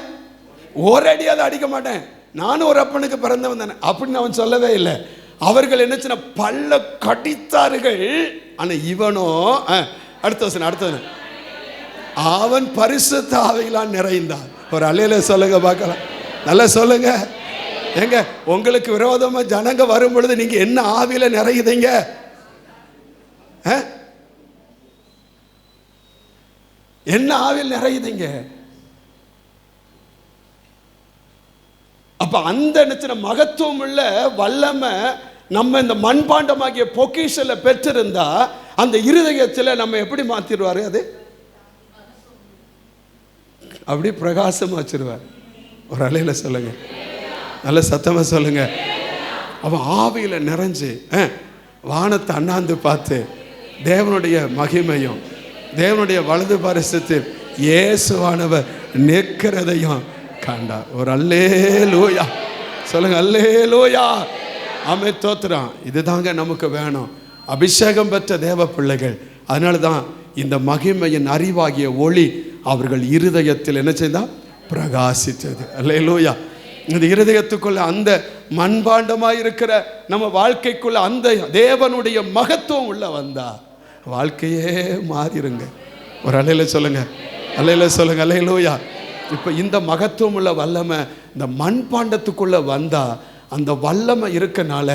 ஒரு அடி அதை அடிக்க மாட்டேன், நானும் ஒரு அப்பனுக்கு பிறந்தவன் தானே அப்படின்னு அவன் சொல்லவே இல்லை. அவர்கள் என்ன செய்ய பல்ல கடித்தார்கள். ஆனா இவனோ அடுத்தவன் அவன் பரிசுத்த ஆவியினால் நிறைந்தான். ஒரு அல்லேல சொல்லுங்க பார்க்கலாம், நல்லா சொல்லுங்க. எங்க உங்களுக்கு விரோதமா ஜனங்க வரும் பொழுது நீங்க என்ன ஆவியில நிறையுதீங்க? என்ன ஆவியில் நிறையுதீங்க? அப்ப அந்த மகத்துவம் உள்ள வல்லமை நம்ம இந்த மண்பாண்டமாகிய பொக்கிஷல பெற்றிருந்தா அந்த இருதயத்தில் நம்ம எப்படி மாத்திடுவாரு? அது அப்படி பிரகாசமா வச்சிருவார். ஒரு அலையில சொல்லுங்க, நல்ல சத்தமா சொல்லுங்க. அவன் ஆவியில நிறைஞ்சு வானத்தை அண்ணாந்து பார்த்து தேவனுடைய மகிமையும் தேவனுடைய வலது பரிசுத்தில் இயேசுவானவர் நிற்கிறதையும் கண்டார். ஒரு அல்லேலூயா சொல்லுங்க, அல்லேலூயா. ஆமென், தோத்திரம். இதுதாங்க நமக்கு வேணும், அபிஷேகம் பெற்ற தேவ பிள்ளைகள். அதனால தான் இந்த மகிமையின் அறிவாகிய ஒளி அவர்கள் இருதயத்தில் என்ன செய்தா? பிரகாசித்தது. அல்லேலூயா. இந்த இருதயத்துக்குள்ள அந்த மண்பாண்டமாக இருக்கிற நம்ம வாழ்க்கைக்குள்ள அந்த தேவனுடைய மகத்துவம் உள்ள வந்தா வாழ்க்கையே மாறிடுங்க. ஒரு அலையில சொல்லுங்க, அல்லேலூயா சொல்லுங்க, அல்லேலூயா. இப்போ இந்த மகத்துவம் உள்ள வல்லமை இந்த மண்பாண்டத்துக்குள்ள வந்தா அந்த வல்லமை இருக்கனால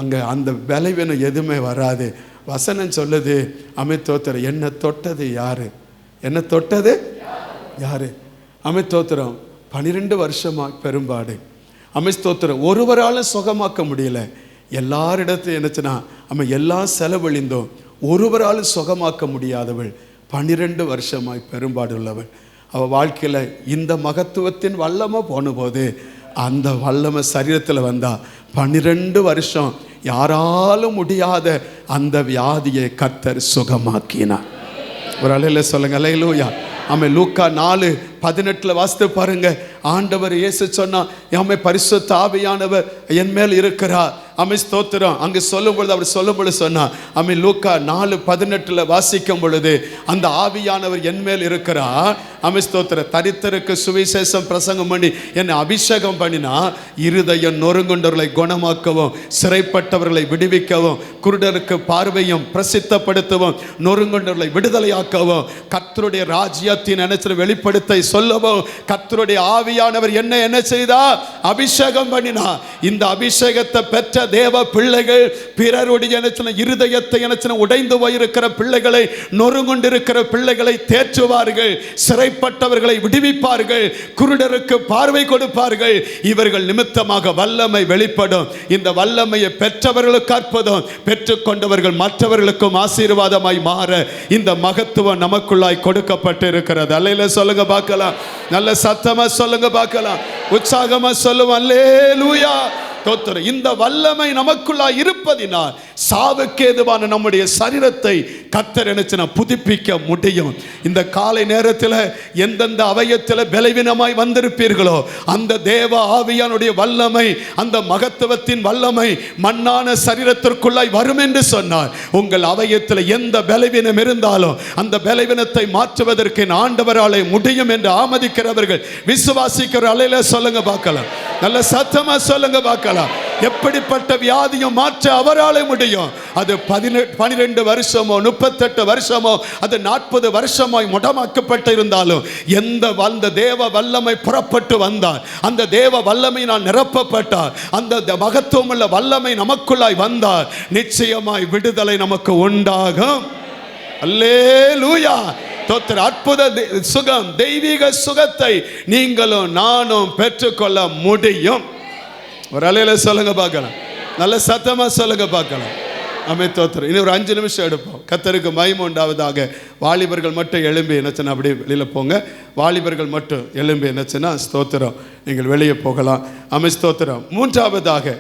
அங்கே அந்த விளைவினம் எதுவுமே வராது. வசனம் சொல்லுது, அமித்தோத்திரம், என்ன தொட்டது யாரு? என்ன தொட்டது யாரு? அமித்தோத்திரம் 12 வருஷமா பெரும்பாடு. அமிஸ்தோத்திரம் ஒருவராலும் சுகமாக்க முடியல. எல்லாரிடத்தையும் என்னச்சுன்னா எல்லாம் செலவழிந்தோம், ஒருவராலும் சுகமாக்க முடியாதவள் 12 வருஷமாய் பெரும்பாடு உள்ளவள். அவள் வாழ்க்கையில் இந்த மகத்துவத்தின் வல்லமை போனபோது அந்த வல்லமை சரீரத்தில் வந்தா 12 வருஷம் யாராலும் முடியாத அந்த வியாதியை கர்த்தர் சுகமாக்கினார். ஒரு அலையில சொல்லுங்க, அல்லேலூயா. ஆமென். லூக்கா 4:18 வாசித்து பாருங்க. ஆண்டவர் இயேசு சொன்னா, பரிசுத்த ஆவியானவர் என் மேல் இருக்கிறார். ஸ்தோத்திரம். அங்கு சொல்லும் பொழுது அவர் சொல்லும் பொழுது சொன்னா, லூக்கா 4:18 வாசிக்கும் பொழுது அந்த ஆவியானவர் என் மேல் இருக்கிறார். ஸ்தோத்திரம். தரித்திரருக்கு சுவிசேஷம் பிரசங்கம் பண்ணி என்னை அபிஷேகம் பண்ணினா இருதயம் நொறுங்குண்டவர்களை குணமாக்கவும், சிறைப்பட்டவர்களை விடுவிக்கவும், குருடருக்கு பார்வையும் பிரசித்தப்படுத்தவும், நொறுங்குண்டவர்களை விடுதலையாக்கவும், கர்த்தருடைய ராஜ்யத்தின் வெளிப்படுத்த சொல்லவும், கர்த்தருடைய ஆவியான ஆவியானவர் என்ன செய்தார்? அபிஷேகம் பண்ணினார். இந்த அபிஷேகத்தை பெற்ற தேவ பிள்ளைகள் பிறருடைய இருதயத்தை உடைந்து போயிருக்கிற பிள்ளைகளை, நொறுங்குண்டிருக்கிற பிள்ளைகளை தேற்றுவார்கள், சிறைப்பட்டவர்களை விடுவிப்பார்கள், குருடருக்கு பார்வை கொடுப்பார்கள். இவர்கள் நிமித்தமாக வல்லமை வெளிப்படும். இந்த வல்லமையை பெற்றவர்களுக்கு அற்புதம், பெற்றுக்கொண்டவர்கள் மற்றவர்களுக்கும் ஆசீர்வாதமாய் மாற இந்த மகத்துவம் நமக்குள்ளாய் கொடுக்கப்பட்டு இருக்கிறது. அல்லேலூயா சொல்லுங்க பார்க்கலாம். நல்ல சத்தமா சொல்லுங்க பார்க்கலாம். உற்சாகமா சொல்லுவோம். அல்லேலூயா. இந்த வல்லமை நமக்குள்ளாய் இருப்பதினால் சாவுக்கு ஏதுவான நம்முடைய சரீரத்தை கர்த்தர் புதுப்பிக்க முடியும். இந்த காலை நேரத்தில் எந்தெந்த அவயத்தில் பலவீனமாய் வந்திருப்பீர்களோ அந்த தேவ ஆவியானுடைய வல்லமை, அந்த மகத்துவத்தின் வல்லமை மண்ணான சரீரத்திற்குள்ளாய் வரும் என்று சொன்னார். உங்கள் அவயத்தில் எந்த பலவீனம் இருந்தாலும் அந்த பலவீனத்தை மாற்றுவதற்கு ஆண்டவராலே முடியும் என்று ஆமதிக்கிறவர்கள், விசுவாசிக்கிற அலையில சொல்லுங்க பார்க்கலாம். நல்ல சத்தமா சொல்லுங்க பார்க்கலாம். எப்படிப்பட்ட வியாதியும் மாற்ற அவராலே முடியும். அது 12 வருஷமோ 38 வருஷமோ அது 40 வருஷமாய் முடமாக்கப்பட்டு இருந்தாலும் அந்த தேவ வல்லமை புறப்பட்டு வந்தார், அந்த தேவ வல்லமை நான் நிரப்பப்பட்டார், அந்த மகத்துவம் உள்ள வல்லமை நமக்குள்ளாய் வந்தார், நிச்சயமாய் விடுதலை நமக்கு உண்டாகும். அல்லேலூயா. அற்புத சுகம், தெய்வீக சுகத்தை நீங்களும் நானும் பெற்றுக்கொள்ள முடியும். ஒரு அலையில சொல்லுங்க பார்க்கலாம். நல்ல சத்தமா சொல்லுங்க பார்க்கலாம். தோத்திரம். இனி ஒரு 5 நிமிஷம் எடுப்போம். கர்த்தருக்கு மகிமை உண்டாவதாக. வாலிபர்கள் மட்டும் எழும்பி என்னச்சுன்னா அப்படியே வெளியில் போங்க. வாலிபர்கள் மட்டும் எழும்பி என்னச்சுன்னா ஸ்தோத்திரம், நீங்கள் வெளியே போகலாம். ஸ்தோத்திரம். மூன்றாவதாக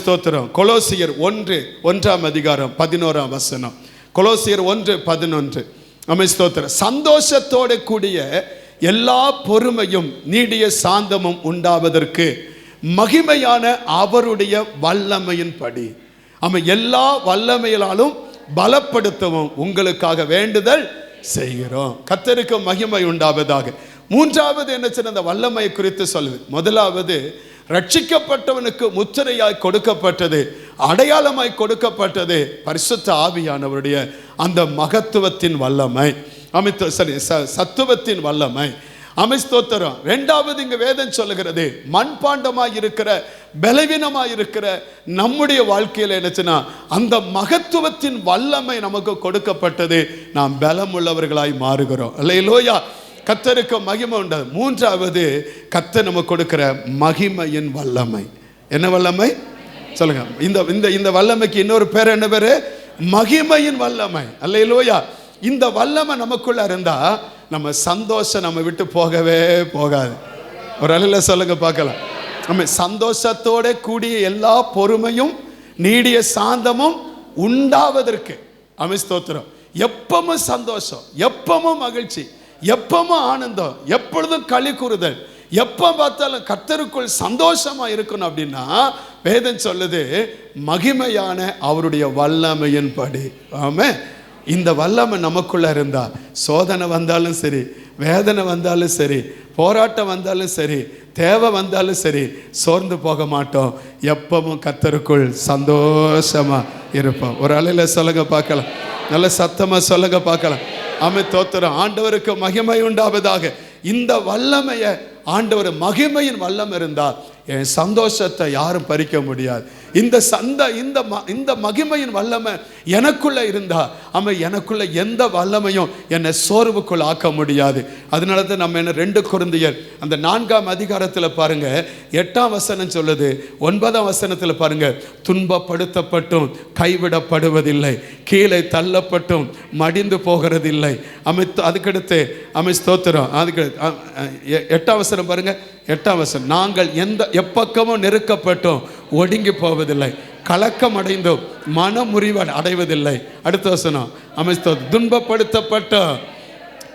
ஸ்தோத்திரம், கொலோசியர் 1 அதிகாரம் 11 வசனம். கொலோசியர் 1:11. ஸ்தோத்திரம். சந்தோஷத்தோடு கூடிய எல்லா பொறுமையும் நீடிய சாந்தமும் உண்டாவதற்கு மகிமையான அவருடைய வல்லமையின் படி எல்லா வல்லமையினாலும் பலப்படுத்தவும் உங்களுக்காக வேண்டுதல் செய்கிறோம். கர்த்தருக்கு மகிமை உண்டாவதாக. மூன்றாவது என்ன சொன்ன அந்த வல்லமை குறித்து சொல்லுது. முதலாவது, ரட்சிக்கப்பட்டவனுக்கு முத்திரையாய் கொடுக்கப்பட்டது, அடையாளமாய் கொடுக்கப்பட்டது பரிசுத்த ஆவியானவருடைய அந்த மகத்துவத்தின் வல்லமை, சத்துவத்தின் வல்லமை. ஸ்தோத்திரம். இரண்டாவது, இங்கு வேதம் சொல்லுகிறது, மண்பாண்டமாய் இருக்கிற பலவீனமாய் இருக்கிற நம்முடைய வாழ்க்கையில் என்னச்சுன்னா அந்த மகத்துவத்தின் வல்லமை நமக்கு கொடுக்கப்பட்டது, நாம் பலம் உள்ளவர்களாய் மாறுகிறோம். அல்லேலூயா. கர்த்தருக்கு மகிமை உண்டு. மூன்றாவது, கர்த்தர் நமக்கு கொடுக்கிற மகிமையின் வல்லமை. என்ன வல்லமை சொல்லுங்க. இந்த வல்லமைக்கு இன்னொரு பேர் என்ன பேரு? மகிமையின் வல்லமை. அல்லேலூயா. இந்த வல்லமை நமக்குள்ள இருந்தா நம்ம சந்தோஷம் நம்ம விட்டு போகவே போகாது. ஒரு அலையில சொல்லுங்க பார்க்கலாம். நம்ம சந்தோஷத்தோட கூடிய எல்லா பொறுமையும் நீடிய சாந்தமும் உண்டாவதற்கு ஸ்தோத்திரம். எப்பவும் சந்தோஷம், எப்பவும் மகிழ்ச்சி, எப்பவும் ஆனந்தம், எப்பொழுதும் களி கூறுதல், எப்போ பார்த்தாலும் கர்த்தருக்குள் சந்தோஷமா இருக்கணும் அப்படின்னா வேதம் சொல்லுது மகிமையான அவருடைய வல்லமையின் படி. ஆமென். இந்த வல்லமை நமக்குள்ள இருந்தா சோதனை வந்தாலும் சரி, வேதனை வந்தாலும் சரி, போராட்டம் வந்தாலும் சரி, தேவை வந்தாலும் சரி, சோர்ந்து போக மாட்டோம். எப்பவும் கர்த்தருக்குள் சந்தோஷமா இருப்போம். ஒரு அலையில சொல்லுங்க பார்க்கலாம். நல்ல சத்தமா சொல்லுங்க பார்க்கலாம். தோத்திரம். ஆண்டவருக்கு மகிமை உண்டாவதாக. இந்த வல்லமையை ஆண்டவர் மகிமையின் வல்லமை இருந்தால் என் சந்தோஷத்தை யாரும் பறிக்க முடியாது. இந்த மகிமையின் வல்லமை எனக்குள்ள இருந்தா எனக்குள்ள எந்த வல்லமையும் என்னை சோர்வுக்குள் ஆக்க முடியாது. அதனால தான் நம்ம என்ன 2 கொரிந்தியர் அந்த 4ஆம் அதிகாரத்தில் பாருங்க 8ஆம் வசனம் சொல்லுது. 9ஆம் வசனத்தில் பாருங்க, துன்பப்படுத்தப்பட்டும் கைவிடப்படுவதில்லை, கீழே தள்ளப்பட்டும் மடிந்து போகிறதில்லை. அதுக்கடுத்து ஸ்தோத்திரம். அதுக்கு 8ஆம் வசனம் பாருங்க. 8ஆம் வசனம், நாங்கள் எப்பக்கமும் நெருக்கப்பட்டோம் ஒடுங்கி போவதில்லை, கலக்கம் அடைந்தோம் மனமுறிவு அடைவதில்லை. அடுத்த வசனம், துன்பப்படுத்தப்பட்டோம்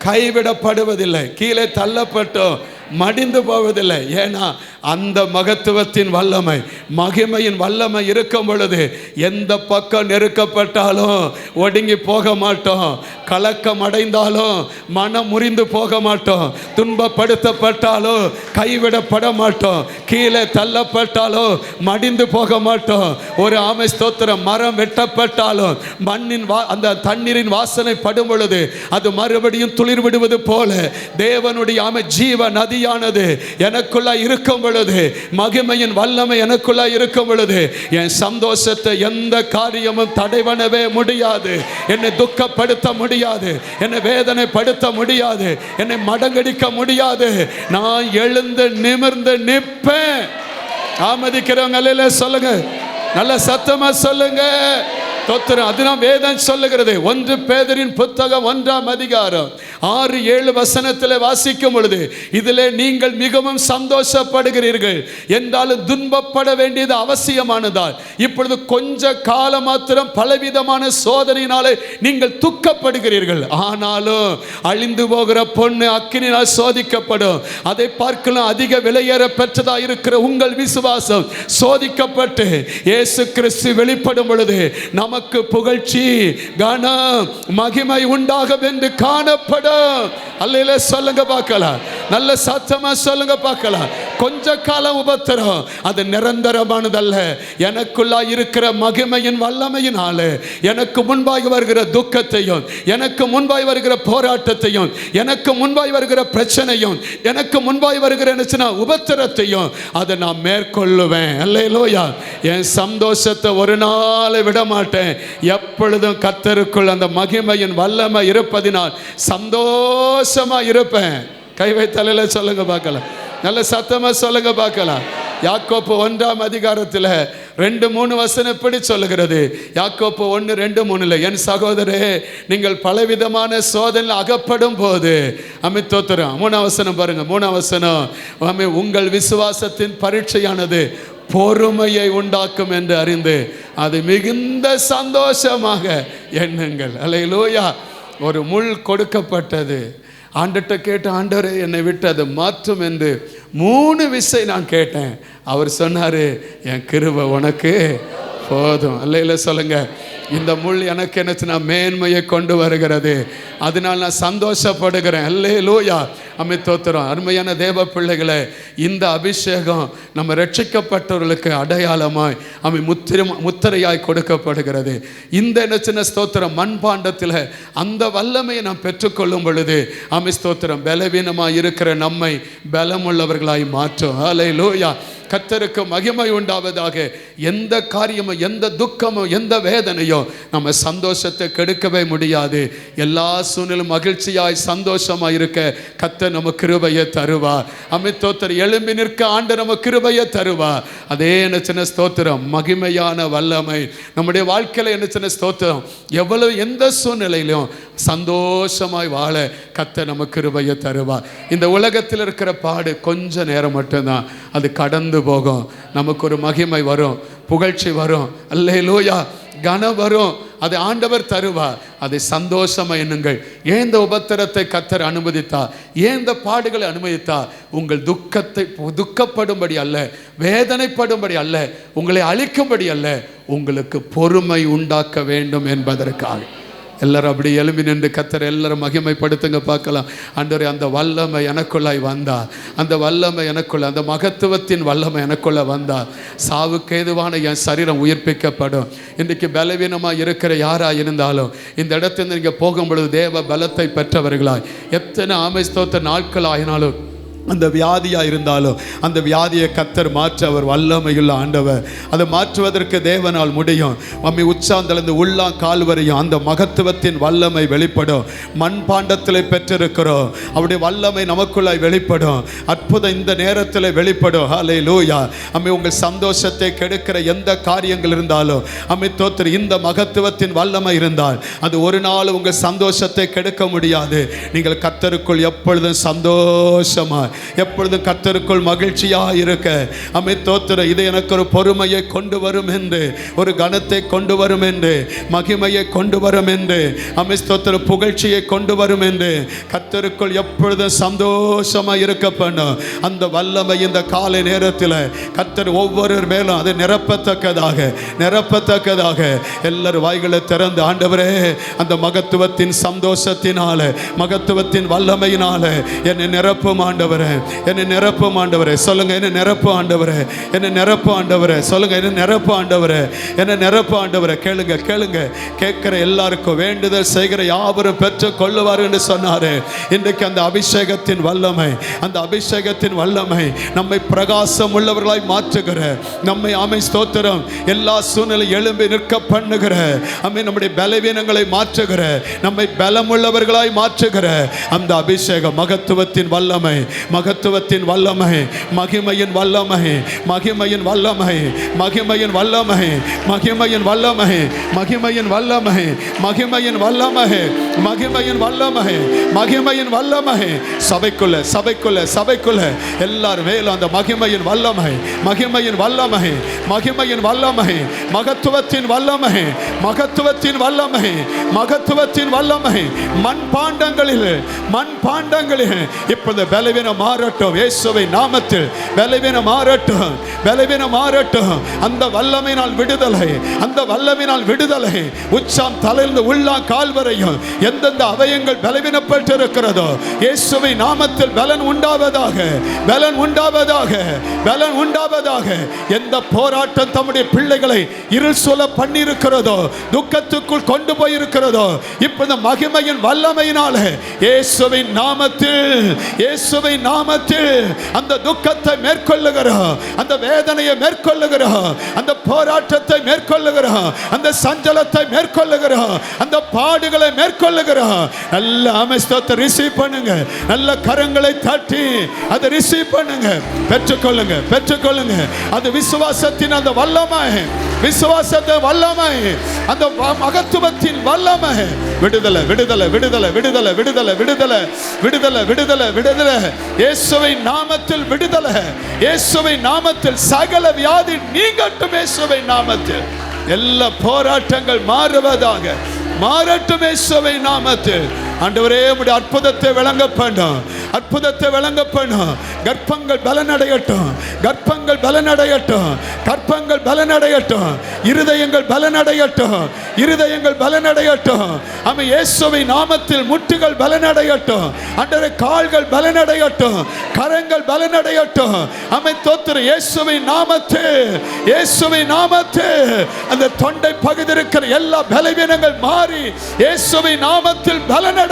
கைவிடப்படுவதில்லை, கீழே தள்ளப்பட்டோம் மடிந்து போவதில்லை. ஏன்னா அந்த மகத்துவத்தின் வல்லமை, மகிமையின் வல்லமை இருக்கும் பொழுது எந்த பக்கம் நெருக்கப்பட்டாலும் ஒடுங்கி போக மாட்டோம், கலக்கம் அடைந்தாலும் மனம் முறிந்து போக மாட்டோம், துன்பப்படுத்தப்பட்டாலும் கைவிடப்பட மாட்டோம், கீழே தள்ளப்பட்டாலும் மடிந்து போக மாட்டோம். ஒரு ஸ்தோத்திரம். மரம் வெட்டப்பட்டாலும் மண்ணின் அந்த தண்ணீரின் வாசனை படும் பொழுது அது மறுபடியும் துளிர் விடுவது போல தேவனுடைய ஜீவ நதி ஆவியானது எனக்குள்ள இருக்கும் பொழுது, மகிமையின் வல்லமை எனக்குள்ள இருக்கும் பொழுது, என் சந்தோஷத்தை எந்த காரியமும் தடை பண்ணவே முடியாது. என்னை துக்கப்படுத்த முடியாது, என்னை வேதனைப்படுத்த முடியாது, என்னை மடங்கடிக்க முடியாது. நான் எழுந்து நிமிர்ந்து நிற்பேன். ஆமதிக்கிறவங்க சொல்லுங்க, நல்ல சத்தமா சொல்லுங்க. அதுதான் வேதம் சொல்லுகிறது. 1 பேதுருவின் புத்தகம் 1ஆம் அதிகாரம் 6-7 வசனத்தில் வாசிக்கும் பொழுது, இதிலே நீங்கள் மிகவும் சந்தோஷப்படுகிறீர்கள் என்றாலும் துன்பப்பட வேண்டியது அவசியமானதால் இப்பொழுது கொஞ்ச காலம் மாத்திரம் பலவிதமான சோதனையினாலே நீங்கள் துக்கப்படுகிறீர்கள். ஆனாலும் அழிந்து போகிற பொண்ணு அக்கினியால் சோதிக்கப்படும். அதை பார்க்கலாம் அதிக விலையேற பெற்றதா இருக்கிற உங்கள் விசுவாசம் சோதிக்கப்பட்டு இயேசு கிறிஸ்து வெளிப்படும் பொழுது நமக்கு புகழ்ச்சி, கனம், மகிமை உண்டாகும் என்று காணப்படும். அல்லேலூயா சொல்லுங்க பார்க்கலாம். நல்ல சத்தமா சொல்லுங்க பார்க்கலாம். கொஞ்ச காலம் உபத்திரம், அது நிரந்தரமானதல்ல. எனக்குள்ள இருக்கிற மகிமையின் வல்லமையினால எனக்கு முன்பாக வருகிற துக்கத்தையும், எனக்கு முன்பாய் வருகிற போராட்டத்தையும், எனக்கு முன்பாய் வருகிற பிரச்சனையும், எனக்கு முன்பாய் வருகிற உபத்திரத்தையும் அதை நான் மேற்கொள்ளுவேன். அல்லேலூயா. என் சந்தோஷத்தை ஒரு நாளை விட மாட்டேன். எப்பொழுதும் கர்த்தருக்குள் அந்த மகிமையின் வல்லமை இருப்பதினால் சந்தோஷமா இருப்பேன். கை வைத்தலையில சொல்லுங்க பார்க்கலாம். நல்ல சத்தமா சொல்லுங்க பார்க்கலாம். யாக்கோப்பு 1ஆம் அதிகாரத்தில் 2-3 வசனம் எப்படி சொல்லுகிறது? யாக்கோப்பு 1:2-3, என் சகோதரே, நீங்கள் பலவிதமான சோதனை அகப்படும் போது, அமித்தோத்திரம் 3ஆம் வசனம் பாருங்க. 3ஆம் வசனம், உங்கள் விசுவாசத்தின் பரீட்சையானது பொறுமையை உண்டாக்கும் என்று அறிந்து அது மிகுந்த சந்தோஷமாக எண்ணுங்கள். அல்லேலூயா. ஒரு முள் கொடுக்கப்பட்டது. ஆண்டர்கிட்ட கேட்ட, ஆண்டவரே என்னை விட்டு அதை மாற்றும் என்று 3 விசை நான் கேட்டேன். அவர் சொன்னார், என் கிருபை உனக்கு போதும். அல்லேலூயா சொல்லுங்க. இந்த முள் எனக்கு என்னச்சுன்னா மேன்மையை கொண்டு வருகிறது. அதனால் நான் சந்தோஷப்படுகிறேன். அல்லேலூயா. அமித்தோத்திரம். அருமையான தேவ பிள்ளைகளை, இந்த அபிஷேகம் நம்ம ரட்சிக்கப்பட்டவர்களுக்கு அடையாளமாய் முத்திரையாய் கொடுக்கப்படுகிறது. இந்த என்ன ஸ்தோத்திரம் மண்பாண்டத்தில் அந்த வல்லமையை நாம் பெற்றுக்கொள்ளும் பொழுது ஸ்தோத்திரம் பலவீனமாய் இருக்கிற நம்மை பலமுள்ளவர்களாய் மாற்றும். அல்லேலூயா. கர்த்தருக்கு மகிமை உண்டாவதாக. எந்த காரியமோ, எந்த துக்கமோ, எந்த வேதனையோ நம்ம சந்தோஷத்தை கெடுக்கவே முடியாது. எல்லா சூழ்நிலும் மகிழ்ச்சியாய் சந்தோஷமாய் இருக்க கர்த்தர் நம்ம கிருபையை தருவார். அமித்தோத்தர் எழும்பி நிற்க ஆண்டவர் நம்ம கிருபையை தருவார். அதே என்ன ஸ்தோத்திரம் மகிமையான வல்லமை நம்முடைய வாழ்க்கையில் என்ன ஸ்தோத்திரம் எவ்வளவு எந்த சூழ்நிலையிலும் சந்தோஷமாய் வாழ கர்த்தர் நம்ம கிருபையை தருவார். இந்த உலகத்தில் இருக்கிற பாடு கொஞ்ச நேரம் மட்டும்தான், அது கடந்து போகும். நமக்கு ஒரு மகிமை வரும், புகழ்ச்சி வரும். அல்லேலூயா. கனம் வரும். அதை ஆண்டவர் தருவார். அதை சந்தோஷமா எண்ணுங்கள். ஏன் இந்த உபத்திரத்தை கர்த்தர் அனுமதித்தார்? ஏன் இந்த பாடுகளை அனுமதித்தார்? உங்கள் துக்கத்தை துக்கப்படும்படி அல்ல, வேதனைப்படும்படி அல்ல, உங்களை அழிக்கும்படி அல்ல, உங்களுக்கு பொறுமை உண்டாக்க வேண்டும் என்பதற்காக. எல்லாரும் அப்படி எழும்பி நின்று கர்த்தரை எல்லாரும் மகிமைப்படுத்துங்க பார்க்கலாம். ஆண்டவரே, அந்த வல்லமை எனக்குள்ளாய் வந்தார். அந்த வல்லமை எனக்குள்ள, அந்த மகத்துவத்தின் வல்லமை எனக்குள்ள வந்தார். சாவுக்கு ஏதுவான என் சரீரம் உயிர்ப்பிக்கப்படும். இன்றைக்கு பலவீனமாக இருக்கிற யாராக இருந்தாலும் இந்த இடத்துல நீங்கள் போகும் பொழுது தேவ பலத்தை பெற்றவர்களாய், எத்தனை ஆமைஸ்தோத்த நாட்கள் ஆகினாலும், அந்த வியாதியாக இருந்தாலும் அந்த வியாதியை கர்த்தர் மாற்ற அவர் வல்லமையுள்ள ஆண்டவர். அதை மாற்றுவதற்கு தேவனால் முடியும். மம்மி உச்சாந்தலிருந்து உள்ளாம் கால் வரையும் அந்த மகத்துவத்தின் வல்லமை வெளிப்படும். மண்பாண்டத்தில் பெற்றிருக்கிறோம், அவருடைய வல்லமை நமக்குள்ளாய் வெளிப்படும். அற்புதம் இந்த நேரத்தில் வெளிப்படும். ஹல்லேலூயா. அம்மி உங்கள் சந்தோஷத்தை கெடுக்கிற எந்த காரியங்கள் இருந்தாலும் அம்மி தோத்திர இந்த மகத்துவத்தின் வல்லமை இருந்தால் அது ஒரு நாள் உங்கள் சந்தோஷத்தை கெடுக்க முடியாது. நீங்கள் கர்த்தருக்குள் எப்பொழுதும் சந்தோஷமா, எப்பொழுதும் கர்த்தருக்குள் மகிழ்ச்சியாக இருக்க அம்மே தோத்திர இது எனக்கு ஒரு பொறுமையை கொண்டு வரும் என்று, ஒரு கனத்தை கொண்டு வரும் என்று, மகிமையை கொண்டு வரும் என்று, அம்மே தோத்திர புகழ்ச்சியை கொண்டு வரும் என்று கர்த்தருக்குள் எப்பொழுதும் சந்தோஷமாக இருக்க பண்ணும். அந்த வல்லமை இந்த காலை நேரத்தில் கர்த்தர் ஒவ்வொரு மேலும் அதை நிரப்பத்தக்கதாக எல்லாரும் வாய்களை திறந்து, ஆண்டவரே அந்த மகத்துவத்தின் சந்தோஷத்தினால, மகத்துவத்தின் வல்லமையினால என்னை நிரப்பும் ஆண்டவர். ஆண்டவரே, என்னை நிரப்பும் ஆண்டவரே. சொல்லுங்க, என்ன நிரப்பு ஆண்டவரே, என்ன நிரப்பு ஆண்டவரே. சொல்லுங்க, என்ன நிரப்பு ஆண்டவரே, என்ன நிரப்பு ஆண்டவரே. கேளுங்க கேளுங்க, கேட்கிற எல்லாருக்கும் வேண்டுதல் செய்கிற யாவரும் பெற்று கொள்ளுவார் என்று சொன்னாரு. இன்றைக்கு அந்த அபிஷேகத்தின் வல்லமை, அந்த அபிஷேகத்தின் வல்லமை நம்மை பிரகாசம் உள்ளவர்களாய் மாற்றுகிற, நம்மை ஆமை ஸ்தோத்திரம் எல்லா சூழ்நிலை எழும்பி நிற்க பண்ணுகிற, அம்மை நம்முடைய பலவீனங்களை மாற்றுகிற, நம்மை பலமுள்ளவர்களாய் மாற்றுகிற அந்த அபிஷேகம், மகத்துவத்தின் வல்லமை, மகத்துவத்தின் வல்லமை, மகிமையின் வல்லமை, மகிமையின் வல்லமை, மகிமையின் வல்லமை, மகிமையின் வல்லமை, மகிமையின் வல்லமை, மகிமையின் வல்லமை, மகிமையின் வல்லமை, மகிமையின் வல்லமை. சபைக்குள்ள சபைக்குள்ள சபைக்குள்ள எல்லாரும் மேலும் அந்த மகிமையின் வல்லமை, மகிமையின் வல்லமை, மகிமையின் வல்லமை, மகத்துவத்தின் வல்லமை, மகத்துவத்தின் வல்லமை, மகத்துவத்தின் வல்லமை. மண் பாண்டங்களில், மண் பாண்டங்களில் இப்பொழுது பலவீனம் மாறட்டும் இயேசுவை நாமத்தில். பலவீனம் மாறட்டும், பலவீனம் மாறட்டும். அந்த வல்லமையினால் விடுதலை, அந்த வல்லமையினால் விடுதலை. உச்சம் தலையிலிருந்து உள்ளா கால் வரையும் எந்தெந்த அவயங்கள் பலவீனப்பட்டு இருக்கிறதோ இயேசுவை நாமத்தில் பலன் உண்டாவதாக, பலன் உண்டாவதாக, பலன் உண்டாவதாக. எந்த போராட்டம் தம்முடைய பிள்ளைகளை இருள் சொல்ல பண்ணியிருக்கிறதோ, துக்கத்துக்குள் கொண்டு போயிருக்கிறதோ, இப்போது மகிமையின் வல்லமையினாலே இயேசுவின் நாமத்தில், இயேசுவின் நாமத்தில் அந்த துக்கத்தை மேற்கொள்ளுகிறோம், அந்த வேதனையை மேற்கொள்ளுகிறோம், அந்த போராட்டத்தை மேற்கொள்ளுகிறோம், அந்த சஞ்சலத்தை மேற்கொள்ளுகிறோம், அந்த பாடுகளை மேற்கொள்ளுகிறோம். நல்ல ஆமெஸ்தோத்தை ரிசீவ் பண்ணுங்க, நல்ல கரங்களை தட்டி அதை ரிசீவ் பண்ணுங்க. பெற்றுக்கொள்ளுங்க, பெற்றுக்கொள்ளுங்க. அது விசுவாசத்தின் அந்த வல்லமை, விசுவாசத்தின் வல்லமை, அந்த மகத்துவத்தின் வல்லமை. விடுதலை விடுதலை விடுதலை விடுதலை விடுதலை விடுதலை விடுதலை விடுதலை விடுதலை. இயேசுவின் நாமத்தில் விடுதலை, இயேசுவின் நாமத்தில் சகல வியாதி நீங்கட்டும். இயேசுவின் நாமத்தில் எல்லா போராட்டங்கள் மாறுவதாக, மாறட்டும் இயேசுவின் நாமத்தில். ஆண்டவரே, உம்முடைய அற்புதத்தை விளங்க பண்ணும், அற்புதத்தை விளங்க பண்ணும். கர்ப்பங்கள் பலனடையட்டும், கர்ப்பங்கள் பலனடையட்டும், கர்ப்பங்கள் பலனடையட்டும். இருதயங்கள் பலனடையட்டும், இருதயங்கள் பலனடையட்டும். ஆமென். இயேசுவின் நாமத்தில் முட்டுகள் பலனடையட்டும். ஆண்டவரே, கால்கள் பலனடையட்டும், கரங்கள் பலனடையட்டும். ஆமென். தோத்திரம் இயேசுவின் நாமத்தில், இயேசுவின் நாமத்தில். அந்த தொண்டை பகுதி இருக்கிற எல்லா பலவீனங்கள் மாறி இயேசுவின் நாமத்தில் பலனடையட்டும்.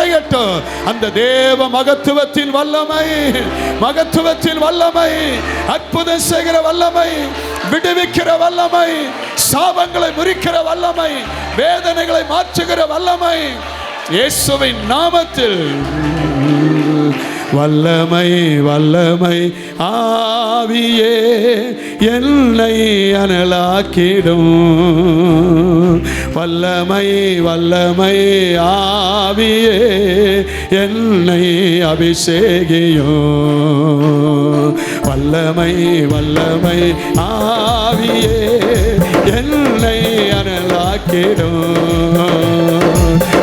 அந்த தேவ மகத்துவத்தின் வல்லமை, மகத்துவத்தின் வல்லமை, அற்புதம் செய்கிற வல்லமை, விடுவிக்கிற வல்லமை, சாபங்களை முறிக்கிற வல்லமை, வேதனைகளை மாற்றுகிற வல்லமை இயேசுவின் நாமத்தில். வல்லமை வல்லமை ஆவியே என்னை அனலாக்கிடும். வல்லமை வல்லமை ஆவியே என்னை அபிஷேகியும். வல்லமை வல்லமை ஆவியே என்னை அனலாக்கிடும்.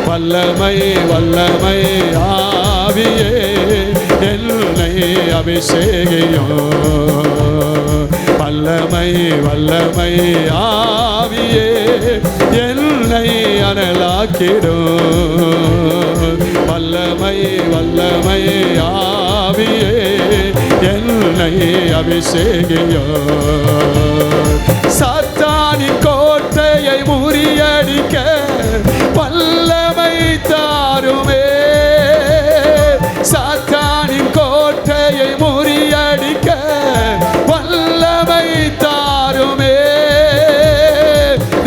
வல்லமை வல்லமை ஆவியே என்னை அபிஷேகியும். வல்லமை வல்லமை ஆவியே என்னை அனலாக்கிடும். வல்லமை வல்லமை ஆவியே என்னை அபிஷேகியும். சாத்தானின் கோட்டையை முறியடிக்க வல்லமை தாருமே. சாத்தானின் கோட்டையை முறியடிக்க வல்லமை தாருமே.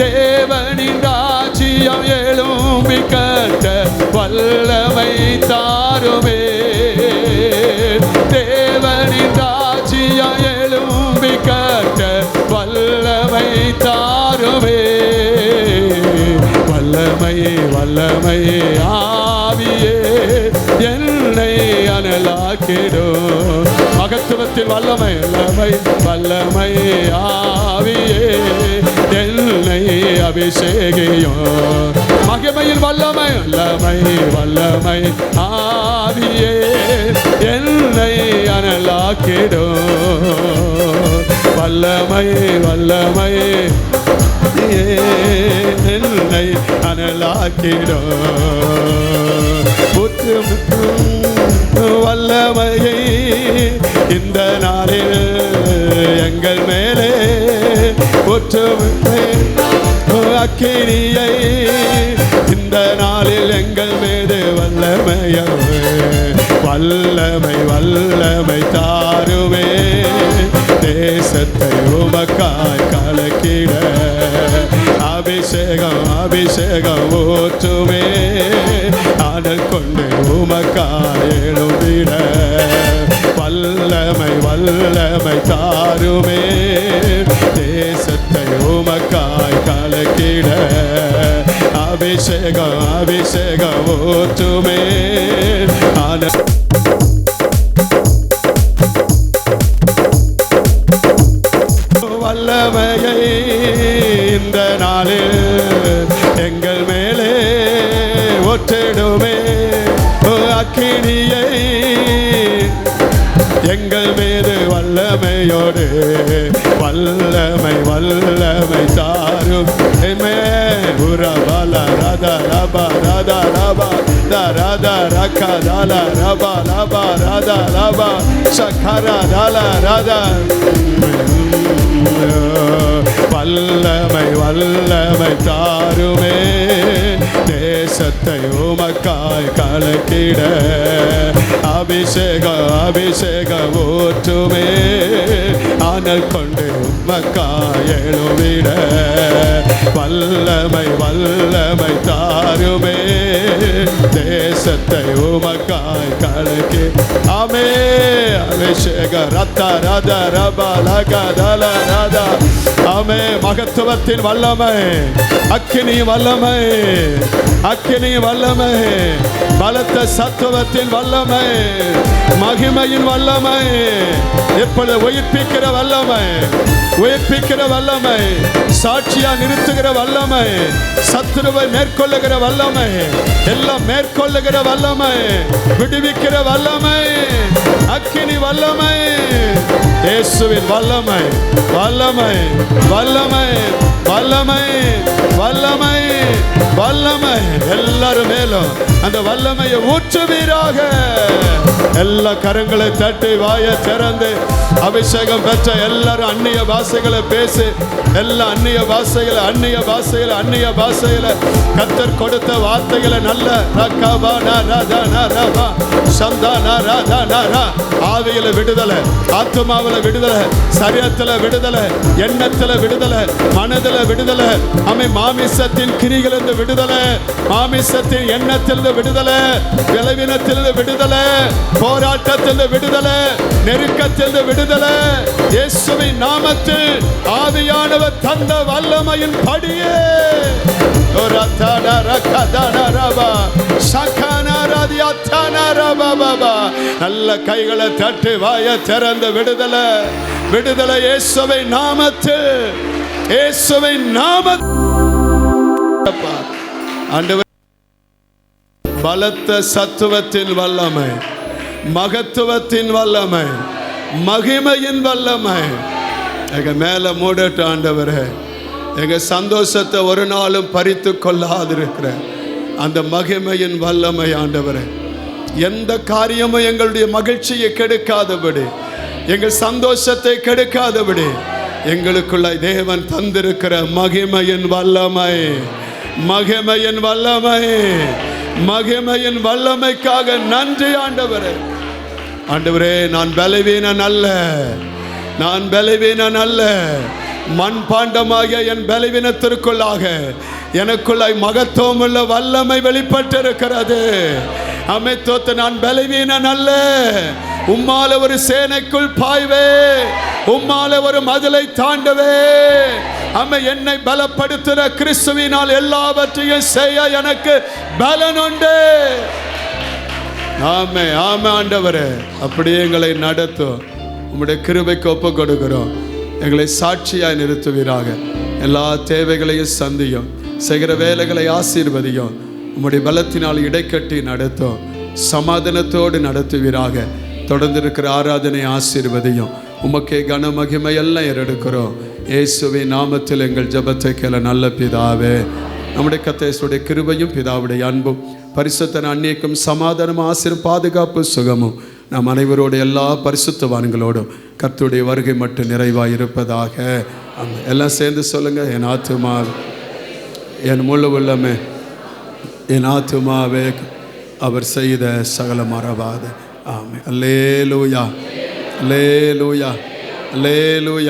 தேவனின் ராஜ்யம் எழும்பி கட்ட வல்லமை தாருமே. தேவனின் ராஜ்யம் எழும்பி கட்ட வல்லமை தாருமே. வல்லமை வல்லமை ஆவியே என்னை அனலாக்கிடும். மகத்துவத்தின் வல்லமை, வல்லமை வல்லமை ஆவியே என்னை அபிஷேகியும். மகிமையில் வல்லமை, வல்லமை வல்லமை ஆவியே என்னை அனலாக்கிடும். வல்லமை வல்லமை என்னை அனலாக்கிடும். புத்து வல்லமையை இந்த நாளில் எங்கள் மேலே ஊற்றுமே. அக்கினியை இந்த நாளில் எங்கள் மீது வல்லமையை வல்லமை வல்லமை தாருமே. தேசத்தை உமக்காய் கலக்கிட அபிஷேகம் அபிஷேகம் ஊற்றுமே. ஆடல் கொண்டு உமக்காய் எழுதிட வல்லமை வல்லமை தாருமே. தேசத்தை உமக்காய் கலக்கிட அபிஷேகம் அபிஷேகம் ஊற்றுமே. வல்லமையை இந்த நாளில் எங்கள் மேலே ஒற்றிடுமே. அக்கினியை எங்கள் மீது வல்லமையோடு வல்லமை வல்லமை தாரும். உரபல ரத ரப ரத ரப ரத ரக தல ரப ரப ரத ரப சக்கர தல ரத. வல்லமை வல்லமை தாருமே. தேசத்தை உமக்காய் கலக்கிட அபிஷேக அபிஷேக ஊற்றுமே. ஆனல் கொண்டு உமக்காய் எழுவிட வல்லமை வல்லமை தாருமே. தேசத்தை உமக்காய் கலக்கி ஆமே. அபிஷேக ரத்த ரத ரப லக தல ரத ஆமே. மகத்துவத்தின் வல்லமை அக்கினி வல்லமை அக்கினி வல்லமை பலத்த சத்துவத்தின் வல்லமை மகிமையின் வல்லமை இப்பொழுது உயிர்ப்பிக்கிற வல்லமை உயிர்ப்பிக்கிற வல்லமை சாட்சியா நிறுத்துகிற வல்லமை சத்துருவை மேற்கொள்ளுகிற வல்லமை எல்லாம் மேற்கொள்ளுகிற வல்லமை விடுவிக்கிற வல்லமை அக்கினி வல்லமை இயேசுவின் வல்லமை வல்லமை வல்லமை வல்லமை வல்லமை வல்லமை எல்லாரும் மேலும் அந்த வல்லமையை ஊற்றுவீராக. எல்லா கரங்களை தட்டி வாய திறந்து அபிஷேகம் பெற்ற எல்லாரும் அந்நிய பாஷைகளை பேசி எல்லா அந்நிய பாஷைகளை அந்நிய பாஷைகளை அந்நிய பாஷைகளை கர்த்தர் கொடுத்த வார்த்தைகளை நல்ல ஆவியில விடுதலை ஆத்துமாவில விடுதலை சரீரத்துல விடுதலை எண்ணத்துல விடுதலை மனதுல விடுதலை அமை மாமிசத்தின் கிரிகளிலிருந்து விடுதலை மாமிசத்தின் எண்ணத்திலிருந்து விடுதலை விளைவினத்திலிருந்து விடுதலை போராட்டத்திலிருந்து விடுதலை நெருக்கத்திலிருந்து விடுதலை இயேசுவின் நாமத்தில் ஆவியானவர் தந்த வல்லமையின் படியே நல்ல கைகளை தட்டி வாய திறந்த விடுதலை விடுதலை இயேசுவின் நாமத்தில் இயேசுவின் நாமத்தில் ஆண்டவர் பலத்த சத்துவத்தின் வல்லமை மகத்துவத்தின் வல்லமை மகிமையின் வல்லமை எங்க மேல மூடட்டு ஆண்டவரே. எங்க சந்தோஷத்தை ஒரு நாளும் பறித்து கொள்ளாதிருக்கிற அந்த மகிமையின் வல்லமை ஆண்டவரே, எந்த காரியமும் எங்களுடைய மகிழ்ச்சியை கெடுக்காதபடி எங்கள் சந்தோஷத்தை கெடுக்காதபடி எங்களுக்குள்ள தேவன் தந்திருக்கிற மகிமையின் வல்லமை மகிமையின் வல்லமை மகிமையின் வல்லமைக்காக நன்றி ஆண்டவரே. ஆண்டவரே, நான் பலவீனன் அல்ல, நான் பலவீனன் அல்ல. மண் பாண்டமாகிய என் பலவீனத்திற்குள்ளாக எனக்குள்ளாய் மகத்துவம் உள்ள வல்லமை வெளிப்பட்டிருக்கிறது. அமைத்தோத்து நான் பலவீனன் அல்ல, உம்மால ஒரு சேனைக்குள் பாய்வே, உம்மால ஒரு மதிலை தாண்டவே. அம்மை என்னை பலப்படுத்துகிற கிறிஸ்துவினால் எல்லாவற்றையும் செய்ய எனக்கு பலன் உண்டு. ஆமே ஆமே ஆண்டவரே, அப்படியே எங்களை நடத்தும். உம்முடைய கிருபைக்கு ஒப்பு கொடுக்கிறோம். எங்களை சாட்சியாய் நிறுத்துவீராக. எல்லா தேவைகளையும் சந்தியும், செய்கிற வேலைகளை ஆசீர்வதியும். உம்முடைய பலத்தினால் இடைக்கட்டி நடத்தும், சமாதானத்தோடு நடத்துவீராக. தொடர்ந்து இருக்கிற ஆராதனை ஆசீர்வதியும். உமக்கே கன மகிமை எல்லாம் ஏறெடுக்கிறோம். இயேசுவின் நாமத்தில் எங்கள் ஜெபத்தை கேள நல்ல பிதாவே. நம்முடைய கர்த்தருடைய கிருபையும் பிதாவுடைய அன்பும் பரிசுத்த அன்னைக்கும் சமாதானம், ஆசீர்வாதம், பாதுகாப்பு, சுகமும் நம் அனைவரோடு எல்லா பரிசுத்தவான்களோடும் கர்த்தருடைய வருகை மட்டும் நிறைவாக இருப்பதாக. எல்லாம் சேர்ந்து சொல்லுங்க. என் ஆத்துமாவே, என் முழு உள்ளமே, என் ஆத்துமாவே அவர் செய்த சகல மறவாது. ஆமென். அல்லேலூயா, அல்லேலூயா, அல்லேலூயா.